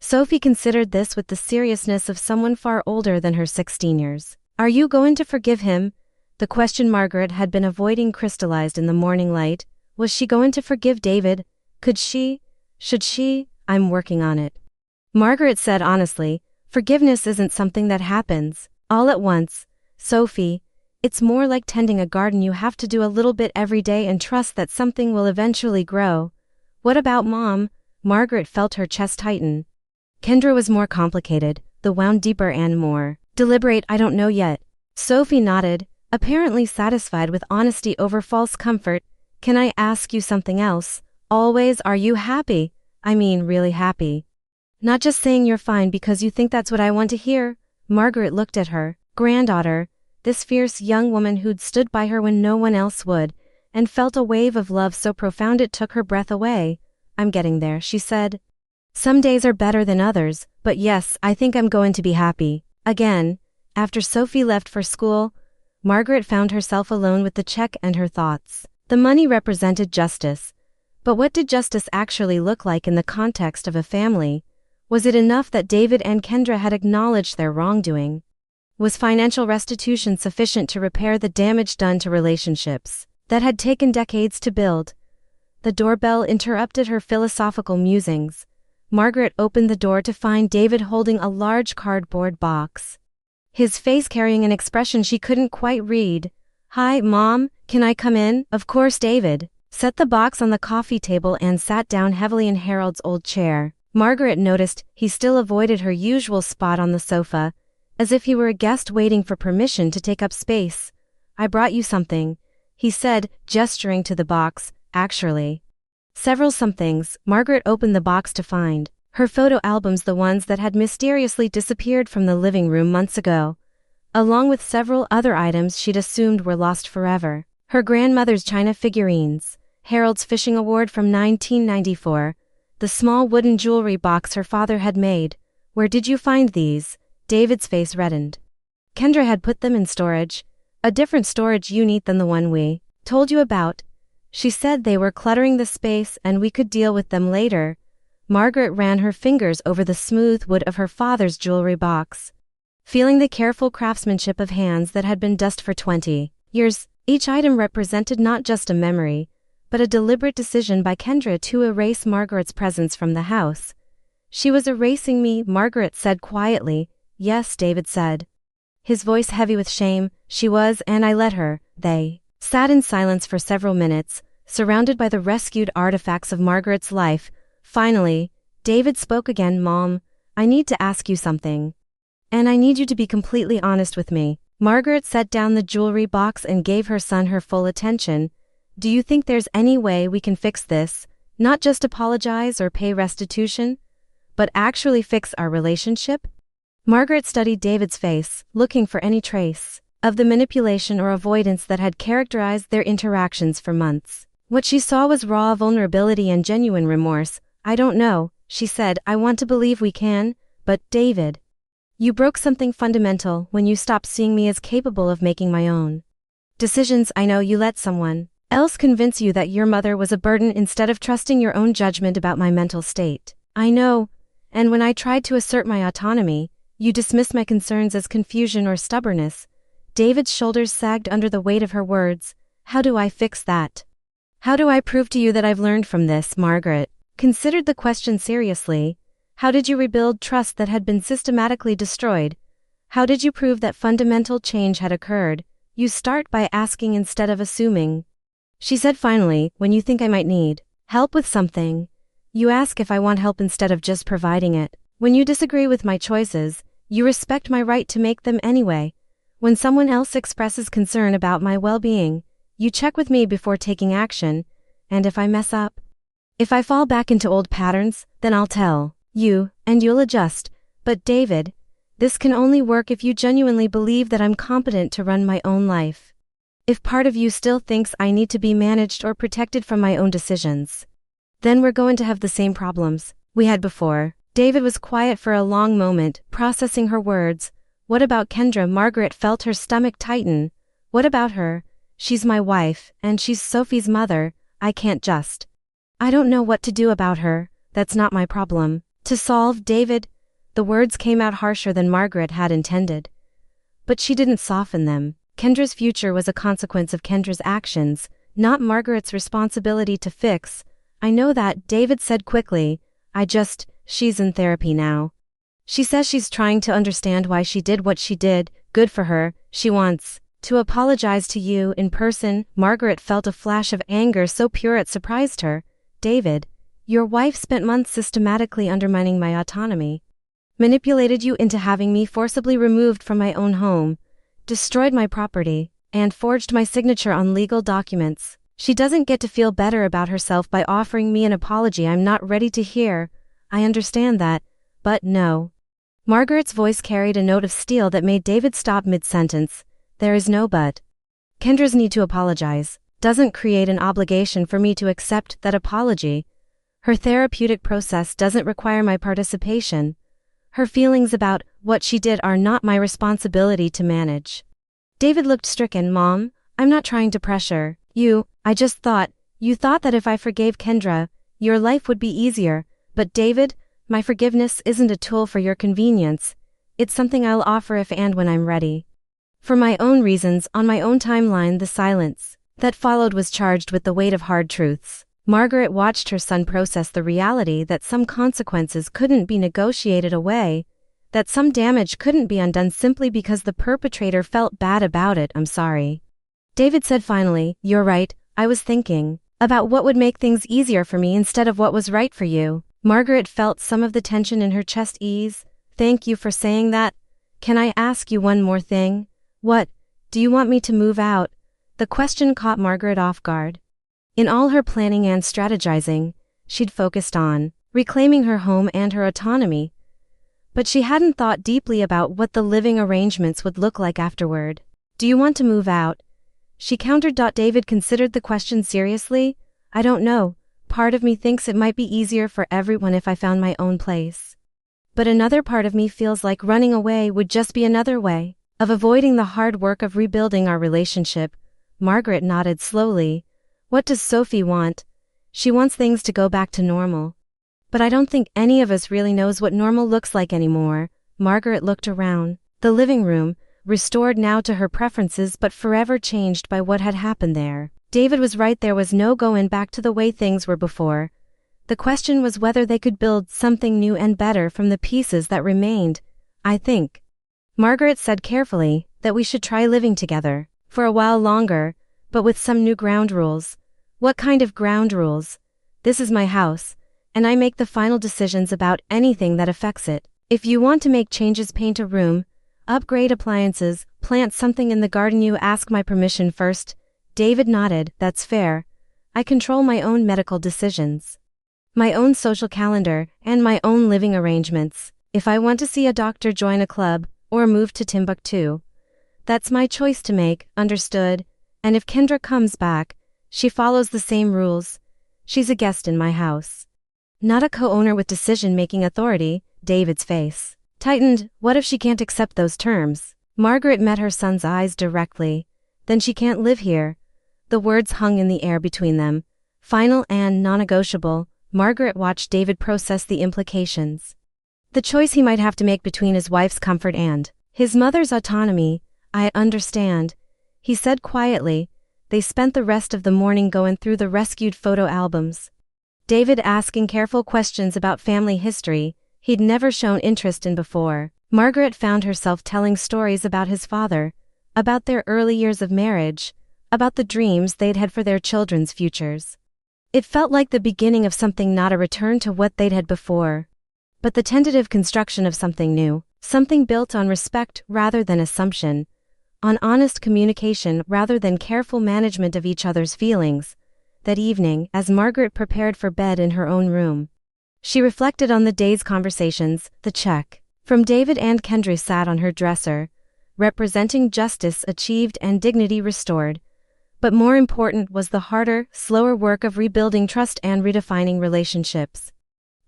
Sophie considered this with the seriousness of someone far older than her 16 years. Are you going to forgive him? The question Margaret had been avoiding crystallized in the morning light. Was she going to forgive David? Could she? Should she? I'm working on it. Margaret said honestly, forgiveness isn't something that happens all at once, Sophie. It's more like tending a garden. You have to do a little bit every day and trust that something will eventually grow. What about Mom? Margaret felt her chest tighten. Kendra was more complicated, the wound deeper and more deliberate. I don't know yet. Sophie nodded, apparently satisfied with honesty over false comfort. Can I ask you something else? Always, are you happy? I mean, really happy. Not just saying you're fine because you think that's what I want to hear. Margaret looked at her granddaughter. this fierce young woman who'd stood by her when no one else would, and felt a wave of love so profound it took her breath away. "I'm getting there," she said. "Some days are better than others, but yes, I think I'm going to be happy." Again, after Sophie left for school, Margaret found herself alone with the check and her thoughts. The money represented justice. But what did justice actually look like in the context of a family? Was it enough that David and Kendra had acknowledged their wrongdoing? Was financial restitution sufficient to repair the damage done to relationships that had taken decades to build? The doorbell interrupted her philosophical musings. Margaret opened the door to find David holding a large cardboard box, his face carrying an expression she couldn't quite read. "Hi, Mom, can I come in?" Of course. David set the box on the coffee table and sat down heavily in Harold's old chair. Margaret noticed he still avoided her usual spot on the sofa, as if he were a guest waiting for permission to take up space. "I brought you something," he said, gesturing to the box. "Actually, several somethings." Margaret opened the box to find her photo albums, the ones that had mysteriously disappeared from the living room months ago, along with several other items she'd assumed were lost forever. Her grandmother's china figurines, Harold's fishing award from 1994, the small wooden jewelry box her father had made. "Where did you find these?" David's face reddened. "Kendra had put them in storage, a different storage unit than the one we told you about. She said they were cluttering the space and we could deal with them later." Margaret ran her fingers over the smooth wood of her father's jewelry box, feeling the careful craftsmanship of hands that had been dust for 20 years. Each item represented not just a memory, but a deliberate decision by Kendra to erase Margaret's presence from the house. "She was erasing me," Margaret said quietly. "Yes," David said, his voice heavy with shame. "She was, and I let her." They sat in silence for several minutes, surrounded by the rescued artifacts of Margaret's life. Finally, David spoke again. "Mom, I need to ask you something. And I need you to be completely honest with me." Margaret set down the jewelry box and gave her son her full attention. "Do you think there's any way we can fix this? Not just apologize or pay restitution, but actually fix our relationship?" Margaret studied David's face, looking for any trace of the manipulation or avoidance that had characterized their interactions for months. What she saw was raw vulnerability and genuine remorse. "I don't know," she said. "I want to believe we can, but David, you broke something fundamental when you stopped seeing me as capable of making my own decisions. I know you let someone else convince you that your mother was a burden instead of trusting your own judgment about my mental state. I know, and when I tried to assert my autonomy, you dismissed my concerns as confusion or stubbornness." David's shoulders sagged under the weight of her words. "How do I fix that? How do I prove to you that I've learned from this?" Margaret considered the question seriously. "How did you rebuild trust that had been systematically destroyed? How did you prove that fundamental change had occurred?" "You start by asking instead of assuming," she said finally. "When you think I might need help with something, you ask if I want help instead of just providing it. When you disagree with my choices, you respect my right to make them anyway. When someone else expresses concern about my well-being, you check with me before taking action, and if I mess up, if I fall back into old patterns, then I'll tell you, and you'll adjust. But David, this can only work if you genuinely believe that I'm competent to run my own life. If part of you still thinks I need to be managed or protected from my own decisions, then we're going to have the same problems we had before." David was quiet for a long moment, processing her words. "What about Kendra?" Margaret felt her stomach tighten. "What about her? She's my wife, and she's Sophie's mother. I can't just. I don't know what to do about her. That's not my problem to solve." "David," the words came out harsher than Margaret had intended, but she didn't soften them. Kendra's future was a consequence of Kendra's actions, not Margaret's responsibility to fix. "I know that," David said quickly. She's in therapy now. She says she's trying to understand why she did what she did. Good for her. She wants to apologize to you in person." Margaret felt a flash of anger so pure it surprised her. "David, your wife spent months systematically undermining my autonomy, manipulated you into having me forcibly removed from my own home, destroyed my property, and forged my signature on legal documents. She doesn't get to feel better about herself by offering me an apology I'm not ready to hear. I understand that, but no." Margaret's voice carried a note of steel that made David stop mid-sentence. There is no but. Kendra's need to apologize doesn't create an obligation for me to accept that apology. Her therapeutic process doesn't require my participation. Her feelings about what she did are not my responsibility to manage. David looked stricken. Mom, I'm not trying to pressure you. I just thought, you thought that if I forgave Kendra, your life would be easier. But David, my forgiveness isn't a tool for your convenience. It's something I'll offer if and when I'm ready. For my own reasons, on my own timeline. The silence that followed was charged with the weight of hard truths. Margaret watched her son process the reality that some consequences couldn't be negotiated away, that some damage couldn't be undone simply because the perpetrator felt bad about it. I'm sorry. David said finally, you're right, I was thinking about what would make things easier for me instead of what was right for you. Margaret felt some of the tension in her chest ease. Thank you for saying that. Can I ask you one more thing? What? Do you want me to move out? The question caught Margaret off guard. In all her planning and strategizing, she'd focused on reclaiming her home and her autonomy. But she hadn't thought deeply about what the living arrangements would look like afterward. Do you want to move out? She countered. David considered the question seriously. I don't know. Part of me thinks it might be easier for everyone if I found my own place. But another part of me feels like running away would just be another way of avoiding the hard work of rebuilding our relationship. Margaret nodded slowly. What does Sophie want? She wants things to go back to normal. But I don't think any of us really knows what normal looks like anymore. Margaret looked around the living room, restored now to her preferences but forever changed by what had happened there. David was right, there was no going back to the way things were before. The question was whether they could build something new and better from the pieces that remained. I think, Margaret said carefully, that we should try living together for a while longer, but with some new ground rules. What kind of ground rules? This is my house, and I make the final decisions about anything that affects it. If you want to make changes, paint a room, upgrade appliances, plant something in the garden, you ask my permission first. David nodded. That's fair. I control my own medical decisions, my own social calendar, and my own living arrangements. If I want to see a doctor, join a club, or move to Timbuktu, that's my choice to make. Understood? And if Kendra comes back, she follows the same rules. She's a guest in my house, not a co-owner with decision-making authority. David's face tightened. What if she can't accept those terms? Margaret met her son's eyes directly. Then she can't live here. The words hung in the air between them, final and non-negotiable. Margaret watched David process the implications. The choice he might have to make between his wife's comfort and his mother's autonomy. I understand, he said quietly. They spent the rest of the morning going through the rescued photo albums, David asking careful questions about family history he'd never shown interest in before. Margaret found herself telling stories about his father, about their early years of marriage, about the dreams they'd had for their children's futures. It felt like the beginning of something, not a return to what they'd had before, but the tentative construction of something new, something built on respect rather than assumption, on honest communication rather than careful management of each other's feelings. That evening, as Margaret prepared for bed in her own room, she reflected on the day's conversations. The check from David and Kendra sat on her dresser, representing justice achieved and dignity restored. But more important was the harder, slower work of rebuilding trust and redefining relationships.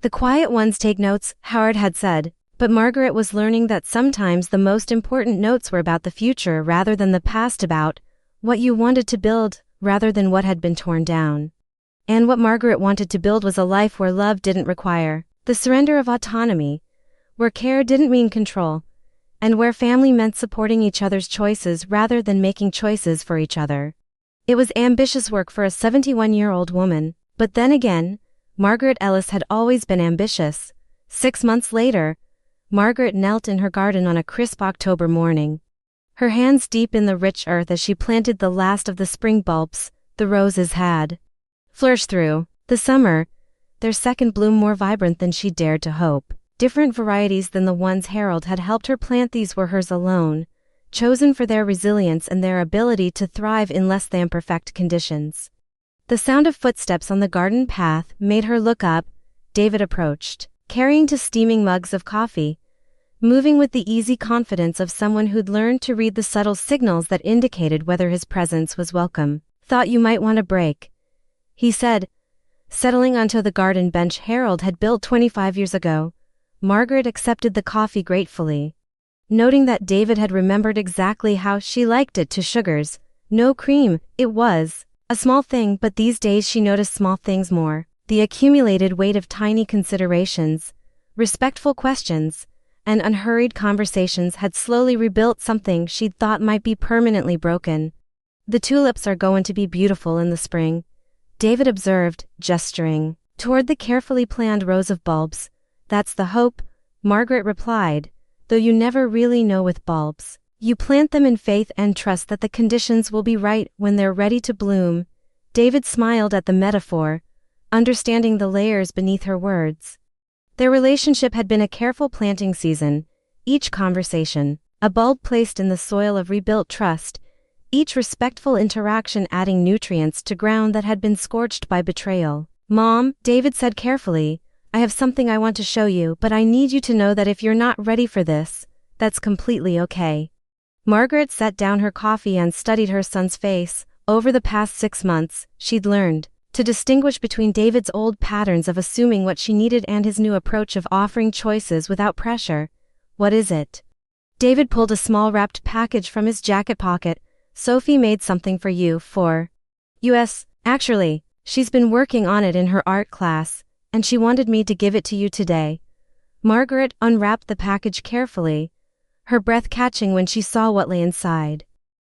The quiet ones take notes, Howard had said, but Margaret was learning that sometimes the most important notes were about the future rather than the past, about what you wanted to build rather than what had been torn down. And what Margaret wanted to build was a life where love didn't require the surrender of autonomy, where care didn't mean control, and where family meant supporting each other's choices rather than making choices for each other. It was ambitious work for a 71-year-old woman, but then again, Margaret Ellis had always been ambitious. 6 months later, Margaret knelt in her garden on a crisp October morning, her hands deep in the rich earth as she planted the last of the spring bulbs. The roses had flourished through the summer, their second bloom more vibrant than she dared to hope. Different varieties than the ones Harold had helped her plant, these were hers alone, chosen for their resilience and their ability to thrive in less than perfect conditions. The sound of footsteps on the garden path made her look up. David approached, carrying 2 steaming mugs of coffee. moving with the easy confidence of someone who'd learned to read the subtle signals that indicated whether his presence was welcome. "Thought you might want a break," he said, settling onto the garden bench Harold had built 25 years ago. Margaret accepted the coffee gratefully, noting that David had remembered exactly how she liked it to sugars, no cream. It was a small thing, but these days she noticed small things more. The accumulated weight of tiny considerations, respectful questions, and unhurried conversations had slowly rebuilt something she'd thought might be permanently broken. "The tulips are going to be beautiful in the spring," David observed, gesturing toward the carefully planned rows of bulbs. "That's the hope," Margaret replied, "though you never really know with bulbs. You plant them in faith and trust that the conditions will be right when they're ready to bloom." David smiled at the metaphor, understanding the layers beneath her words. Their relationship had been a careful planting season, each conversation a bulb placed in the soil of rebuilt trust, each respectful interaction adding nutrients to ground that had been scorched by betrayal. "Mom," David said carefully, "I have something I want to show you, but I need you to know that if you're not ready for this, that's completely okay." Margaret set down her coffee and studied her son's face. Over the past 6 months, she'd learned to distinguish between David's old patterns of assuming what she needed and his new approach of offering choices without pressure. "What is it?" David pulled a small wrapped package from his jacket pocket. "Sophie made something for you for us. Actually, she's been working on it in her art class, and she wanted me to give it to you today." Margaret unwrapped the package carefully, her breath catching when she saw what lay inside.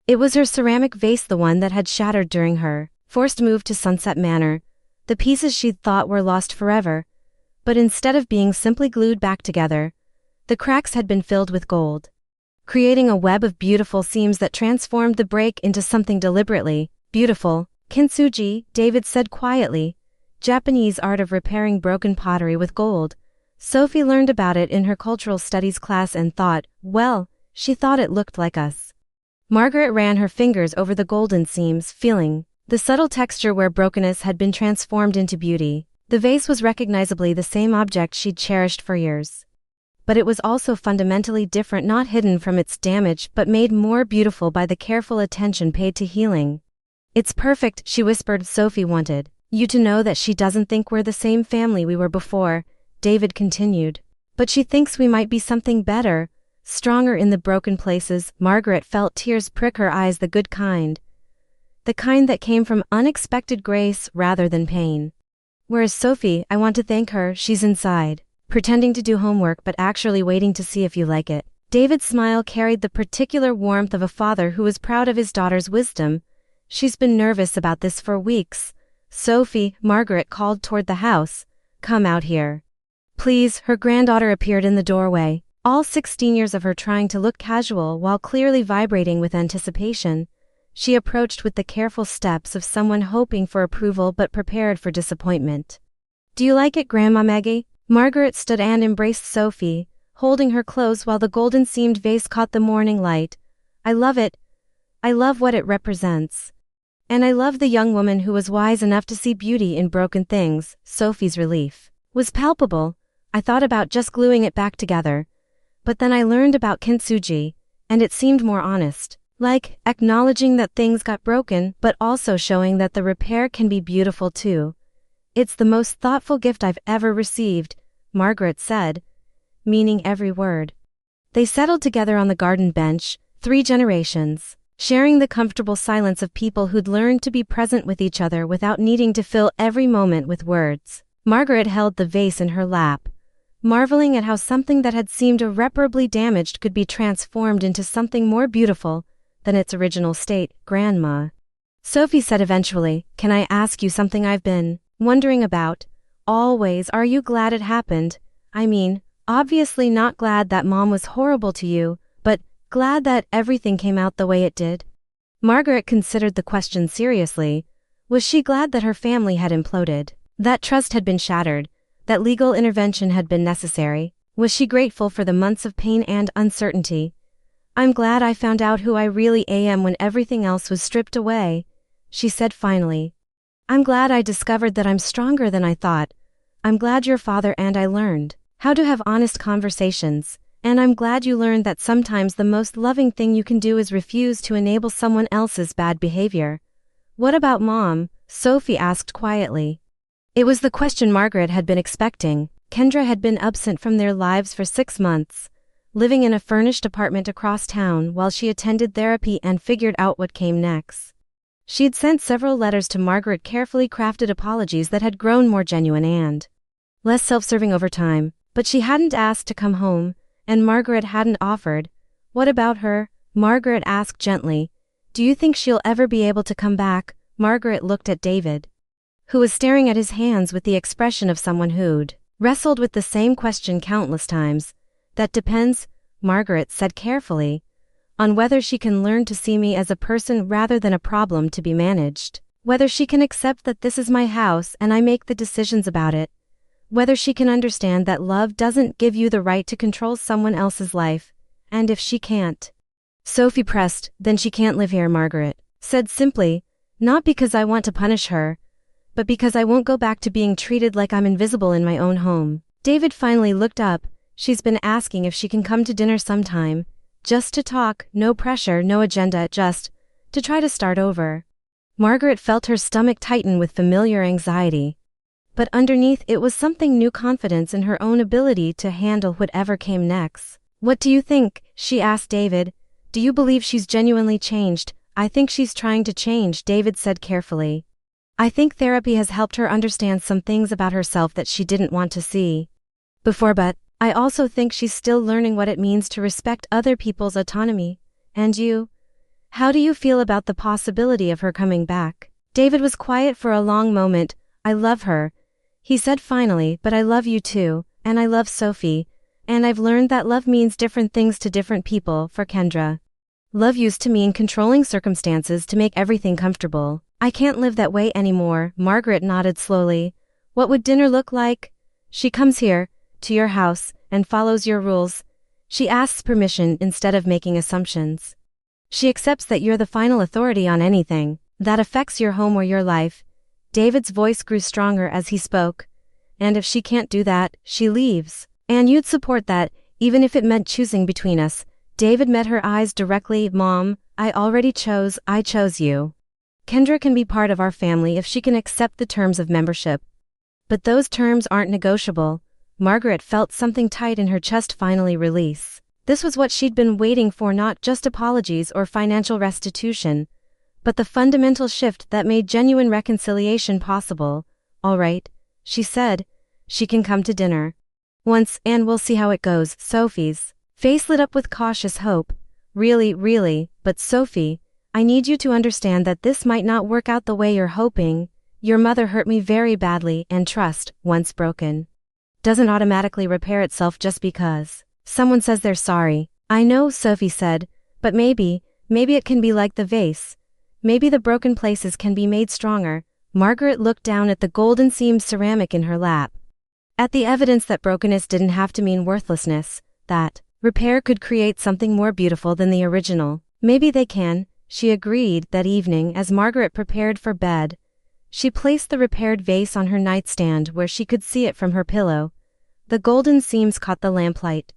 It was her ceramic vase, the one that had shattered during her forced move to Sunset Manor. The pieces she'd thought were lost forever, but instead of being simply glued back together, the cracks had been filled with gold, creating a web of beautiful seams that transformed the break into something deliberately beautiful. "Kintsugi," David said quietly, "Japanese art of repairing broken pottery with gold." Sophie learned about it in her cultural studies class and thought, well, she thought it looked like us. Margaret ran her fingers over the golden seams, feeling the subtle texture where brokenness had been transformed into beauty. The vase was recognizably the same object she'd cherished for years. But it was also fundamentally different, not hidden from its damage but made more beautiful by the careful attention paid to healing. "It's perfect," she whispered. "Sophie wanted you to know that she doesn't think we're the same family we were before," David continued. "But she thinks we might be something better, stronger in the broken places." Margaret felt tears prick her eyes, the good kind. The kind that came from unexpected grace rather than pain. "Whereas Sophie, I want to thank her, she's inside, pretending to do homework but actually waiting to see if you like it." David's smile carried the particular warmth of a father who was proud of his daughter's wisdom. "She's been nervous about this for weeks." "Sophie," Margaret called toward the house, "come out here, please." Her granddaughter appeared in the doorway, all 16 years of her trying to look casual while clearly vibrating with anticipation. She approached with the careful steps of someone hoping for approval but prepared for disappointment. "Do you like it, Grandma Maggie?" Margaret stood and embraced Sophie, holding her close while the golden-seamed vase caught the morning light. "I love it. I love what it represents. And I love the young woman who was wise enough to see beauty in broken things." Sophie's relief was palpable. "I thought about just gluing it back together, but then I learned about kintsugi, and it seemed more honest. Like, acknowledging that things got broken, but also showing that the repair can be beautiful too. It's the most thoughtful gift I've ever received," Margaret said, meaning every word. They settled together on the garden bench, 3 generations, sharing the comfortable silence of people who'd learned to be present with each other without needing to fill every moment with words. Margaret held the vase in her lap, marveling at how something that had seemed irreparably damaged could be transformed into something more beautiful than its original state. "Grandma," Sophie said eventually, "can I ask you something I've been wondering about? Always. Are you glad it happened? I mean, obviously not glad that Mom was horrible to you, but glad that everything came out the way it did." Margaret considered the question seriously. Was she glad that her family had imploded, that trust had been shattered, that legal intervention had been necessary? Was she grateful for the months of pain and uncertainty? "I'm glad I found out who I really am when everything else was stripped away," she said finally. "I'm glad I discovered that I'm stronger than I thought. I'm glad your father and I learned how to have honest conversations, And I'm glad you learned that sometimes the most loving thing you can do is refuse to enable someone else's bad behavior. What about Mom? Sophie asked quietly. It was the question Margaret had been expecting. Kendra had been absent from their lives for 6 months, living in a furnished apartment across town while she attended therapy and figured out what came next. She'd sent several letters to Margaret, carefully crafted apologies that had grown more genuine and less self-serving over time, but she hadn't asked to come home, and Margaret hadn't offered. What about her? Margaret asked gently. Do you think she'll ever be able to come back? Margaret looked at David, who was staring at his hands with the expression of someone who'd wrestled with the same question countless times. That depends, Margaret said carefully, on whether she can learn to see me as a person rather than a problem to be managed. Whether she can accept that this is my house and I make the decisions about it. Whether she can understand that love doesn't give you the right to control someone else's life. And if she can't, Sophie pressed, then she can't live here, Margaret said simply, not because I want to punish her, but because I won't go back to being treated like I'm invisible in my own home. David finally looked up. She's been asking if she can come to dinner sometime, just to talk, no pressure, no agenda, just to try to start over. Margaret felt her stomach tighten with familiar anxiety. But underneath it was something new, confidence in her own ability to handle whatever came next. What do you think? She asked David. Do you believe she's genuinely changed? I think she's trying to change, David said carefully. I think therapy has helped her understand some things about herself that she didn't want to see before, but I also think she's still learning what it means to respect other people's autonomy. And you? How do you feel about the possibility of her coming back? David was quiet for a long moment. I love her, he said finally, but I love you too, and I love Sophie, and I've learned that love means different things to different people. For Kendra, love used to mean controlling circumstances to make everything comfortable. I can't live that way anymore. Margaret nodded slowly. What would dinner look like? She comes here, to your house, and follows your rules. She asks permission instead of making assumptions. She accepts that you're the final authority on anything that affects your home or your life. David's voice grew stronger as he spoke. And if she can't do that, she leaves. And you'd support that, even if it meant choosing between us. David met her eyes directly. Mom, I chose you. Kendra can be part of our family if she can accept the terms of membership. But those terms aren't negotiable. Margaret felt something tight in her chest finally release. This was what she'd been waiting for, not just apologies or financial restitution, but the fundamental shift that made genuine reconciliation possible. All right, she said. She can come to dinner once, and we'll see how it goes. Sophie's face lit up with cautious hope. Really, but Sophie, I need you to understand that this might not work out the way you're hoping. Your mother hurt me very badly, and trust, once broken, doesn't automatically repair itself just because someone says they're sorry. I know, Sophie said, but maybe it can be like the vase. Maybe the broken places can be made stronger. Margaret looked down at the golden seamed ceramic in her lap, at the evidence that brokenness didn't have to mean worthlessness, that repair could create something more beautiful than the original. Maybe they can, she agreed. That evening, as Margaret prepared for bed, she placed the repaired vase on her nightstand where she could see it from her pillow. The golden seams caught the lamplight,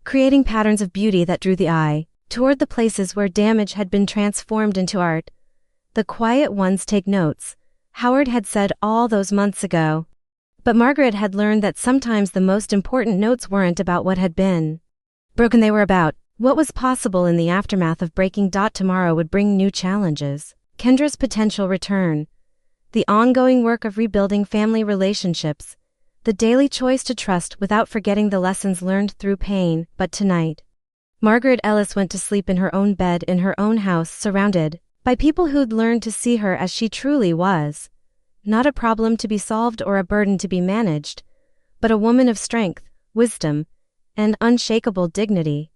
creating patterns of beauty that drew the eye toward the places where damage had been transformed into art. The quiet ones take notes, Howard had said all those months ago. But Margaret had learned that sometimes the most important notes weren't about what had been broken, they were about what was possible in the aftermath of breaking. Tomorrow would bring new challenges. Kendra's potential return, the ongoing work of rebuilding family relationships, the daily choice to trust without forgetting the lessons learned through pain. But tonight, Margaret Ellis went to sleep in her own bed in her own house, surrounded by people who'd learned to see her as she truly was. Not a problem to be solved or a burden to be managed, but a woman of strength, wisdom, and unshakable dignity.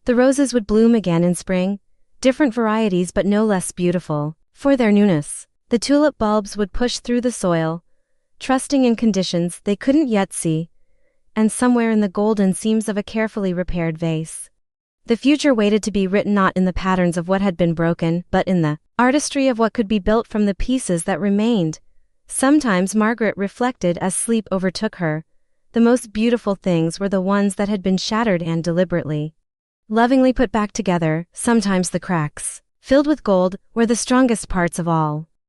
The roses would bloom again in spring, different varieties but no less beautiful for their newness. The tulip bulbs would push through the soil, trusting in conditions they couldn't yet see, and somewhere in the golden seams of a carefully repaired vase, the future waited to be written, not in the patterns of what had been broken, but in the artistry of what could be built from the pieces that remained. Sometimes Margaret reflected as sleep overtook her, the most beautiful things were the ones that had been shattered and deliberately, lovingly put back together. Sometimes the cracks, filled with gold, were the strongest parts of all.